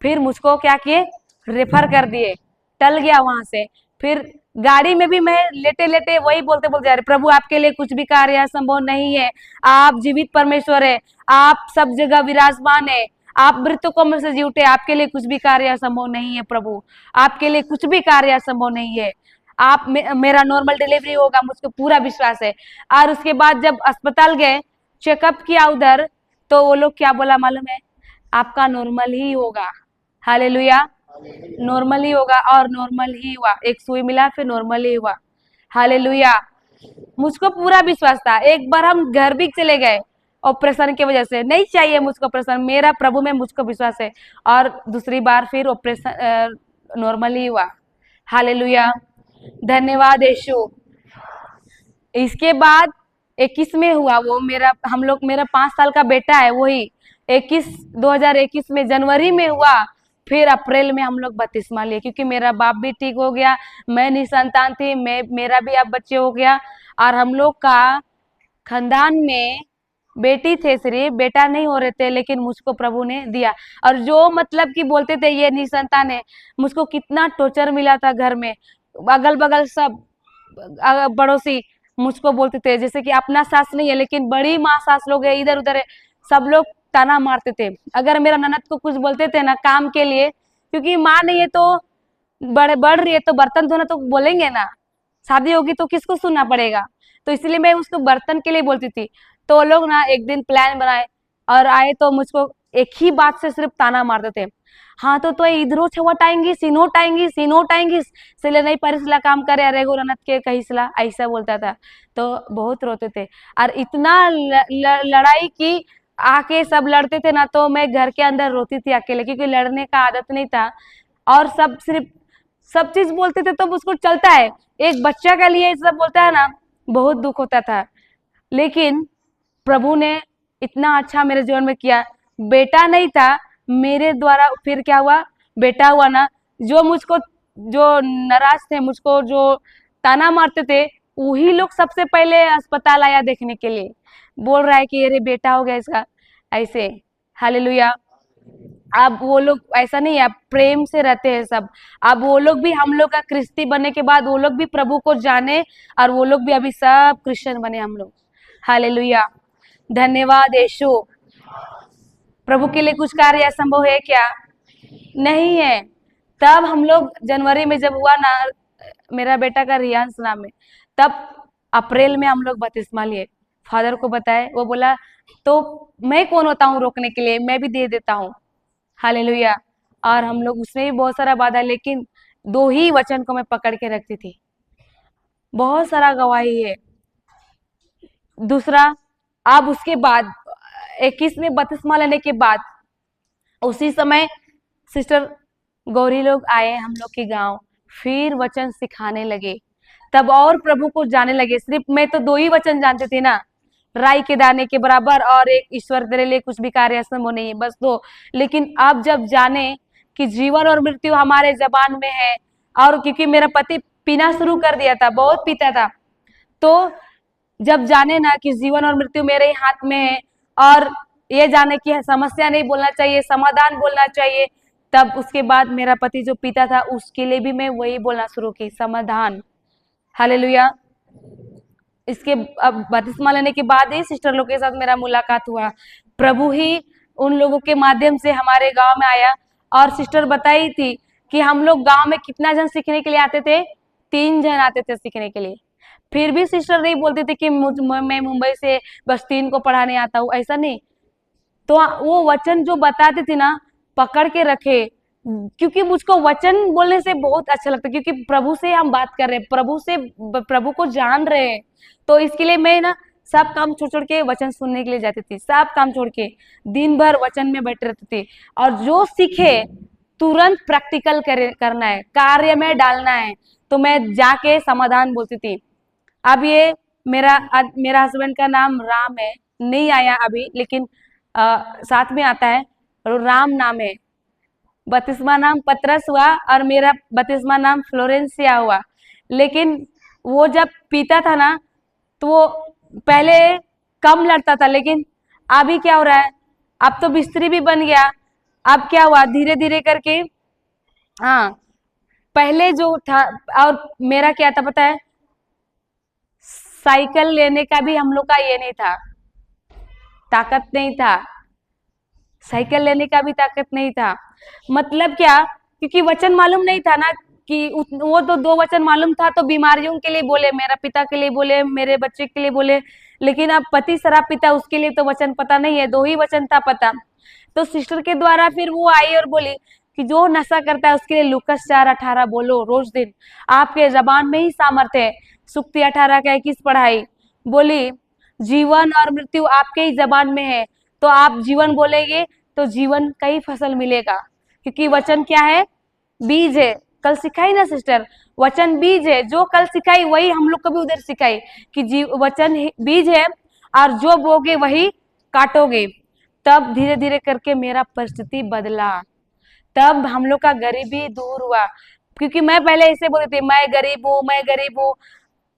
फिर मुझको क्या किए, रेफर कर दिए, टल गया वहां से। फिर गाड़ी में भी मैं लेटे लेटे वही बोलते बोलते जा रही, प्रभु आपके लिए कुछ भी कार्य असंभव नहीं है, आप जीवित परमेश्वर है, आप सब जगह विराजमान है, आप मृतकों में से जी उठे, आपके लिए कुछ भी कार्य असंभव नहीं है प्रभु, आपके लिए कुछ भी कार्य असंभव नहीं है, आप मेरा नॉर्मल डिलीवरी होगा, मुझको पूरा विश्वास है। और उसके बाद जब अस्पताल गए, चेकअप किया उधर, तो वो लोग क्या बोला मालूम है, आपका नॉर्मल ही होगा। हालेलुया, नॉर्मल ही होगा, और नॉर्मल ही हुआ, एक सुई मिला फिर नॉर्मल ही हुआ। हालेलुया, मुझको पूरा विश्वास था। एक बार हम घर भी चले गए ऑपरेशन की वजह से, नहीं चाहिए मुझको ऑपरेशन, मेरा प्रभु में मुझको विश्वास है, और दूसरी बार फिर ऑपरेशन नॉर्मल ही हुआ। हालेलुया, धन्यवाद यीशु। इसके बाद 21 में हुआ वो, मेरा हम लोग मेरा 5 साल का बेटा है, वही 2021 में जनवरी में हुआ। फिर अप्रैल में हम लोग बपतिस्मा लिए, क्योंकि मेरा बाप भी ठीक हो गया, मैं निसंतान थी, मेरा भी अब बच्चे हो गया, और हम लोग का खानदान में बेटी थे, सिर्फ बेटा नहीं हो रहे थे, लेकिन मुझको प्रभु ने दिया। और जो मतलब कि बोलते थे ये निसंतान है, मुझको कितना टॉर्चर मिला था घर में, अगल बगल सब पड़ोसी मुझको बोलते थे, जैसे कि अपना सास नहीं है लेकिन बड़ी माँ सास लोग है, इधर उधर है, सब लोग ताना मारते थे। अगर मेरा ननद को कुछ बोलते थे ना काम के लिए, क्योंकि माँ नहीं है तो बढ़ रही है तो बर्तन धोना तो बोलेंगे ना, शादी होगी तो किसको सुनना पड़ेगा, तो इसलिए मैं उसको बर्तन के लिए बोलती थी। तो वो लोग ना एक दिन प्लान बनाए और आए, तो मुझको एक ही बात से सिर्फ ताना मारते थे, हाँ तो इधरो छवट आएंगी, सिनोट आएंगी, सिनोट आएंगी, सिले नहीं परिसला काम करे, अरे गो रनत के कहिसला, ऐसा बोलता था। तो बहुत रोते थे, और इतना लड़ाई की, आके सब लड़ते थे ना, तो मैं घर के अंदर रोती थी अकेले, क्योंकि लड़ने का आदत नहीं था, और सब सिर्फ सब चीज बोलते थे, तो उसको चलता है, एक बच्चा के लिए सब बोलता है ना, बहुत दुख होता था। लेकिन प्रभु ने इतना अच्छा मेरे जीवन में किया, बेटा नहीं था मेरे द्वारा, फिर क्या हुआ, बेटा हुआ ना। जो मुझको जो नाराज थे, मुझको जो ताना मारते थे, वही लोग सबसे पहले अस्पताल आया देखने के लिए, बोल रहा है कि अरे बेटा हो गया इसका, ऐसे। हालेलुया। अब वो लोग ऐसा नहीं है, प्रेम से रहते हैं सब। अब वो लोग भी हम लोग का क्रिस्ती बनने के बाद वो लोग भी प्रभु को जाने, और वो लोग भी अभी सब क्रिश्चियन बने हम लोग। हालेलुया, धन्यवाद यीशु। प्रभु के लिए कुछ कार्य असंभव है क्या? नहीं है। तब हम लोग जनवरी में जब हुआ ना, मेरा बेटा का रियांश नाम है, तब अप्रैल में हम लोग बपतिस्मा लिए, फादर को बताए, वो बोला तो मैं कौन होता हूँ रोकने के लिए, मैं भी दे देता हूँ। हालेलुया। और हम लोग उसमें भी बहुत सारा बाधा, लेकिन 2 ही वचन को मैं पकड़ के रखती थी, बहुत सारा गवाही है। दूसरा, अब उसके बाद 21 में बपतिस्मा लेने के बाद उसी समय सिस्टर गौरी लोग आए हम लोग के गांव, फिर वचन सिखाने लगे, तब और प्रभु को जाने लगे। सिर्फ मैं तो 2 ही वचन जानती थी ना, राई के दाने के बराबर और एक ईश्वर तेरे लिए कुछ भी कार्य असंभव नहीं है, बस 2। लेकिन अब जब जाने कि जीवन और मृत्यु हमारे जबान में है, और क्योंकि मेरा पति पीना शुरू कर दिया था, बहुत पीता था, तो जब जाने ना कि जीवन और मृत्यु मेरे ही हाथ में है, और ये जाने की समस्या नहीं बोलना चाहिए, समाधान बोलना चाहिए, तब उसके बाद मेरा पति जो पीता था उसके लिए भी मैं वही बोलना शुरू की, समाधान। हालेलुया। इसके अब बपतिस्मा लेने के बाद ही सिस्टर लोग के साथ मेरा मुलाकात हुआ, प्रभु ही उन लोगों के माध्यम से हमारे गांव में आया। और सिस्टर बताई थी कि हम लोग गांव में कितना जन सीखने के लिए आते थे, 3 जन आते थे सीखने के लिए। फिर भी सिस्टर नहीं बोलती थी कि मैं मुंबई से बस 3 को पढ़ाने आता हूँ, ऐसा नहीं। तो वो वचन जो बताते थे ना, पकड़ के रखे, क्योंकि मुझको वचन बोलने से बहुत अच्छा लगता है, क्योंकि प्रभु से हम बात कर रहे हैं, प्रभु को जान रहे हैं। तो इसके लिए मैं ना सब काम छोड़ छोड़ के वचन सुनने के लिए जाती थी, सब काम छोड़ के दिन भर वचन में बैठे रहती थी। और जो सीखे तुरंत प्रैक्टिकल करना है, कार्य में डालना है। तो मैं जाके समाधान बोलती थी। अब ये मेरा हस्बैंड का नाम राम है, नहीं आया अभी, लेकिन साथ में आता है, और राम नाम है। बपतिस्मा नाम पतरस हुआ और मेरा बपतिस्मा नाम फ्लोरेंसिया हुआ। लेकिन वो जब पीता था ना, तो वो पहले कम लड़ता था, लेकिन अभी क्या हो रहा है, अब तो बिस्तरी भी बन गया। अब क्या हुआ, धीरे धीरे करके, हाँ, पहले जो था, और मेरा क्या था पता है, साइकिल लेने का भी हम लोग का ये नहीं था, ताकत नहीं था। साइकिल लेने का भी ताकत नहीं था। मतलब क्या, क्योंकि वचन मालूम नहीं था ना, कि वो तो 2 वचन मालूम था, तो बीमारियों के लिए बोले, मेरा पिता के लिए बोले, मेरे बच्चे के लिए बोले। लेकिन अब पति शराब पीता, उसके लिए तो वचन पता नहीं है, 2 ही वचन था पता। तो सिस्टर के द्वारा फिर वो आई और बोली कि जो नशा करता है उसके लिए लूकस 4:18 बोलो रोज दिन, आपके जबान में ही सामर्थ्य है। सुक्ति 18 का 21 पढ़ाई बोली, जीवन और मृत्यु आपके ही जबान में है। तो आप जीवन बोलेंगे तो जीवन का ही फसल मिलेगा, क्योंकि वचन क्या है, बीज है। कल सिखाई ना सिस्टर, वचन बीज है, जो कल सिखाई वही हम लोग को भी उधर सिखाई, कि वचन बीज है, और जो बोगे वही काटोगे। तब धीरे धीरे करके मेरा परिस्थिति बदला, तब हम लोग का गरीबी दूर हुआ। क्योंकि मैं पहले ऐसे बोलती थी, मैं गरीब हूँ, मैं गरीब हूँ,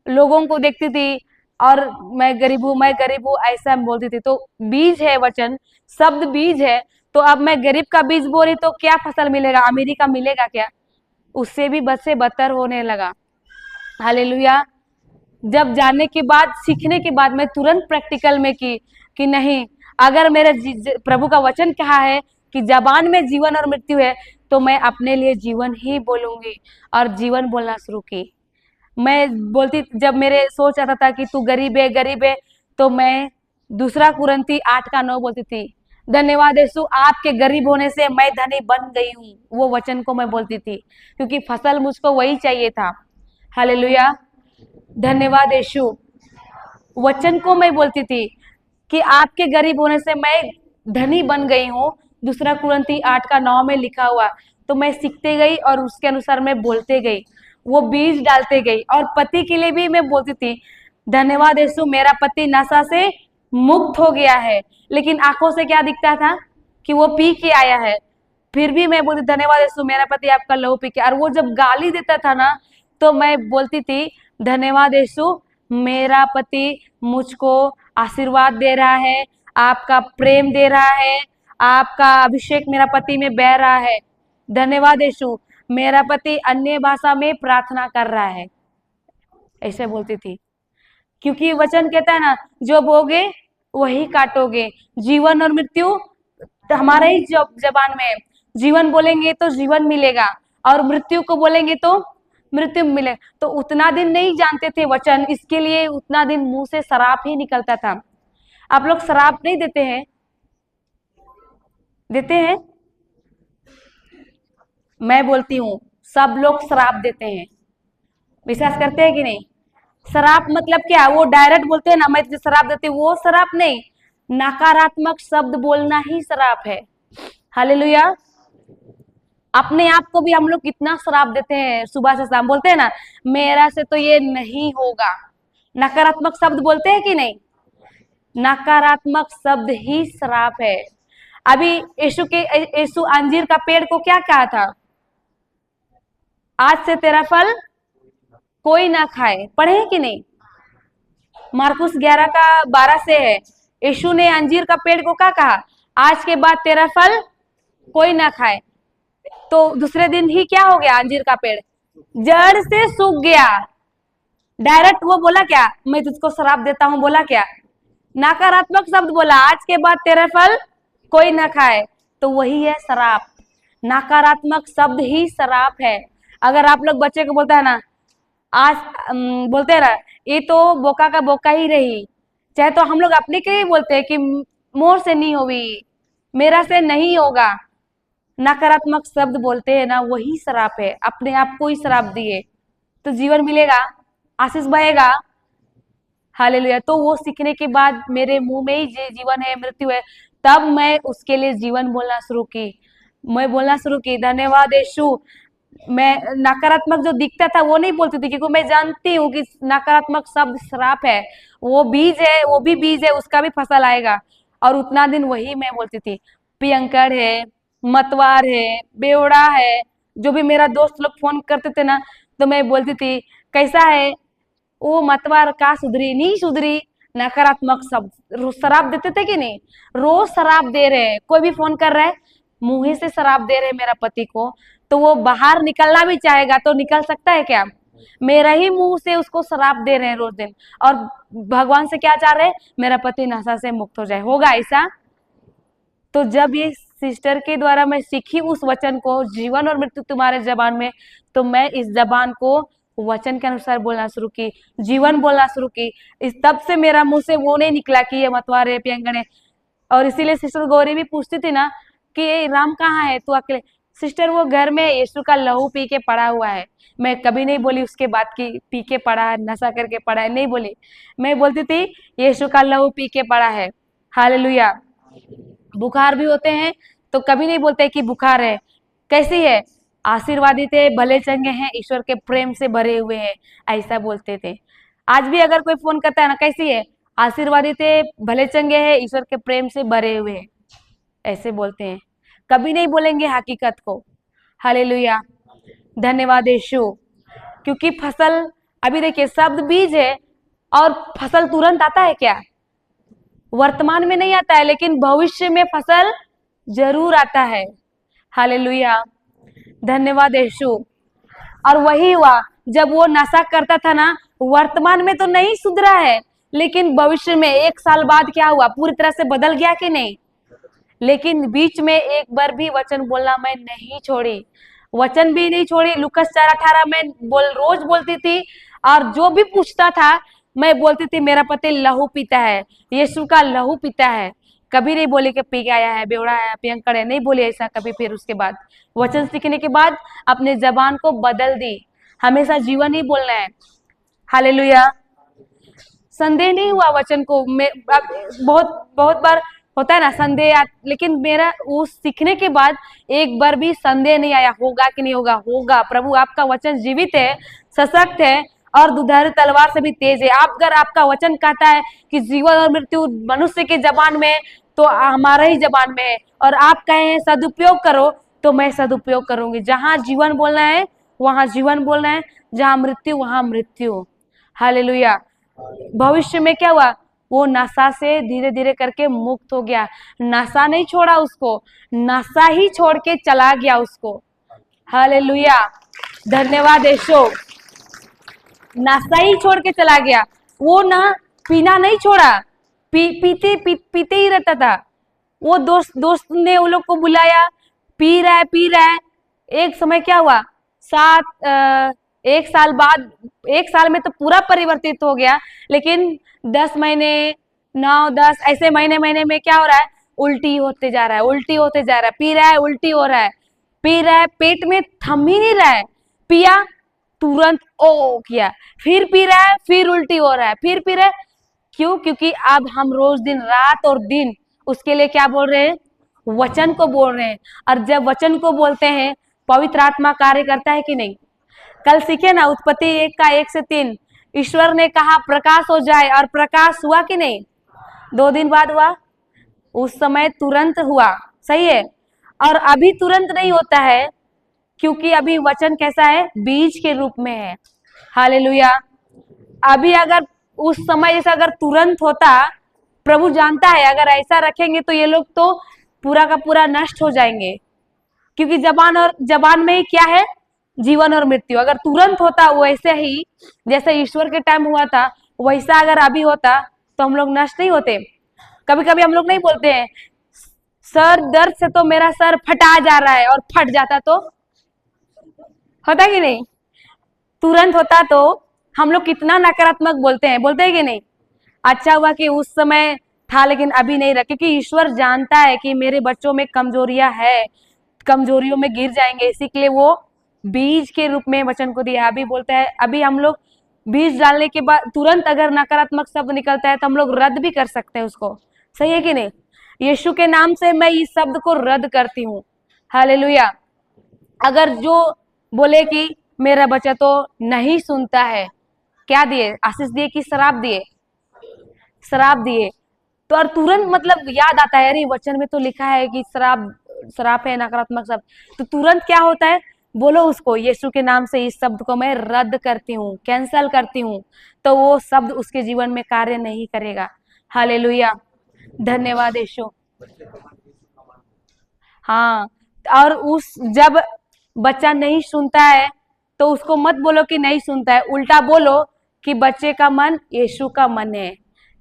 लोगों को देखती थी और मैं गरीब हूँ, मैं गरीब हूँ, ऐसा बोलती थी। तो बीज है वचन, शब्द बीज है। तो अब मैं गरीब का बीज बो रही, तो क्या फसल मिलेगा, अमीरी का मिलेगा क्या? उससे भी बद से बदतर होने लगा। हालेलुया। जब जानने के बाद, सीखने के बाद, मैं तुरंत प्रैक्टिकल में की कि नहीं, अगर मेरे प्रभु का वचन कहा है कि जबान में जीवन और मृत्यु है, तो मैं अपने लिए जीवन ही बोलूंगी, और जीवन बोलना शुरू की। मैं बोलती, जब मेरे सोच आता था कि तू गरीब है गरीब है, तो मैं 2 कुरिन्थी 8:9 बोलती थी, धन्यवाद यीशु, आपके गरीब होने से मैं धनी बन गई हूँ। वो वचन को मैं बोलती थी, क्योंकि फसल मुझको वही चाहिए था। हालेलुया, धन्यवाद यीशु। वचन को मैं बोलती थी कि आपके गरीब होने से मैं धनी बन गई हूँ। 2 कुरिन्थी 8:9 में लिखा हुआ। तो मैं सीखते गई और उसके अनुसार मैं बोलते गई, वो बीज डालते गई। और पति के लिए भी मैं बोलती थी, धन्यवाद यीशु, मेरा पति नशा से मुक्त हो गया है, लेकिन आंखों से क्या दिखता था कि वो पी के आया है। फिर भी मैं बोलती, धन्यवाद यीशु, मेरा पति आपका लहू पी के। और वो जब गाली देता था ना, तो मैं बोलती थी, धन्यवाद यीशु, मेरा पति मुझको आशीर्वाद दे रहा है, आपका प्रेम दे रहा है, आपका अभिषेक मेरा पति में बह रहा है। धन्यवाद यीशु, मेरा पति अन्य भाषा में प्रार्थना कर रहा है। ऐसे बोलती थी, क्योंकि वचन कहता है ना, जो बोगे वही काटोगे। जीवन और मृत्यु तो हमारा ही जबान में है। जीवन बोलेंगे तो जीवन मिलेगा, और मृत्यु को बोलेंगे तो मृत्यु मिले। तो उतना दिन नहीं जानते थे वचन, इसके लिए उतना दिन मुंह से शराब ही निकलता था। आप लोग शराब नहीं देते हैं? देते हैं? मैं बोलती हूँ, सब लोग शराब देते हैं। विश्वास करते हैं कि नहीं? शराब मतलब क्या, वो डायरेक्ट बोलते हैं ना, मैं तुझे शराब देती हूँ, वो शराब नहीं, नकारात्मक शब्द बोलना ही शराब है। हालेलुया। अपने आप को भी हम लोग कितना शराब देते हैं, सुबह से शाम बोलते हैं ना, मेरा से तो ये नहीं होगा। नकारात्मक शब्द बोलते हैं कि नहीं? नकारात्मक शब्द ही शराब है। अभी यीशु अंजीर का पेड़ को क्या कहा था? आज से तेरा फल कोई ना खाए। पढ़े कि नहीं? मार्कुस 11:12 से है। यीशु ने अंजीर का पेड़ को क्या कहा? आज के बाद तेरा फल कोई ना खाए। तो दूसरे दिन ही क्या हो गया? अंजीर का पेड़ जड़ से सूख गया। डायरेक्ट वो बोला क्या, मैं तुझको शराब देता हूं, बोला क्या? नकारात्मक शब्द बोला, आज के बाद तेरा फल कोई ना खाए। तो वही है शराब। नकारात्मक शब्द ही शराब है। अगर आप लोग बच्चे को बोलता है ना, आज बोलते हैं ना, ये तो बोका का बोका ही रही। चाहे तो हम लोग अपने के लिए बोलते हैं कि मोर से नहीं होगी, मेरा से नहीं होगा। नकारात्मक शब्द बोलते हैं ना, वही श्राप है। अपने आप को ही श्राप दिए तो जीवन मिलेगा, आशीष बहेगा। हालेलुया। तो वो सीखने के बाद मेरे मुंह में ही जीवन है, मृत्यु है, तब मैं उसके लिए जीवन बोलना शुरू की। मैं बोलना शुरू की, धन्यवाद यीशु। मैं नकारात्मक जो दिखता था वो नहीं बोलती थी, क्योंकि मैं जानती हूँ कि नकारात्मक शब्द श्राप है। वो बीज है, वो भी बीज है, उसका भी फसल आएगा। और उतना दिन वही मैं बोलती थी। पियंकड़ है, मतवार है, बेवड़ा है, जो भी मेरा दोस्त लोग फोन करते थे ना, तो मैं बोलती थी कैसा है वो मतवार, का सुधरी नहीं सुधरी। नकारात्मक शब्द शराब देते थे कि नहीं, रोज शराब दे रहे हैं। कोई भी फोन कर रहा है, मुंह से शराब दे रहे हैं मेरा पति को, तो वो बाहर निकलना भी चाहेगा तो निकल सकता है क्या? मेरा ही मुंह से उसको शराब दे रहे हैं रोज दिन। और भगवान से क्या चाह रहे हैं? मेरा पति नशा से मुक्त हो जाए। होगा ऐसा? तो जब ये सिस्टर के द्वारा मैं सीखी उस वचन को, जीवन और मृत्यु तुम्हारे जबान में, तो मैं इस जबान को वचन के अनुसार बोलना शुरू की, जीवन बोलना शुरू की। इस तब से मेरा मुंह से वो नहीं निकला कि ये मतवारे पियंगड़े। और इसीलिए सिस्टर गौरी भी पूछती थी ना कि राम कहाँ है, तू अकेले। सिस्टर वो घर में यीशु का लहू पी के पड़ा हुआ है। मैं कभी नहीं बोली उसके बाद की पी के पड़ा है, नशा करके पड़ा है, नहीं बोली। मैं बोलती थी यीशु का लहू पी के पड़ा है। हालेलुया। बुखार भी होते हैं तो कभी नहीं बोलते कि बुखार है। कैसी है? आशीर्वादित है, भले चंगे हैं, ईश्वर के प्रेम से भरे हुए हैं, ऐसा बोलते थे। आज भी अगर कोई फोन करता है ना, कैसी है? आशीर्वादित है, भले चंगे हैं, ईश्वर के प्रेम से भरे हुए हैं, ऐसे बोलते हैं। कभी नहीं बोलेंगे हकीकत को। हालेलुया। धन्यवाद यीशु। क्योंकि फसल, अभी देखिए शब्द बीज है और फसल तुरंत आता है क्या? वर्तमान में नहीं आता है, लेकिन भविष्य में फसल जरूर आता है। हालेलुया। धन्यवाद यीशु। और वही हुआ जब वो नशा करता था ना, वर्तमान में तो नहीं सुधरा है, लेकिन भविष्य में 1 साल बाद क्या हुआ? पूरी तरह से बदल गया कि नहीं? लेकिन बीच में एक बार भी वचन बोलना मैं नहीं छोड़ी, वचन भी नहीं छोड़ी। लुकस 4:18 में रोज बोलती थी। और जो भी पूछता था मैं बोलती थी मेरा पति लहू पीता है, यीशु का लहू पीता है। कभी नहीं बोली कि पी के आया है, बेवड़ा है, पियंकड़ है, नहीं बोली ऐसा कभी। फिर उसके बाद वचन सीखने के बाद अपने जबान को बदल दी। हमेशा जीवन ही बोलना है। हालेलुया। संदेह नहीं हुआ वचन को। बहुत बहुत बार होता है ना संदेह, लेकिन मेरा वो सीखने के बाद एक बार भी संदेह नहीं आया। होगा कि नहीं होगा? होगा। प्रभु आपका वचन जीवित है, सशक्त है और दुधारी तलवार से भी तेज है। आप अगर आपका वचन कहता है कि जीवन और मृत्यु मनुष्य के जबान में है, तो हमारा ही जबान में है। और आप कहे हैं सदुपयोग करो, तो मैं सदुपयोग करूंगी। जहां जीवन बोलना है वहां जीवन बोलना है, जहां मृत्यु वहां मृत्यु। हालेलुया। भविष्य में क्या हुआ? वो नशा से धीरे धीरे करके मुक्त हो गया। नशा नहीं छोड़ा उसको, नशा ही छोड़ के चला गया उसको। हालेलुया। धन्यवाद यीशु। नशा ही छोड़ के चला गया। वो ना पीना नहीं छोड़ा, पीते ही रहता था। वो दोस्त ने वो लोग को बुलाया, पी रहा है। एक समय क्या हुआ, 1 साल बाद, 1 साल में तो पूरा परिवर्तित हो गया, लेकिन 10 महीने, 9-10 ऐसे महीने में क्या हो रहा है? उल्टी होते जा रहा है, उल्टी होते जा रहा है। पी रहा है, उल्टी हो रहा है, पी रहा है, पेट में थम ही नहीं रहा है। पिया, तुरंत ओ किया, फिर पी रहा है, फिर उल्टी हो रहा है, फिर पी रहा है। क्यों? क्योंकि अब हम रोज दिन, रात और दिन उसके लिए क्या बोल रहे हैं? वचन को बोल रहे हैं। और जब वचन को बोलते हैं, पवित्र आत्मा कार्य करता है कि नहीं? कल सीखे ना उत्पत्ति 1:1-3। ईश्वर ने कहा प्रकाश हो जाए, और प्रकाश हुआ कि नहीं? 2 दिन बाद हुआ। उस समय तुरंत हुआ। सही है। और अभी तुरंत नहीं होता है, क्योंकि अभी वचन कैसा है? बीज के रूप में है। हालेलुया। अभी अगर उस समय जैसा अगर तुरंत होता, प्रभु जानता है अगर ऐसा रखेंगे तो ये लोग तो पूरा का पूरा नष्ट हो जाएंगे। क्योंकि जबान में ही क्या है? जीवन और मृत्यु। अगर तुरंत होता वैसे ही जैसे ईश्वर के टाइम हुआ था, वैसा अगर अभी होता तो हम लोग नष्ट नहीं होते। कभी कभी हम लोग नहीं बोलते हैं सर दर्द से तो मेरा सर फटा जा रहा है, और फट जाता तो होता कि नहीं? तुरंत होता तो हम लोग कितना नकारात्मक बोलते हैं कि नहीं? अच्छा हुआ कि उस समय था लेकिन अभी नहीं रहा, क्योंकि ईश्वर जानता है कि मेरे बच्चों में कमजोरियां है, कमजोरियों में गिर जाएंगे, इसी के लिए वो बीज के रूप में वचन को दिया। अभी बोलता है, अभी हम लोग बीज डालने के बाद तुरंत अगर नकारात्मक शब्द निकलता है तो हम लोग रद्द भी कर सकते हैं उसको, सही है कि नहीं? यीशु के नाम से मैं इस शब्द को रद्द करती हूँ। हालेलुया। अगर जो बोले कि मेरा बच्चा तो नहीं सुनता है, क्या दिए? आशीष दिए कि शराब दिए? शराब दिए। तो और तुरंत मतलब याद आता है, अरे वचन में तो लिखा है कि शराब है, नकारात्मक शब्द। तो तुरंत क्या होता है? बोलो उसको, यीशु के नाम से इस शब्द को मैं रद्द करती हूँ, कैंसल करती हूँ, तो वो शब्द उसके जीवन में कार्य नहीं करेगा। हालेलुया, धन्यवाद यीशु। हाँ, और उस जब बच्चा नहीं सुनता है तो उसको मत बोलो कि नहीं सुनता है, उल्टा बोलो कि बच्चे का मन यीशु का मन है।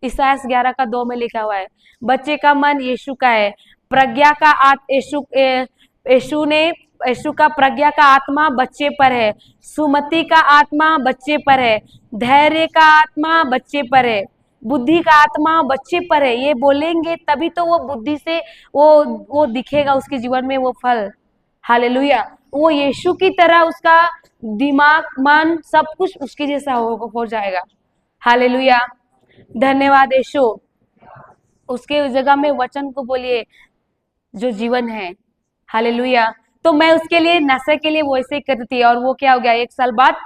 ईसाया 11:2 में लिखा हुआ है, बच्चे का मन यीशु का है, प्रज्ञा का यीशु का प्रज्ञा का आत्मा बच्चे पर है, सुमति का आत्मा बच्चे पर है, धैर्य का आत्मा बच्चे पर है, बुद्धि का आत्मा बच्चे पर है। ये बोलेंगे तभी तो वो बुद्धि से वो दिखेगा उसके जीवन में वो फल। हालेलुया। वो यीशु की तरह उसका दिमाग, मन, सब कुछ उसके जैसा हो जाएगा। हालेलुया, धन्यवाद यीशु। उसके जगह में वचन को बोलिए जो जीवन है। हालेलुया। तो मैं उसके लिए नशे के लिए वैसे ही करती थी, और वो क्या हो गया, 1 साल बाद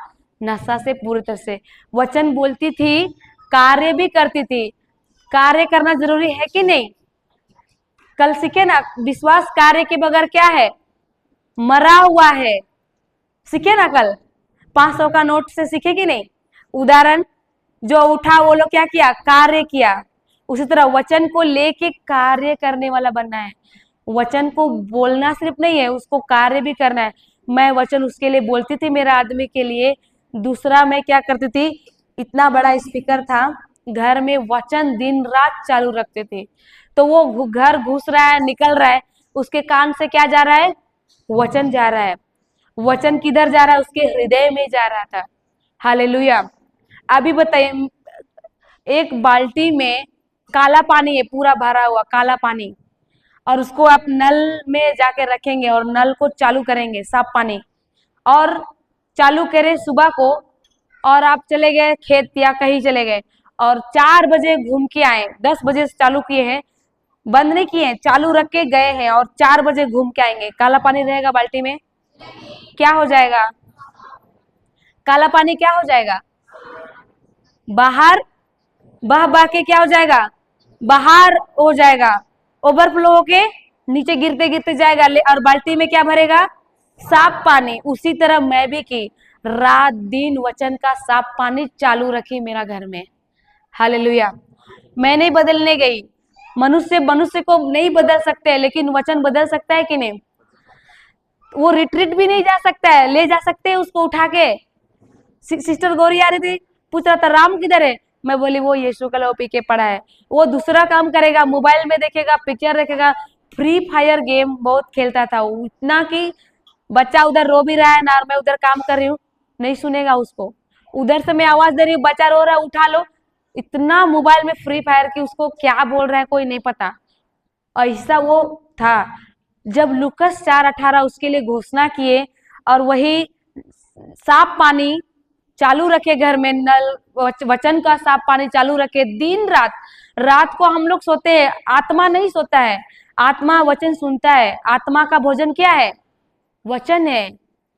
नशा से पूरी तरह से। वचन बोलती थी, कार्य भी करती थी। कार्य करना जरूरी है कि नहीं? कल सीखे ना, विश्वास कार्य के बगैर क्या है? मरा हुआ है। सीखे ना कल 500 का नोट से, सीखे कि नहीं? उदाहरण, जो उठा वो लोग क्या किया? कार्य किया। उसी तरह वचन को लेके कार्य करने वाला बनना है। वचन को बोलना सिर्फ नहीं है, उसको कार्य भी करना है। मैं वचन उसके लिए बोलती थी, मेरा आदमी के लिए। दूसरा, मैं क्या करती थी, इतना बड़ा स्पीकर था घर में, वचन दिन रात चालू रखते थे। तो वो घर घुस रहा है, निकल रहा है, उसके कान से क्या जा रहा है? वचन जा रहा है। वचन किधर जा रहा है? उसके हृदय में जा रहा था। हालेलुया। अभी बताइए, एक बाल्टी में काला पानी है, पूरा भरा हुआ काला पानी, और उसको आप नल में जाके रखेंगे और नल को चालू करेंगे, साफ पानी, और चालू करें सुबह को, और आप चले गए खेत या कहीं चले गए, और 4 बजे घूम के आए, 10 बजे से चालू किए हैं, बंद नहीं किए हैं, चालू रख के गए हैं, और 4 बजे घूम के आएंगे, काला पानी रहेगा बाल्टी में? क्या हो जाएगा? काला पानी क्या हो जाएगा? बाहर बह बह के क्या हो जाएगा? बाहर हो जाएगा, ओवरफ्लो होके नीचे गिरते गिरते जाएगा, और बाल्टी में क्या भरेगा? साफ पानी। उसी तरह मैं भी की रात दिन वचन का साफ पानी चालू रखी मेरा घर में। हालेलुया। मैं नहीं बदलने गई। मनुष्य मनुष्य को नहीं बदल सकते, लेकिन वचन बदल सकता है कि नहीं? वो रिट्रीट भी नहीं जा सकता है, ले जा सकते हैं उसको उठा के। सिस्टर गौरी आ रही थी, पूछ रहा था राम किधर है? मैं बोली वो यीशु का लहू पी के पड़ा है। वो दूसरा काम करेगा, मोबाइल में देखेगा, पिक्चर देखेगा, फ्री फायर गेम बहुत खेलता था वो, इतना कि बच्चा उधर रो भी रहा है ना, मैं उधर काम कर रही हूँ, नहीं सुनेगा उसको। उधर से मैं आवाज दे रही हूँ, बच्चा रो रहा है, उठा लो, इतना मोबाइल में फ्री फायर की उसको क्या बोल रहा है कोई नहीं पता। ऐसा वो था। जब लूकस 4:18 उसके लिए घोषणा किए, और वही साफ पानी चालू रखे घर में, नल वचन का साफ पानी चालू रखे दिन रात। रात को हम लोग सोते हैं, आत्मा नहीं सोता है, आत्मा वचन सुनता है। आत्मा का भोजन क्या है? वचन है।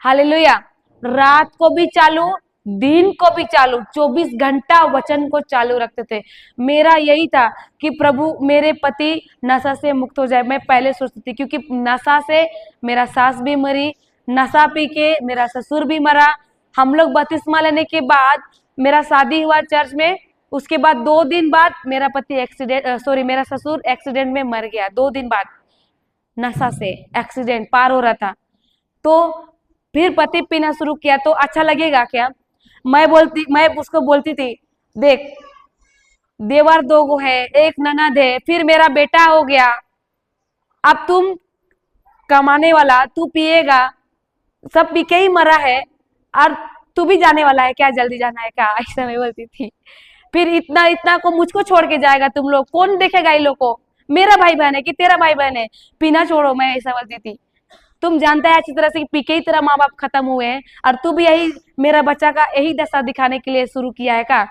हालेलुया। रात को भी चालू, दिन को भी चालू, 24 घंटा वचन को चालू रखते थे। मेरा यही था कि प्रभु मेरे पति नशा से मुक्त हो जाए। मैं पहले सोचती थी, क्योंकि नशा से मेरा सास भी मरी, नशा पी के मेरा ससुर भी मरा। हम लोग बपतिस्मा लेने के बाद मेरा शादी हुआ चर्च में, उसके बाद 2 दिन बाद मेरा मेरा ससुर एक्सीडेंट में मर गया। 2 दिन बाद नशा से एक्सीडेंट पार हो रहा था। तो फिर पति पीना शुरू किया, तो अच्छा लगेगा क्या? मैं उसको बोलती थी, देख देवर 2 गो है, एक ननद है, फिर मेरा बेटा हो गया, अब तुम कमाने वाला, तू पिएगा, सब पी के ही मरा है, और तू भी जाने वाला है क्या, जल्दी जाना है क्या, ऐसा मैं बोलती थी। फिर इतना इतना को मुझको छोड़ के जाएगा तुम लोग, कौन देखेगा इन लोग को, मेरा भाई बहन है कि तेरा भाई बहन है, पीना छोड़ो, मैं ऐसा बोलती थी। तुम जानता है अच्छी तरह से कि पी के ही तेरा माँ बाप खत्म हुए हैं, और तू भी यही मेरा बच्चा का यही दशा दिखाने के लिए शुरू किया है का,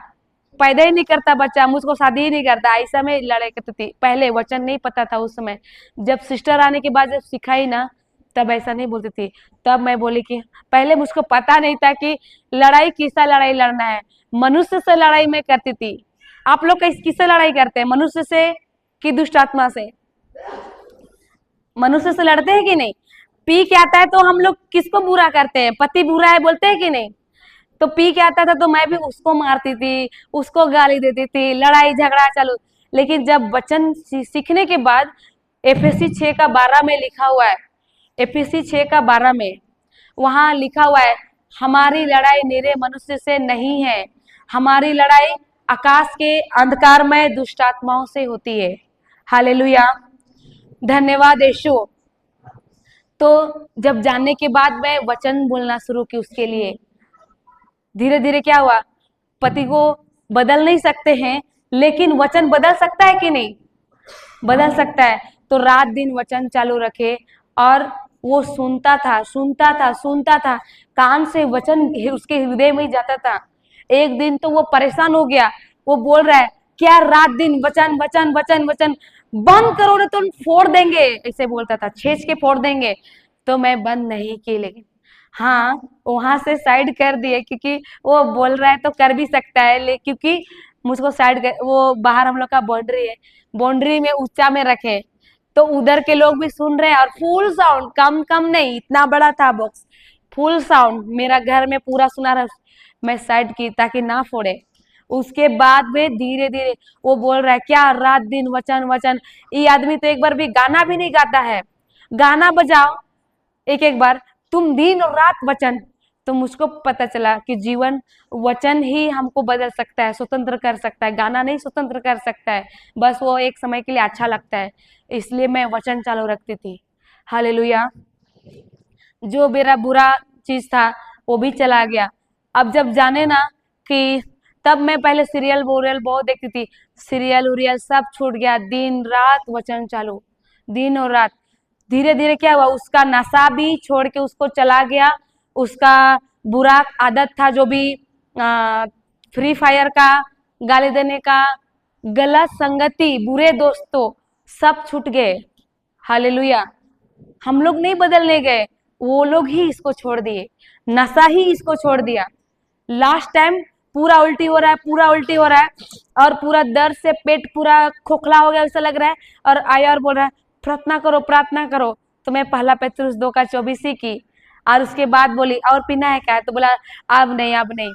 पैदा ही नहीं करता बच्चा, मुझको शादी ही नहीं करता, ऐसा में लड़ाई करती थी। पहले वचन नहीं पता था उस समय, जब सिस्टर आने के बाद जब सिखाई ना, तब ऐसा नहीं बोलती थी। तब मैं बोली कि पहले मुझको पता नहीं था कि लड़ाई किससे लड़ाई लड़ना है, मनुष्य से लड़ाई मैं करती थी। आप लोग किससे लड़ाई करते हैं, मनुष्य से कि दुष्ट आत्मा से? मनुष्य से लड़ते हैं कि नहीं? पी के आता है तो हम लोग किसको बुरा करते हैं, पति बुरा है बोलते हैं कि नहीं? तो पी के आता था तो मैं भी उसको मारती थी, उसको गाली देती थी, लड़ाई झगड़ा चालू। लेकिन जब वचन सीखने के बाद एफएससी 6:12 में लिखा हुआ है, एफएससी 6:12 में वहां लिखा हुआ है, हमारी लड़ाई निरे मनुष्य से नहीं है, हमारी लड़ाई आकाश के अंधकार में दुष्ट आत्माओं से होती है। हालेलुया, धन्यवाद यीशु। तो जब जानने के बाद मैं वचन बोलना शुरू की उसके लिए, धीरे धीरे क्या हुआ, पति को बदल नहीं सकते हैं, लेकिन वचन बदल सकता है कि नहीं? बदल सकता है। तो रात दिन वचन चालू रखे, और वो सुनता था सुनता था सुनता था, कान से वचन उसके हृदय में ही जाता था। एक दिन तो वो परेशान हो गया, वो बोल रहा है क्या रात दिन वचन वचन वचन वचन, बंद करो ना तो फोड़ देंगे, ऐसे बोलता था, छेच के फोड़ देंगे। तो मैं बंद नहीं की, लेकिन हाँ वहां से साइड कर दिए, क्योंकि वो बोल रहा है तो कर भी सकता है, लेकिन क्योंकि मुझको साइड कर, वो बाहर हम लोग का बाउंड्री है, बाउंड्री में ऊंचा में रखे, तो उधर के लोग भी सुन रहे हैं, और फुल साउंड, कम कम नहीं, इतना बड़ा था बॉक्स, फुल साउंड मेरा घर में पूरा सुना रहा। मैं साइड की ताकि ना फोड़े। उसके बाद में धीरे धीरे वो बोल रहा है क्या रात दिन वचन वचन, ये आदमी तो एक बार भी गाना भी नहीं गाता है, गाना बजाओ एक एक बार, तुम दिन और रात वचन। तो मुझको पता चला कि जीवन वचन ही हमको बदल सकता है, स्वतंत्र कर सकता है, गाना नहीं स्वतंत्र कर सकता है, बस वो एक समय के लिए अच्छा लगता है, इसलिए मैं वचन चालू रखती थी। हालेलुया। जो मेरा बुरा चीज था वो भी चला गया। अब जब जाने ना कि तब मैं पहले सीरियल वोरियल बहुत देखती थी, सीरियल उरियल सब छूट गया, दिन रात वचन चालू, दिन और रात। धीरे धीरे क्या हुआ, उसका नशा भी छोड़ के उसको चला गया, उसका बुरा आदत था जो भी फ्री फायर का, गाली देने का, गलत संगति, बुरे दोस्तों, सब छूट गए। हालेलुया। हम लोग नहीं बदलने गए, वो लोग ही इसको छोड़ दिए, नशा ही इसको छोड़ दिया। लास्ट टाइम पूरा उल्टी हो रहा है, पूरा उल्टी हो रहा है, और पूरा दर्द से पेट पूरा खोखला हो गया ऐसा लग रहा है, और आया और बोल रहा है प्रार्थना करो प्रार्थना करो। तो मैं पहला पेतरुस 2:24 ही की, और उसके बाद बोली और पीना है क्या, तो बोला अब नहीं अब नहीं,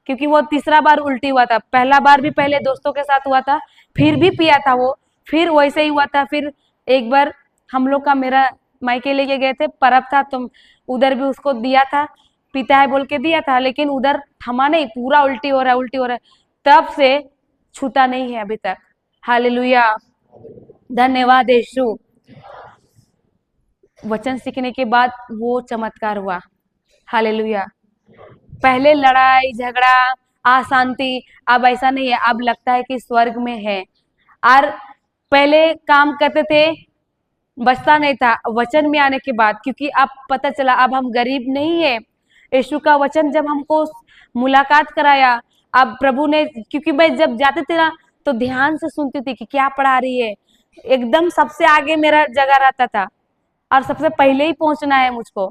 क्योंकि वो तीसरा बार उल्टी हुआ था, पहला बार भी पहले दोस्तों के साथ हुआ था, फिर भी पिया था वो, फिर वैसे ही हुआ था। फिर एक बार हम लोग का मेरा मायके लेके गए थे, परब था, तो उधर भी उसको दिया था, पीता है बोल के दिया था, लेकिन उधर थमा नहीं, पूरा उल्टी हो रहा है उल्टी हो रहा है, तब से छूता नहीं है अभी तक। हालेलुया, धन्यवाद यीशु। वचन सीखने के बाद वो चमत्कार हुआ। हालेलुया। पहले लड़ाई झगड़ा अशांति, अब ऐसा नहीं है, अब लगता है कि स्वर्ग में है। और पहले काम करते थे बचता नहीं था, वचन में आने के बाद, क्योंकि अब पता चला अब हम गरीब नहीं है, यीशु का वचन जब हमको मुलाकात कराया, अब प्रभु ने, क्योंकि मैं जब जाते थे ना तो ध्यान से सुनती थी कि क्या पढ़ा रही है, एकदम सबसे आगे मेरा जगह रहता था, और सबसे पहले ही पहुंचना है मुझको।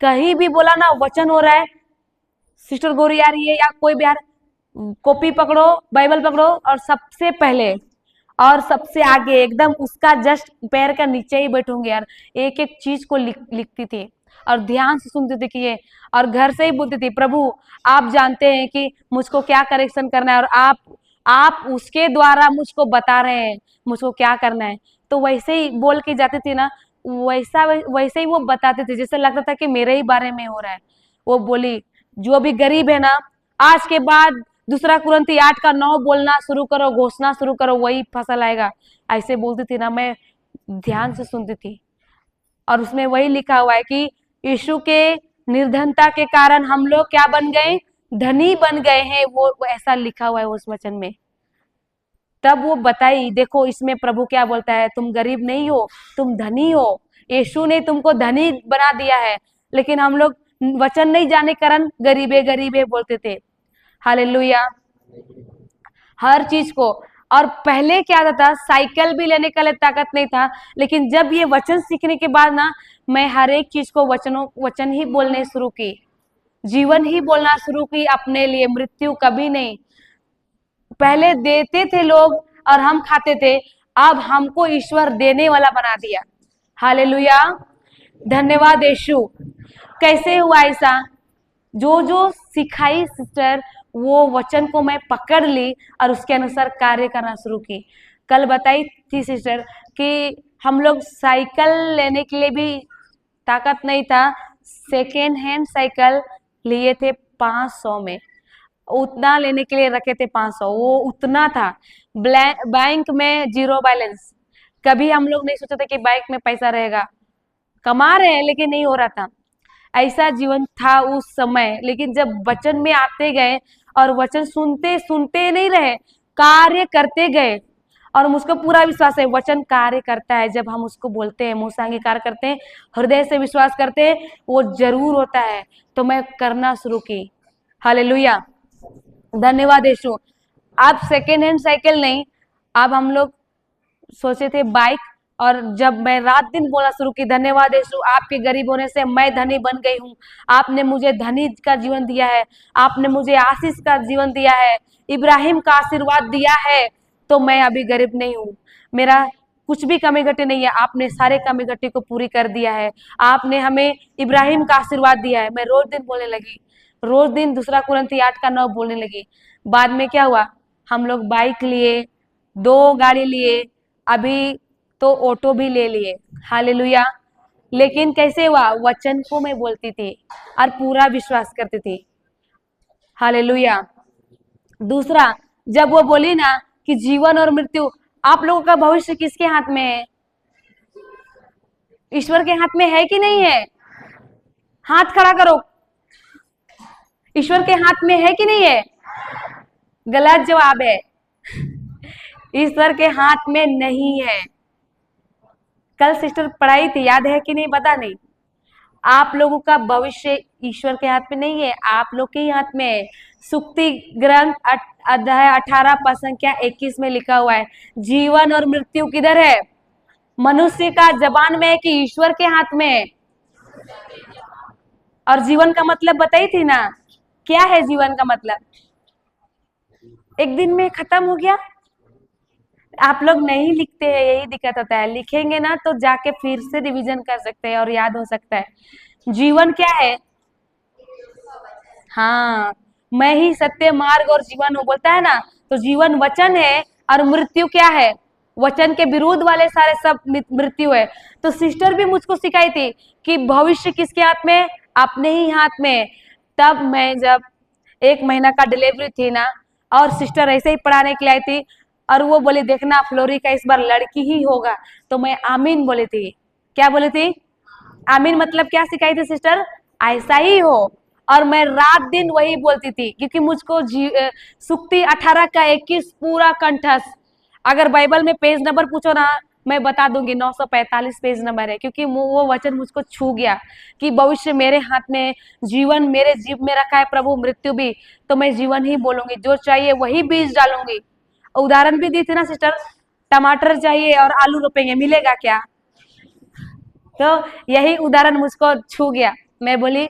कहीं भी बोला ना वचन हो रहा है, सिस्टर गोरी आ रही है या कोई भी आ रहा, कॉपी पकड़ो, बाइबल पकड़ो, और सबसे पहले और सबसे आगे एकदम उसका जस्ट पैर का नीचे ही बैठूंगी यार, एक एक चीज को लिखती थी, और ध्यान से सुनती थी कि ये, और घर से ही बोलती थी प्रभु आप जानते हैं कि मुझको क्या करेक्शन करना है, और आप उसके द्वारा मुझको बता रहे हैं मुझको क्या करना है। तो वैसे ही बोल के जाती थी ना, वैसे ही वो बताते थे, जैसे लगता था कि मेरे ही बारे में हो रहा है। वो बोली जो भी गरीब है ना, आज के बाद 2 कुरिन्थी 8:9 बोलना शुरू करो, घोषणा शुरू करो, वही फसल आएगा, ऐसे बोलती थी ना, मैं ध्यान से सुनती थी। और उसमें वही लिखा हुआ है कि यीशु के निर्धनता के कारण हम लोग क्या बन गए, धनी बन गए हैं। वो ऐसा लिखा हुआ है उस वचन में। तब वो बताई, देखो इसमें प्रभु क्या बोलता है, तुम गरीब नहीं हो, तुम धनी हो। यीशु ने तुमको धनी बना दिया है, लेकिन हम लोग वचन नहीं जाने कारण गरीबे गरीबे बोलते थे। हालेलुया। हर चीज को। और पहले क्या था, साइकिल भी लेने का लिए ताकत नहीं था, लेकिन जब ये वचन सीखने के बाद ना, मैं हर एक चीज को वचन ही बोलने शुरू की, जीवन ही बोलना शुरू की अपने लिए, मृत्यु कभी नहीं। पहले देते थे लोग और हम खाते थे, अब हमको ईश्वर देने वाला बना दिया। हालेलुया। धन्यवाद यीशु। कैसे हुआ ऐसा? जो जो सिखाई सिस्टर, वो वचन को मैं पकड़ ली और उसके अनुसार कार्य करना शुरू की। कल बताई थी सिस्टर कि हम लोग साइकिल लेने के लिए भी ताकत नहीं था, सेकेंड हैंड साइकिल लिए थे 500 में, उतना लेने के लिए रखे थे 500, वो उतना था। बैंक में जीरो बैलेंस। कभी हम लोग नहीं सोचे थे कि बैंक में पैसा रहेगा, कमा रहे हैं लेकिन नहीं हो रहा था। ऐसा जीवन था उस समय। लेकिन जब वचन में आते गए और वचन सुनते सुनते नहीं रहे, कार्य करते गए। और मुझको पूरा विश्वास है वचन कार्य करता है। जब हम उसको बोलते हैं, मुंह से अंगीकार करते हैं, हृदय से विश्वास करते हैं, वो जरूर होता है। तो मैं करना शुरू की। हालेलुया। धन्यवाद यीशु। अब सेकेंड हैंड साइकिल नहीं, अब हम लोग सोचे थे बाइक। और जब मैं रात दिन बोलना शुरू की, धन्यवाद यीशु, आपके गरीब होने से मैं धनी बन गई हूँ। आपने मुझे धनी का जीवन दिया है, आपने मुझे आशीष का जीवन दिया है, इब्राहिम का आशीर्वाद दिया है, तो मैं अभी गरीब नहीं हूँ। मेरा कुछ भी कमी घटी नहीं है, आपने सारे कमी घटी को पूरी कर दिया है। आपने हमें इब्राहिम का आशीर्वाद दिया है। मैं रोज दिन बोलने लगी, रोज दिन 2 कुरिन्थी 8:9 बोलने लगी। बाद में क्या हुआ, हम लोग बाइक लिए, 2 गाड़ी लिए, अभी तो ऑटो भी ले लिए। हालेलुया। लेकिन कैसे हुआ, वचन को मैं बोलती थी और पूरा विश्वास करती थी। हालेलुया। दूसरा, जब वो बोली ना कि जीवन और मृत्यु, आप लोगों का भविष्य किसके हाथ में है? ईश्वर के हाथ में है कि नहीं है? हाथ खड़ा करो। ईश्वर के हाथ में है कि नहीं है? गलत जवाब है। ईश्वर के हाथ में नहीं है। कल सिस्टर पढ़ाई थी, याद है कि नहीं पता नहीं। आप लोगों का भविष्य ईश्वर के हाथ में नहीं है, आप लोग के ही हाथ में है। सुक्ति ग्रंथ अध्याय 18 पद संख्या 21 में लिखा हुआ है, जीवन और मृत्यु किधर है? मनुष्य का जबान में है कि ईश्वर के हाथ में है? और जीवन का मतलब बताई थी ना, क्या है जीवन का मतलब? एक दिन में खत्म हो गया। आप लोग नहीं लिखते हैं, यही दिक्कत होता है। लिखेंगे ना तो जाके फिर से रिवीजन कर सकते हैं और याद हो सकता है। जीवन क्या है? हाँ, मैं ही सत्य मार्ग और जीवन हूँ बोलता है ना, तो जीवन वचन है और मृत्यु क्या है? वचन के विरुद्ध वाले सारे सब मृत्यु है। तो सिस्टर भी मुझको सिखाई थी कि भविष्य किसके हाथ में? अपने ही हाथ में। तब मैं जब 1 महीना का डिलीवरी थी ना, और सिस्टर ऐसे ही पढ़ाने के लिए आई थी, और वो बोली देखना फ्लोरी का इस बार लड़की ही होगा, तो मैं आमीन बोली थी। क्या बोली थी? आमीन मतलब क्या सिखाई थी सिस्टर? ऐसा ही हो। और मैं रात दिन वही बोलती थी, क्योंकि मुझको सुक्ति 18 का 21 पूरा कंठस्थ। अगर बाइबल में पेज नंबर पूछो ना, मैं बता दूंगी, 945 पेज नंबर है, क्योंकि वो वचन मुझको छू गया कि भविष्य मेरे हाथ में, जीवन मेरे जीव में रखा है प्रभु, मृत्यु भी। तो मैं जीवन ही बोलूंगी, जो चाहिए वही बीज डालूंगी। उदाहरण भी दी थी ना सिस्टर, टमाटर चाहिए और आलू रोपेंगे, मिलेगा क्या? तो यही उदाहरण मुझको छू गया। मैं बोली,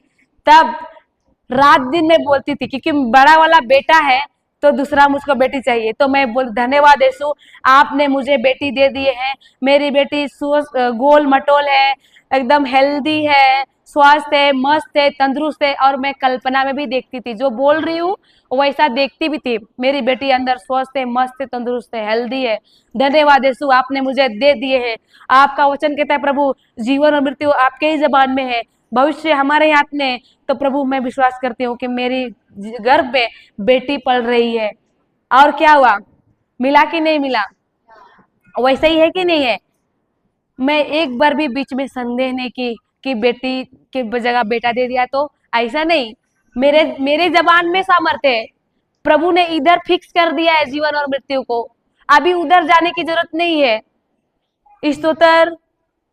तब रात दिन मैं बोलती थी, क्योंकि बड़ा वाला बेटा है तो दूसरा मुझको बेटी चाहिए। तो मैं बोल, धन्यवाद यीशु, आपने मुझे बेटी दे दिए हैं। मेरी बेटी गोल मटोल है, एकदम हेल्दी है, स्वस्थ है, मस्त है, तंदुरुस्त है। और मैं कल्पना में भी देखती थी, जो बोल रही हूँ वैसा देखती भी थी। मेरी बेटी अंदर स्वस्थ है, मस्त है, तंदुरुस्त है, हेल्दी है। धन्यवाद यीशु, आपने मुझे दे दिए हैं। आपका वचन कहता है प्रभु, जीवन और मृत्यु आपके ही जबान में है, भविष्य हमारे हाथ में। तो प्रभु मैं विश्वास करती हूँ कि मेरी गर्भ में बेटी पल रही है। और क्या हुआ? मिला कि नहीं मिला? वैसा ही है कि नहीं है? मैं एक बार भी बीच में संदेह नहीं की, कि बेटी के जगह बेटा दे दिया, तो ऐसा नहीं। मेरे मेरे जबान में सामर्थ्य है। प्रभु ने इधर फिक्स कर दिया है जीवन और मृत्यु को, अभी उधर जाने की जरूरत नहीं है। स्तोत्र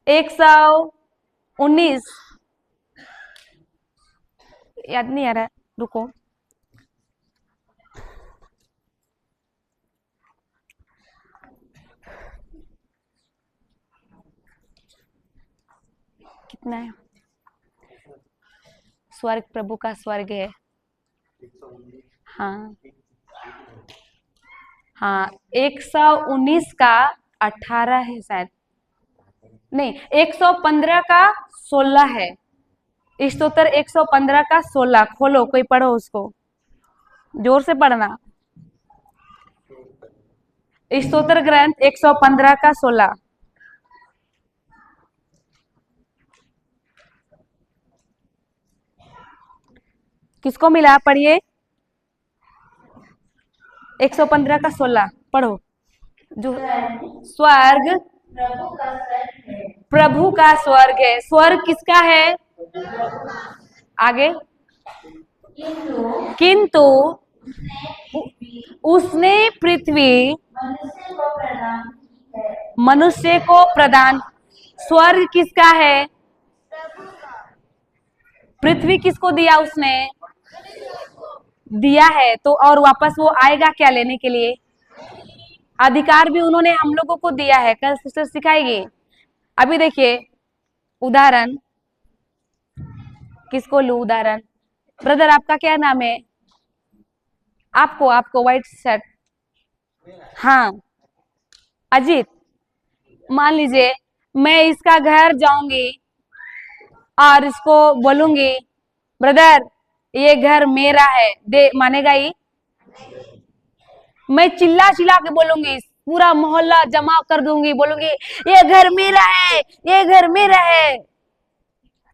119 याद नहीं आ रहा, रुको। कितना है? स्वर्ग प्रभु का स्वर्ग है। हाँ हाँ, 119 का 18 है शायद, नहीं 115 का 16 है। स्तोत्र 115 का 16 खोलो, कोई पढ़ो उसको, जोर से पढ़ना। स्तोत्र ग्रंथ 115 का 16। किसको मिला? पढ़िए 115 का 16 पढ़ो। जो स्वर्ग प्रभु का स्वर्ग है। स्वर्ग किसका है? आगे, किंतु उसने पृथ्वी मनुष्य को प्रदान। स्वर्ग किसका है? पृथ्वी किसको दिया? उसने दिया है, तो और वापस वो आएगा क्या लेने के लिए? अधिकार भी उन्होंने हम लोगों को दिया है। कल सिस्टर सिखाएगी। अभी देखिए उदाहरण, किसको लू उदाहरण? ब्रदर आपका क्या नाम है? आपको व्हाइट शर्ट, हाँ अजीत। मान लीजिए मैं इसका घर जाऊंगी और इसको बोलूंगी ब्रदर ये घर मेरा है, दे, मानेगा ही? मैं चिल्ला चिल्ला के बोलूंगी, पूरा मोहल्ला जमा कर दूंगी, बोलूंगी ये घर मेरा है, ये घर मेरा है,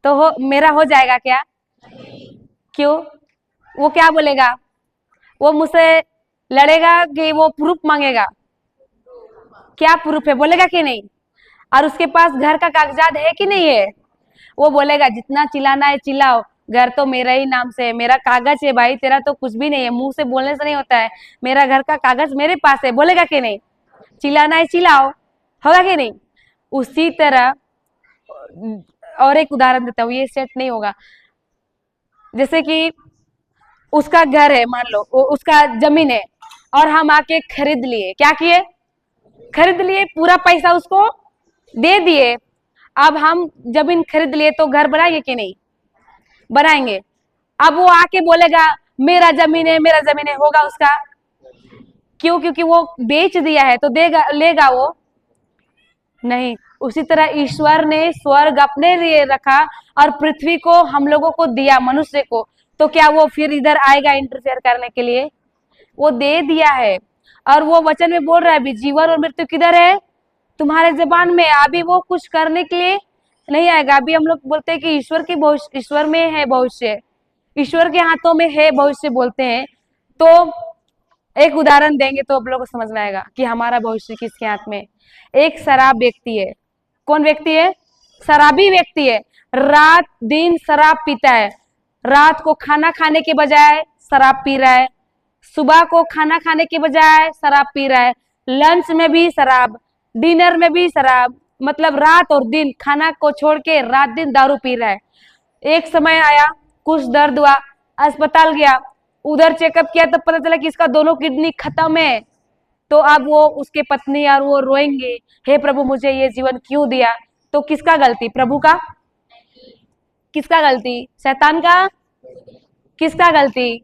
तो मेरा हो जाएगा क्या? क्यों? वो क्या बोलेगा? वो मुझसे लड़ेगा कि वो प्रूफ मांगेगा? क्या प्रूफ है? बोलेगा कि नहीं? और उसके पास घर का कागजात है कि नहीं है? वो बोलेगा जितना चिल्लाना है चिल्लाओ, घर तो मेरा ही नाम से है, मेरा कागज है भाई, तेरा तो कुछ भी नहीं है, मुंह से बोलने से नहीं होता है, मेरा घर का कागज मेरे पास है। बोलेगा कि नहीं? चिल्लाना है चिल्लाओ, होगा कि नहीं? उसी तरह और एक उदाहरण देता हूँ, ये सेट नहीं होगा। जैसे कि उसका घर है, मान लो उसका जमीन है, और हम आके खरीद लिए। क्या किए? खरीद लिए, पूरा पैसा उसको दे दिए। अब हम जमीन खरीद लिए तो घर बनाएंगे कि नहीं? बनाएंगे। अब वो आके बोलेगा मेरा जमीन है, मेरा जमीन है, होगा उसका? क्यों? क्योंकि वो बेच दिया है, तो देगा, लेगा वो? नहीं। उसी तरह ईश्वर ने स्वर्ग अपने लिए रखा और पृथ्वी को हम लोगों को दिया, मनुष्य को, तो क्या वो फिर इधर आएगा इंटरफेयर करने के लिए? वो दे दिया है। और वो वचन में बोल रहा है भी जीवन और मृत्यु किधर है? तुम्हारे जबान में। अभी वो कुछ करने के लिए नहीं आएगा। अभी हम लोग बोलते हैं कि ईश्वर की भविष्य, ईश्वर में है भविष्य, ईश्वर के हाथों में है भविष्य बोलते हैं। तो एक उदाहरण देंगे तो आप लोगों को समझ में आएगा कि हमारा भविष्य किसके हाथ में। एक शराब व्यक्ति है। कौन व्यक्ति है? शराबी व्यक्ति है। रात दिन शराब पीता है। रात को खाना खाने के बजाय शराब पी रहा है, सुबह को खाना खाने के बजाय शराब पी रहा है, लंच में भी शराब, डिनर में भी शराब, मतलब रात और दिन, खाना को छोड़ के रात दिन दारू पी रहा है। एक समय आया, कुछ दर्द हुआ, अस्पताल गया, उधर चेकअप किया तो पता चला कि इसका दोनों किडनी खत्म है। तो अब वो उसके पत्नी और वो रोएंगे, हे प्रभु मुझे ये जीवन क्यों दिया? तो किसका गलती? प्रभु का? किसका गलती? शैतान का? किसका गलती?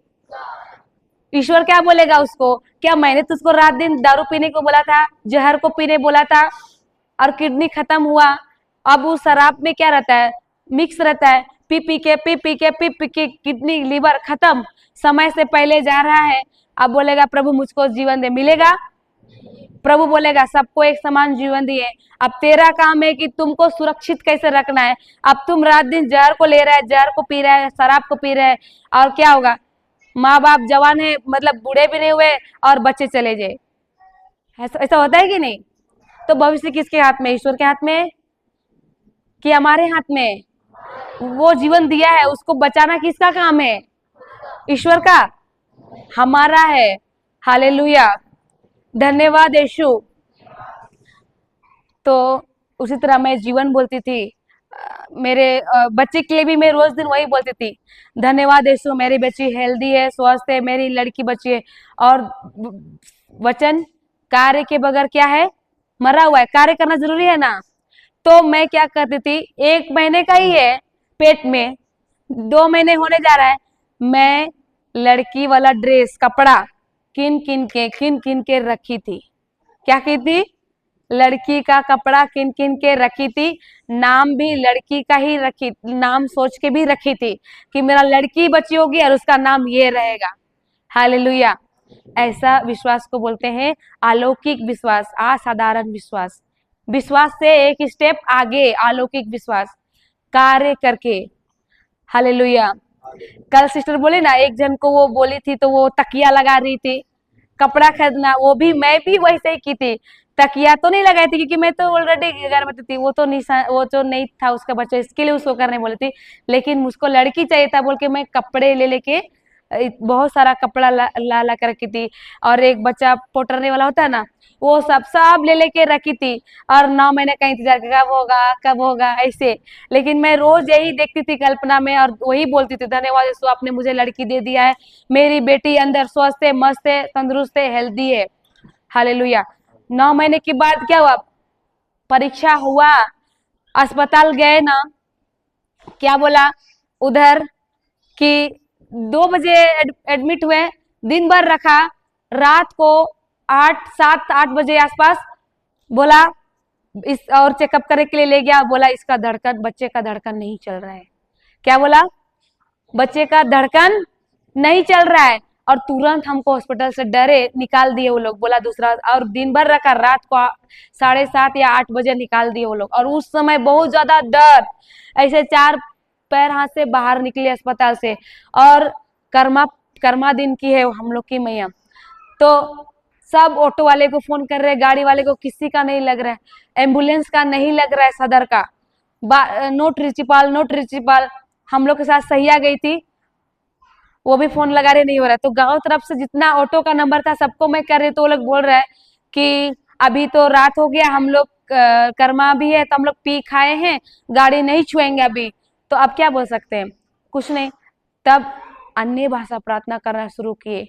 ईश्वर क्या बोलेगा उसको? क्या मैंने तुझको रात दिन दारू पीने को बोला था, जहर को पीने बोला था, और किडनी खत्म हुआ? अब उस शराब में क्या रहता है? मिक्स रहता है, पी पी के किडनी लीवर खत्म, समय से पहले जा रहा है। अब बोलेगा प्रभु मुझको जीवन दे, मिलेगा? प्रभु बोलेगा सबको एक समान जीवन दिए, अब तेरा काम है कि तुमको सुरक्षित कैसे रखना है। अब तुम रात दिन जहर को ले रहा है, जहर को पी रहा है, शराब को पी रहा है, और क्या होगा? माँ बाप जवान है, मतलब बूढ़े भी नहीं हुए, और बच्चे चले जाए। ऐसा होता है कि नहीं? तो भविष्य किसके हाथ में? ईश्वर के हाथ में कि हमारे हाथ में? वो जीवन दिया है, उसको बचाना किसका काम है? ईश्वर का, हमारा है। हालेलुया, धन्यवाद यीशु। तो उसी तरह मैं जीवन बोलती थी, मेरे बच्चे के लिए भी मैं रोज दिन वही बोलती थी, धन्यवाद यीशु, मेरी बच्ची हेल्दी है, स्वस्थ है, मेरी लड़की बच्ची है। और वचन कार्य के बगैर क्या है? मरा हुआ है। कार्य करना जरूरी है ना। तो मैं क्या करती थी, 1 महीने का ही है पेट में, 2 महीने होने जा रहा है, मैं लड़की वाला ड्रेस कपड़ा किन किन के रखी थी। क्या की थी? लड़की का कपड़ा किन किन के रखी थी, नाम भी लड़की का ही रखी, नाम सोच के भी रखी थी कि मेरा लड़की बच्ची होगी और उसका नाम ये रहेगा। हालेलुया। ऐसा विश्वास को बोलते हैं अलौकिक विश्वास, असाधारण विश्वास। विश्वास से एक स्टेप आगे अलौकिक विश्वास, कार्य करके। हालेलुया। कल सिस्टर बोले ना, एक जन को वो बोली थी तो वो तकिया लगा रही थी, कपड़ा खरीदना, वो भी मैं भी वैसे ही की थी। तकिया तो नहीं लगाई थी क्योंकि मैं तो ऑलरेडी गर्भवती थी, वो तो नहीं था उसका बच्चा, इसके लिए उसको करने बोली थी। लेकिन मुझको लड़की चाहिए था बोल के मैं कपड़े ले लेके बहुत सारा कपड़ा ला कर रखी थी। और एक बच्चा पोटरने वाला होता है ना, वो सब ले लेके रखी थी। और 9 महीने का इंतजार, कब होगा ऐसे। लेकिन मैं रोज यही देखती थी कल्पना में और वही बोलती थी, धन्यवाद यीशु, आपने मुझे लड़की दे दिया है, मेरी बेटी अंदर स्वस्थ है, मस्त है, तंदुरुस्त है, हेल्दी है। हालेलुया। 9 महीने के बाद क्या हुआ? परीक्षा हुआ, अस्पताल गए ना, क्या बोला उधर कि 2 बजे एडमिट हुए, दिन भर रखा, रात को 8 7 8 बजे आसपास बोला इस और चेकअप करने के लिए ले गया, बोला इसका धड़कन, बच्चे का धड़कन नहीं चल रहा है। क्या बोला? बच्चे का धड़कन नहीं चल रहा है। और तुरंत हमको हॉस्पिटल से डरे निकाल दिए वो लोग, बोला दूसरा, और दिन भर रखा, रात को 7:30 या 8 बजे निकाल दिए वो लोग। और उस समय बहुत ज्यादा डर, ऐसे 4 पैर हाथ से बाहर निकले अस्पताल से। और कर्मा दिन की है हम लोग की मैया, तो सब ऑटो वाले को फोन कर रहे, गाड़ी वाले को, किसी का नहीं लग रहा है, एम्बुलेंस का नहीं लग रहा है, सदर का नोट रिचिपाल। हम लोग के साथ सहिया गई थी, वो भी फोन लगा रहे, नहीं हो रहा है। तो गांव तरफ से जितना ऑटो का नंबर था सबको मैं कर रही, तो वो लोग बोल रहे हैं कि अभी तो रात हो गया, हम लोग कर्मा भी है तो हम लोग पी खाए हैं, गाड़ी नहीं छुएंगे अभी। तो अब क्या बोल सकते हैं? कुछ नहीं। तब अन्य भाषा प्रार्थना करना शुरू किए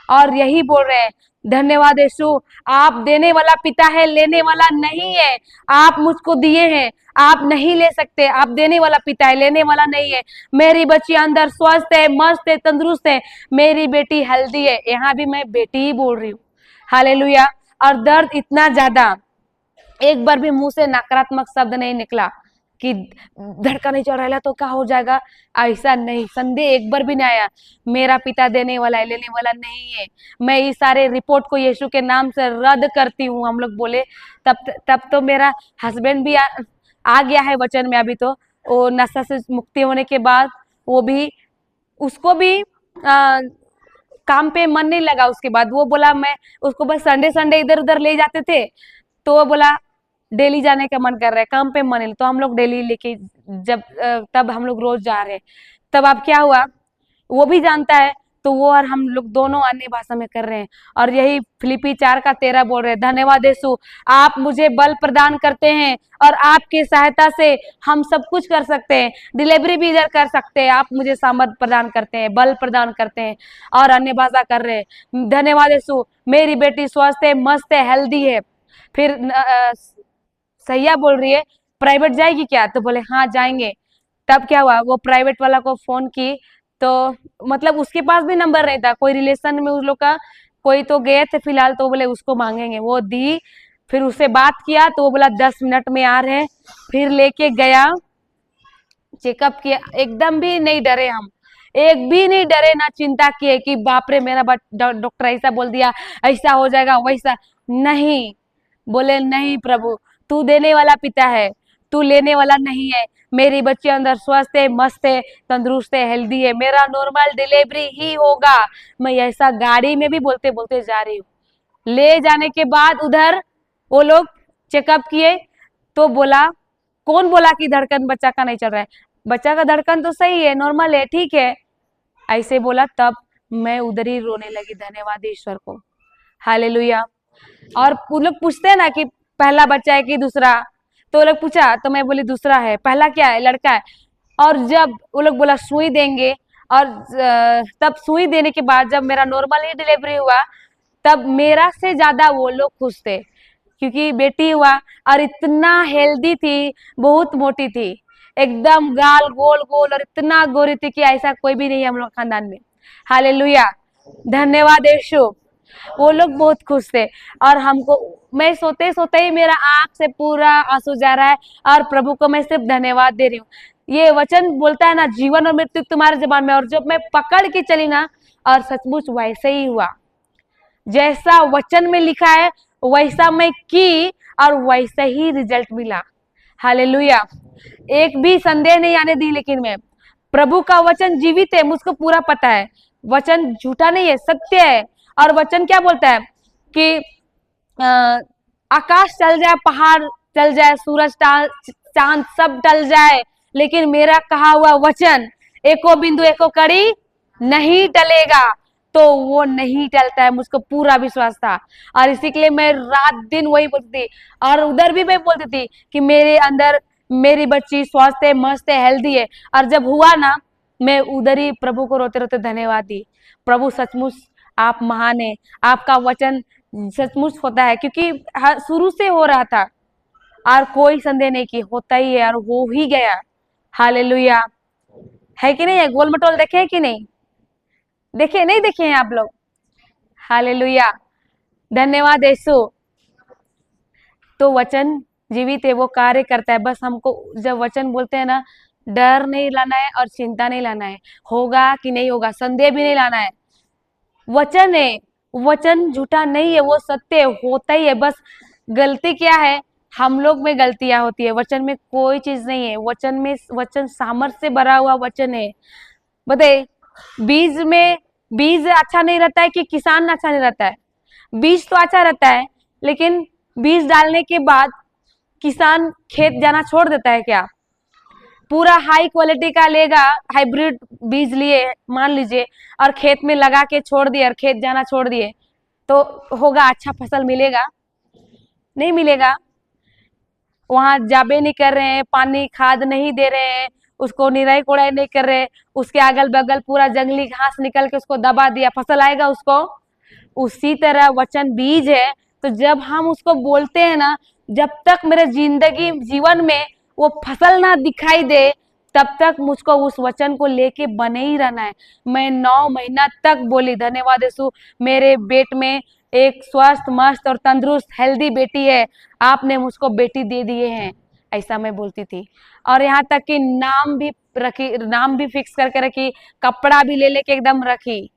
और यही बोल रहे हैं, धन्यवाद यीशु, आप देने वाला पिता है, लेने वाला नहीं है। आप मुझको दिए हैं, आप नहीं ले सकते, आप देने वाला पिता है, लेने वाला नहीं है। मेरी बच्ची अंदर स्वस्थ है, मस्त है, तंदुरुस्त है, मेरी बेटी हेल्दी है। यहाँ भी मैं बेटी ही बोल रही हूँ। हालेलुया। और दर्द इतना ज्यादा, एक बार भी मुंह से नकारात्मक शब्द नहीं निकला कि धड़का नहीं चढ़ रहा है तो क्या हो जाएगा, ऐसा नहीं, संदेह एक बार भी नहीं आया। मेरा पिता देने वाला है, लेने वाला नहीं है। मैं इस सारे रिपोर्ट को यीशु के नाम से रद्द करती हूँ, हम लोग बोले। तब तो मेरा हस्बैंड भी आ गया है वचन में। अभी तो वो नशा से मुक्ति होने के बाद वो भी, उसको भी काम पे मन नहीं लगा। उसके बाद वो बोला, मैं उसको बस संडे संडे इधर उधर ले जाते थे, तो वो बोला डेली जाने का मन कर रहा है, काम पे मन है, तो हम लोग डेली लेके तब हम लोग रोज जा रहे हैं। तब अब क्या हुआ, वो भी जानता है, तो वो और हम लोग दोनों अन्य भाषा में कर रहे हैं। और यही फिलिपी 4:13 बोल रहे हैं, धन्यवाद यीशु, आप मुझे बल प्रदान करते हैं और आपकी सहायता से हम सब कुछ कर सकते हैं, डिलीवरी भी इधर कर सकते हैं, आप मुझे सामर्थ प्रदान करते हैं, बल प्रदान करते हैं। और अन्य भाषा कर रहे हैं, धन्यवाद यीशु, मेरी बेटी स्वस्थ है, मस्त है, हेल्दी है। फिर सैया बोल रही है, प्राइवेट जाएगी क्या? तो बोले हाँ जाएंगे। तब क्या हुआ, वो प्राइवेट वाला को फोन की, तो मतलब उसके पास भी नंबर नहीं था, कोई रिलेशन में उस लोग का कोई तो गए थे फिलहाल, तो बोले उसको मांगेंगे, वो दी। फिर उससे बात किया तो वो बोला 10 मिनट में आ रहे हैं। फिर लेके गया, चेकअप किया, एकदम भी नहीं डरे हम, एक भी नहीं डरे, ना चिंता किए कि बाप रे मेरा डॉक्टर ऐसा बोल दिया, ऐसा हो जाएगा वैसा नहीं। बोले नहीं प्रभु, तू देने वाला पिता है, तू लेने वाला नहीं है। मेरी बच्ची अंदर स्वस्थ है, मस्त है, तंदुरुस्त है, हेल्दी है, मेरा नॉर्मल डिलीवरी ही होगा। मैं ऐसा गाड़ी में भी बोलते बोलते जा रही हूँ। ले जाने के बाद उधर वो लोग चेकअप किए, तो बोला, कौन बोला कि धड़कन बच्चा का नहीं चल रहा है? बच्चा का धड़कन तो सही है, नॉर्मल है, ठीक है, ऐसे बोला। तब मैं उधर ही रोने लगी। धन्यवाद ईश्वर को, हालेलुया। और वो लोग पूछते हैं ना कि पहला बच्चा है कि दूसरा, तो वो लोग पूछा तो मैं बोली दूसरा है, पहला क्या है, लड़का है। और जब वो लोग बोला सुई देंगे, और तब सुई देने के बाद जब मेरा नॉर्मल ही डिलीवरी हुआ, तब मेरा से ज्यादा वो लोग खुश थे, क्योंकि बेटी हुआ और इतना हेल्दी थी, बहुत मोटी थी, एकदम गाल गोल गोल, और इतना गोरी थी कि ऐसा कोई भी नहीं है हम लोग खानदान में। हालेलुया, धन्यवाद यीशु। वो लोग बहुत खुश थे। और हमको, मैं सोते सोते ही मेरा आंख से पूरा आंसू जा रहा है, और प्रभु को मैं सिर्फ धन्यवाद दे रही हूँ। ये वचन बोलता है ना, जीवन और मृत्यु तुम्हारे जबान में, और जब मैं पकड़ के चली ना, और सचमुच वैसे ही हुआ, जैसा वचन में लिखा है वैसा मैं की, और वैसा ही रिजल्ट मिला। हालेलुया, एक भी संदेह नहीं आने दी। लेकिन मैं, प्रभु का वचन जीवित है, मुझको पूरा पता है, वचन झूठा नहीं है, सत्य है। और वचन क्या बोलता है कि आकाश चल जाए, पहाड़ चल जाए, सूरज चांद सब टल जाए, लेकिन मेरा कहा हुआ वचन एको बिंदु एको कड़ी नहीं टलेगा। तो वो नहीं टलता है, मुझको पूरा विश्वास था। और इसी के लिए मैं रात दिन वही बोलती थी, और उधर भी मैं बोलती थी कि मेरे अंदर मेरी बच्ची स्वस्थ है, मस्त है, हेल्दी है। और जब हुआ ना, मैं उधर ही प्रभु को रोते रोते धन्यवाद दी। प्रभु सचमुच आप महान है, आपका वचन सचमुच होता है, क्योंकि शुरू से हो रहा था, और कोई संदेह नहीं कि होता ही है, और हो ही गया। हालेलुया, है कि नहीं है? गोल मटोल देखे हैं कि नहीं? देखे नहीं देखे हैं आप लोग? हालेलुया, धन्यवाद यीशु। तो वचन जीवित है, वो कार्य करता है। बस हमको जब वचन बोलते हैं ना, डर नहीं लाना है और चिंता नहीं लाना है, होगा कि नहीं होगा, संदेह भी नहीं लाना है। वचन है, वचन झूठा नहीं है, वो सत्य होता ही है। बस गलती क्या है, हम लोग में गलतियां होती है, वचन में कोई चीज नहीं है। वचन में, वचन सामर्थ से भरा हुआ वचन है। बताइए, बीज में, बीज अच्छा नहीं रहता है कि किसान अच्छा नहीं रहता है? बीज तो अच्छा रहता है, लेकिन बीज डालने के बाद किसान खेत जाना छोड़ देता है क्या? पूरा हाई क्वालिटी का लेगा, हाइब्रिड बीज लिए मान लीजिए, और खेत में लगा के छोड़ दिए, और खेत जाना छोड़ दिए, तो होगा अच्छा फसल मिलेगा? नहीं मिलेगा। वहां जाबे नहीं कर रहे हैं, पानी खाद नहीं दे रहे हैं, उसको निराई कोड़ाई नहीं कर रहे, उसके अगल बगल पूरा जंगली घास निकल के उसको दबा दिया, फसल आएगा उसको? उसी तरह वचन बीज है। तो जब हम उसको बोलते हैं ना, जब तक मेरे जिंदगी जीवन में वो फसल ना दिखाई दे, तब तक मुझको उस वचन को लेके बने ही रहना है। मैं 9 महीना तक बोली, धन्यवाद यीशु, मेरे पेट में एक स्वस्थ, मस्त और तंदुरुस्त हेल्दी बेटी है, आपने मुझको बेटी दे दिए हैं, ऐसा मैं बोलती थी। और यहाँ तक कि नाम भी रखी, नाम भी फिक्स करके रखी, कपड़ा भी ले लेके एकदम रखी।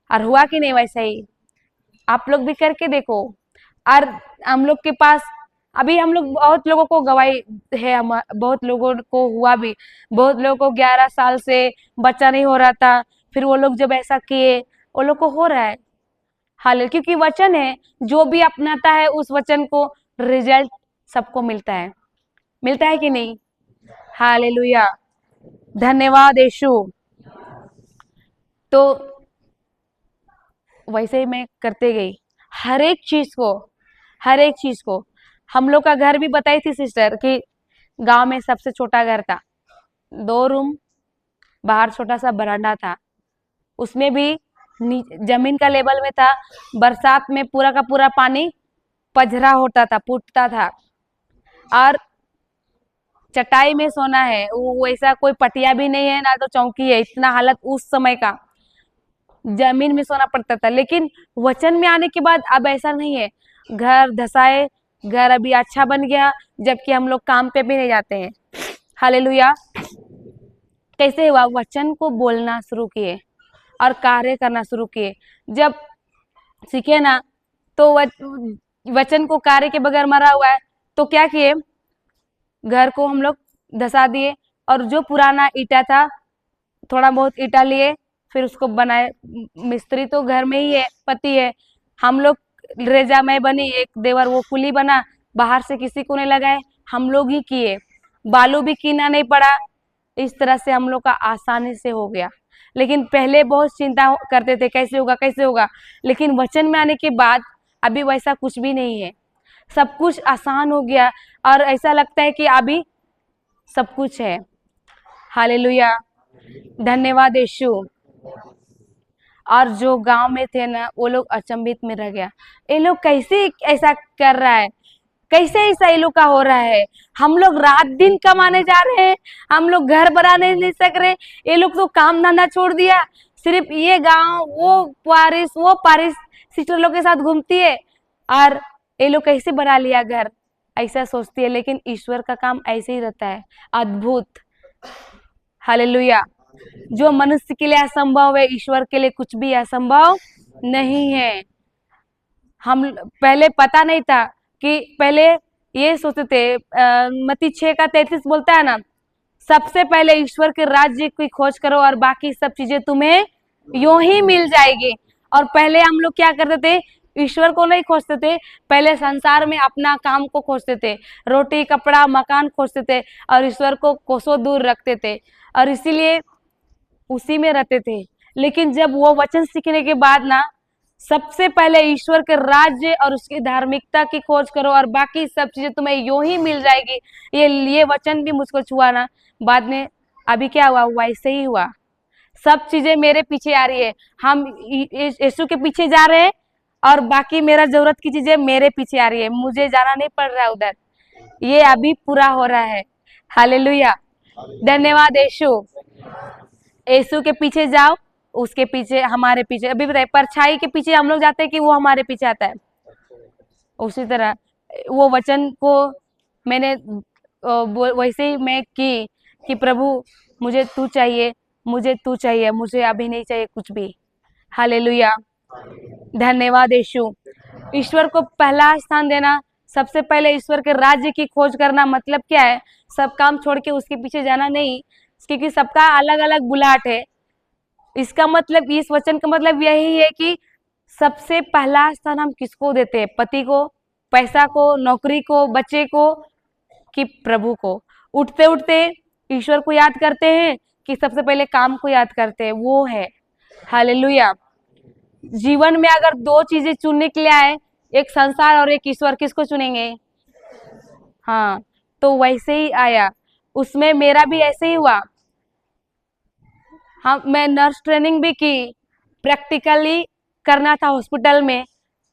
और हुआ कि नहीं वैसा ही? आप लोग भी करके देखो। और हम लोग के पास अभी, हम लोग बहुत लोगों को गवाही है, हम बहुत लोगों को हुआ भी, बहुत लोगों को 11 साल से बच्चा नहीं हो रहा था, फिर वो लोग जब ऐसा किए, वो लोग को हो रहा है। हाल, क्योंकि वचन है, जो भी अपनाता है उस वचन को, रिजल्ट सबको मिलता है। मिलता है कि नहीं? हालेलुया, धन्यवाद यीशु। तो वैसे ही मैं करते गई, हर एक चीज को, हर एक चीज को। हम लोग का घर भी बताई थी सिस्टर कि गांव में सबसे छोटा घर था, 2 रूम, बाहर छोटा सा बरांडा था, उसमें भी जमीन का लेवल में था। बरसात में पूरा का पूरा पानी पजरा होता था, फूटता था। और चटाई में सोना है, वो वैसा कोई पटिया भी नहीं है, ना तो चौकी है, इतना हालत उस समय का, जमीन में सोना पड़ता था। लेकिन वचन में आने के बाद अब ऐसा नहीं है, घर धसाए, घर अभी अच्छा बन गया, जबकि हम लोग काम पे भी नहीं जाते हैं। हालेलुया। कैसे हुआ? वचन को बोलना शुरू किए और कार्य करना शुरू किए। जब सीखे ना, तो वचन को कार्य के बगैर मरा हुआ है, तो क्या किए, घर को हम लोग धसा दिए, और जो पुराना ईटा था, थोड़ा बहुत ईटा लिए, फिर उसको बनाए। मिस्त्री तो घर में ही है, पति है, हम लोग रेजा में बनी, एक देवर वो कुली बना, बाहर से किसी को नहीं लगाए, हम लोग ही किए। बालू भी कीना नहीं पड़ा, इस तरह से हम लोग का आसानी से हो गया। लेकिन पहले बहुत चिंता करते थे कैसे होगा कैसे होगा, लेकिन वचन में आने के बाद अभी वैसा कुछ भी नहीं है, सब कुछ आसान हो गया और ऐसा लगता है कि अभी सब कुछ है। हालेलुया, धन्यवाद यीशु। और जो गांव में थे ना वो लोग अचंभित में रह गया, ये लोग कैसे ऐसा कर रहा है, कैसे ऐसा ये लोग का हो रहा है, हम लोग रात दिन कमाने जा रहे हैं, हम लोग घर बनाने नहीं सक रहे, ये लोग तो काम धंधा छोड़ दिया, सिर्फ ये गांव वो पारिस सिस्टर लोग के साथ घूमती है और ये लोग कैसे बना लिया घर, ऐसा सोचती है। लेकिन ईश्वर का काम ऐसे ही रहता है, अद्भुत। हालेलुया, जो मनुष्य के लिए असंभव है ईश्वर के लिए कुछ भी असंभव नहीं है। हम पहले पता नहीं था कि पहले ये सोचते थे, मत्ती 6:33 बोलता है ना, सबसे पहले ईश्वर के राज्य की खोज करो और बाकी सब चीजें तुम्हें यूं ही मिल जाएगी। और पहले हम लोग क्या करते थे, ईश्वर को नहीं खोजते थे, पहले संसार में अपना काम को खोजते थे, रोटी कपड़ा मकान खोजते थे और ईश्वर को कोसों दूर रखते थे और इसीलिए उसी में रहते थे। लेकिन जब वो वचन सीखने के बाद ना, सबसे पहले ईश्वर के राज्य और उसकी धार्मिकता की खोज करो और बाकी सब चीजें तुम्हें यूं ही मिल जाएगी, ये वचन भी मुझको छुआ ना। बाद में अभी क्या हुआ, वैसे ही हुआ, सब चीजें मेरे पीछे आ रही है, हम यीशु के पीछे जा रहे हैं और बाकी मेरा जरूरत की चीजें मेरे पीछे आ रही है, मुझे जाना नहीं पड़ रहा है उधर, ये अभी पूरा हो रहा है। हालेलुया, धन्यवाद यीशु। यीशु के पीछे जाओ, उसके पीछे हमारे पीछे, अभी बताइए परछाई के पीछे हम लोग जाते हैं कि वो हमारे पीछे आता है, उसी तरह वो वचन को मैंने वैसे ही मैं कि प्रभु मुझे तू चाहिए, मुझे तू चाहिए, मुझे अभी नहीं चाहिए कुछ भी। हालेलुया, धन्यवाद यीशु। ईश्वर को पहला स्थान देना, सबसे पहले ईश्वर के राज्य की खोज करना, मतलब क्या है, सब काम छोड़ के उसके पीछे जाना नहीं, क्योंकि सबका अलग अलग बुलाहट है। इसका मतलब, इस वचन का मतलब यही है कि सबसे पहला स्थान हम किसको देते हैं, पति को, पैसा को, नौकरी को, बच्चे को, कि प्रभु को। उठते उठते ईश्वर को याद करते हैं कि सबसे पहले काम को याद करते हैं, वो है। हालेलुया, जीवन में अगर दो चीजें चुनने के लिए आए, एक संसार और एक ईश्वर, किसको चुनेंगे? हाँ, तो वैसे ही आया, उसमें मेरा भी ऐसे ही हुआ। हाँ, मैं नर्स ट्रेनिंग भी की, प्रैक्टिकली करना था हॉस्पिटल में,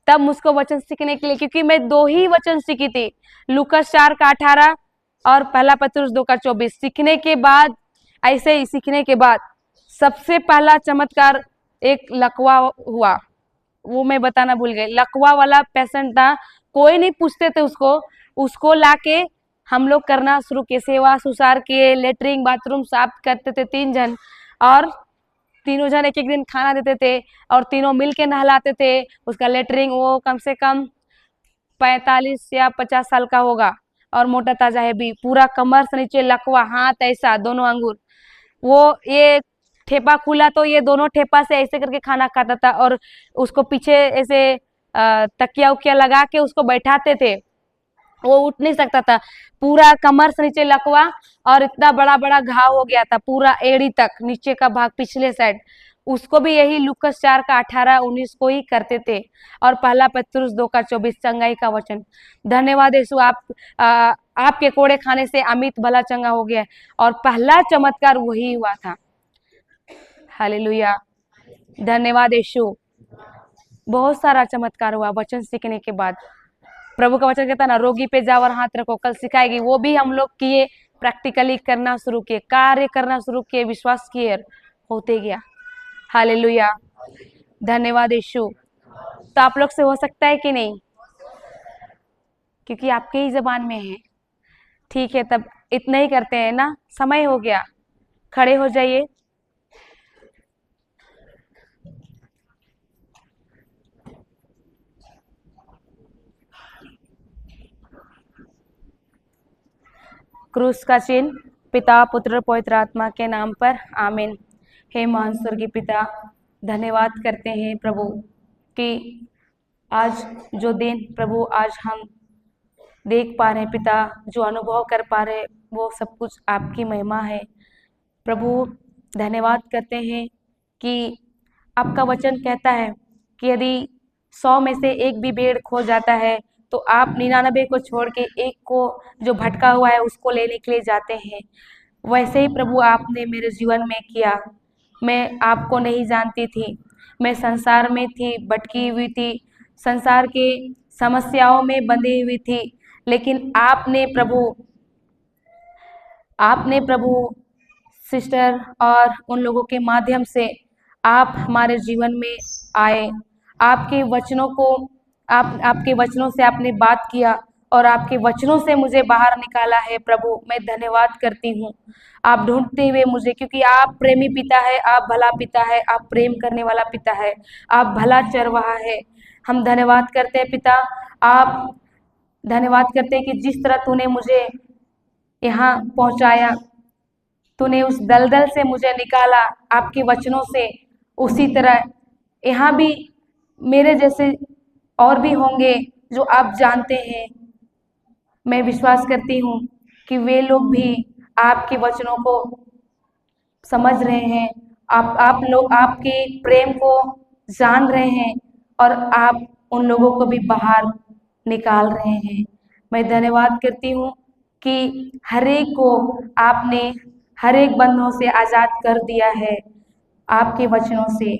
तब मुझको वचन सीखने के लिए, क्योंकि मैं 2 ही वचन सीखी थी, लूकास 4:18 और पहला पत्रुस 2:24। सीखने के बाद, ऐसे ही सीखने के बाद सबसे पहला चमत्कार एक लकवा हुआ, वो मैं बताना भूल गई। लकवा वाला पेशेंट था, कोई नहीं पूछते थे उसको लाके हम लोग करना शुरू किए, सेवा सुसार किए, लेटरिन बाथरूम साफ करते थे 3 जन, और तीनों जन एक एक दिन खाना देते थे और तीनों मिल के नहलाते थे। उसका लेटरिन वो कम से कम 45 या 50 साल का होगा और मोटा ताजा है भी, पूरा कमर से नीचे लकवा, हाथ ऐसा, दोनों अंगूर, वो ये ठेपा खुला तो ये दोनों ठेपा से ऐसे करके खाना खाता था और उसको पीछे ऐसे तकिया उकिया लगा के उसको बैठाते थे, वो उठ नहीं सकता था, पूरा कमर से नीचे लकवा और इतना बड़ा बड़ा घाव हो गया था पूरा एड़ी तक, नीचे का भाग पिछले साइड। उसको भी यही लूकास 4:18-19 को ही करते थे और पहला पत्रुस 2:24 चंगाई का वचन। धन्यवाद यीशु, आपके कोड़े खाने से अमित भला चंगा हो गया और पहला चमत्कार वही हुआ था। हालेलुया, धन्यवाद यीशु। बहुत सारा चमत्कार हुआ वचन सीखने के बाद। प्रभु का वचन कहता है ना, रोगी पे जाओ और हाथ रखो, कल सिखाएगी, वो भी हम लोग किए, प्रैक्टिकली करना शुरू किए, कार्य करना शुरू किए, विश्वास किए, होते गया। हालेलुया, धन्यवाद यीशु। तो आप लोग से हो सकता है कि नहीं, क्योंकि आपके ही जबान में है। ठीक है, तब इतना ही करते हैं ना, समय हो गया, खड़े हो जाइए। क्रूस का चिन्ह, पिता पुत्र पवित्र आत्मा के नाम पर, आमीन। हे महान स्वर्गीय पिता, धन्यवाद करते हैं प्रभु कि आज जो दिन प्रभु आज हम देख पा रहे हैं पिता, जो अनुभव कर पा रहे, वो सब कुछ आपकी महिमा है। प्रभु धन्यवाद करते हैं कि आपका वचन कहता है कि यदि 100 में से एक भी भेड़ खो जाता है तो आप 99 को छोड़ के एक को जो भटका हुआ है उसको लेने के लिए जाते हैं। वैसे ही प्रभु आपने मेरे जीवन में किया। मैं आपको नहीं जानती थी, मैं संसार में थी, भटकी हुई थी, संसार के समस्याओं में बंधी हुई थी, लेकिन आपने प्रभु सिस्टर और उन लोगों के माध्यम से आप हमारे जीवन में आए। आपके वचनों को आपके वचनों से आपने बात किया और आपके वचनों से मुझे बाहर निकाला है। प्रभु मैं धन्यवाद करती हूँ आप ढूंढते हुए मुझे, क्योंकि आप प्रेमी पिता है, आप भला पिता है, आप प्रेम करने वाला पिता है, आप भला चरवाहा है। हम धन्यवाद करते हैं पिता, आप धन्यवाद करते हैं कि जिस तरह तूने मुझे यहाँ पहुँचाया, तूने उस दलदल से मुझे निकाला आपके वचनों से, उसी तरह यहाँ भी मेरे जैसे और भी होंगे जो आप जानते हैं। मैं विश्वास करती हूँ कि वे लोग भी आपके वचनों को समझ रहे हैं, आप लोग आपके प्रेम को जान रहे हैं और आप उन लोगों को भी बाहर निकाल रहे हैं। मैं धन्यवाद करती हूँ कि हर एक को आपने हर एक बंधनों से आज़ाद कर दिया है आपके वचनों से,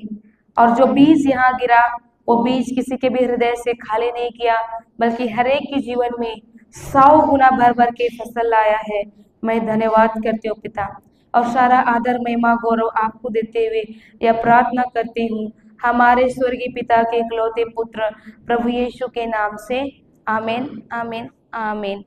और जो बीज यहाँ गिरा वो बीज किसी के भी हृदय से खाली नहीं किया, बल्कि हर एक के जीवन में 100 गुना भर भर के फसल लाया है। मैं धन्यवाद करती हूँ पिता, और सारा आदर महिमा गौरव आपको देते हुए यह प्रार्थना करती हूँ हमारे स्वर्गीय पिता के इकलौते पुत्र प्रभु यीशु के नाम से। आमीन, आमीन, आमीन।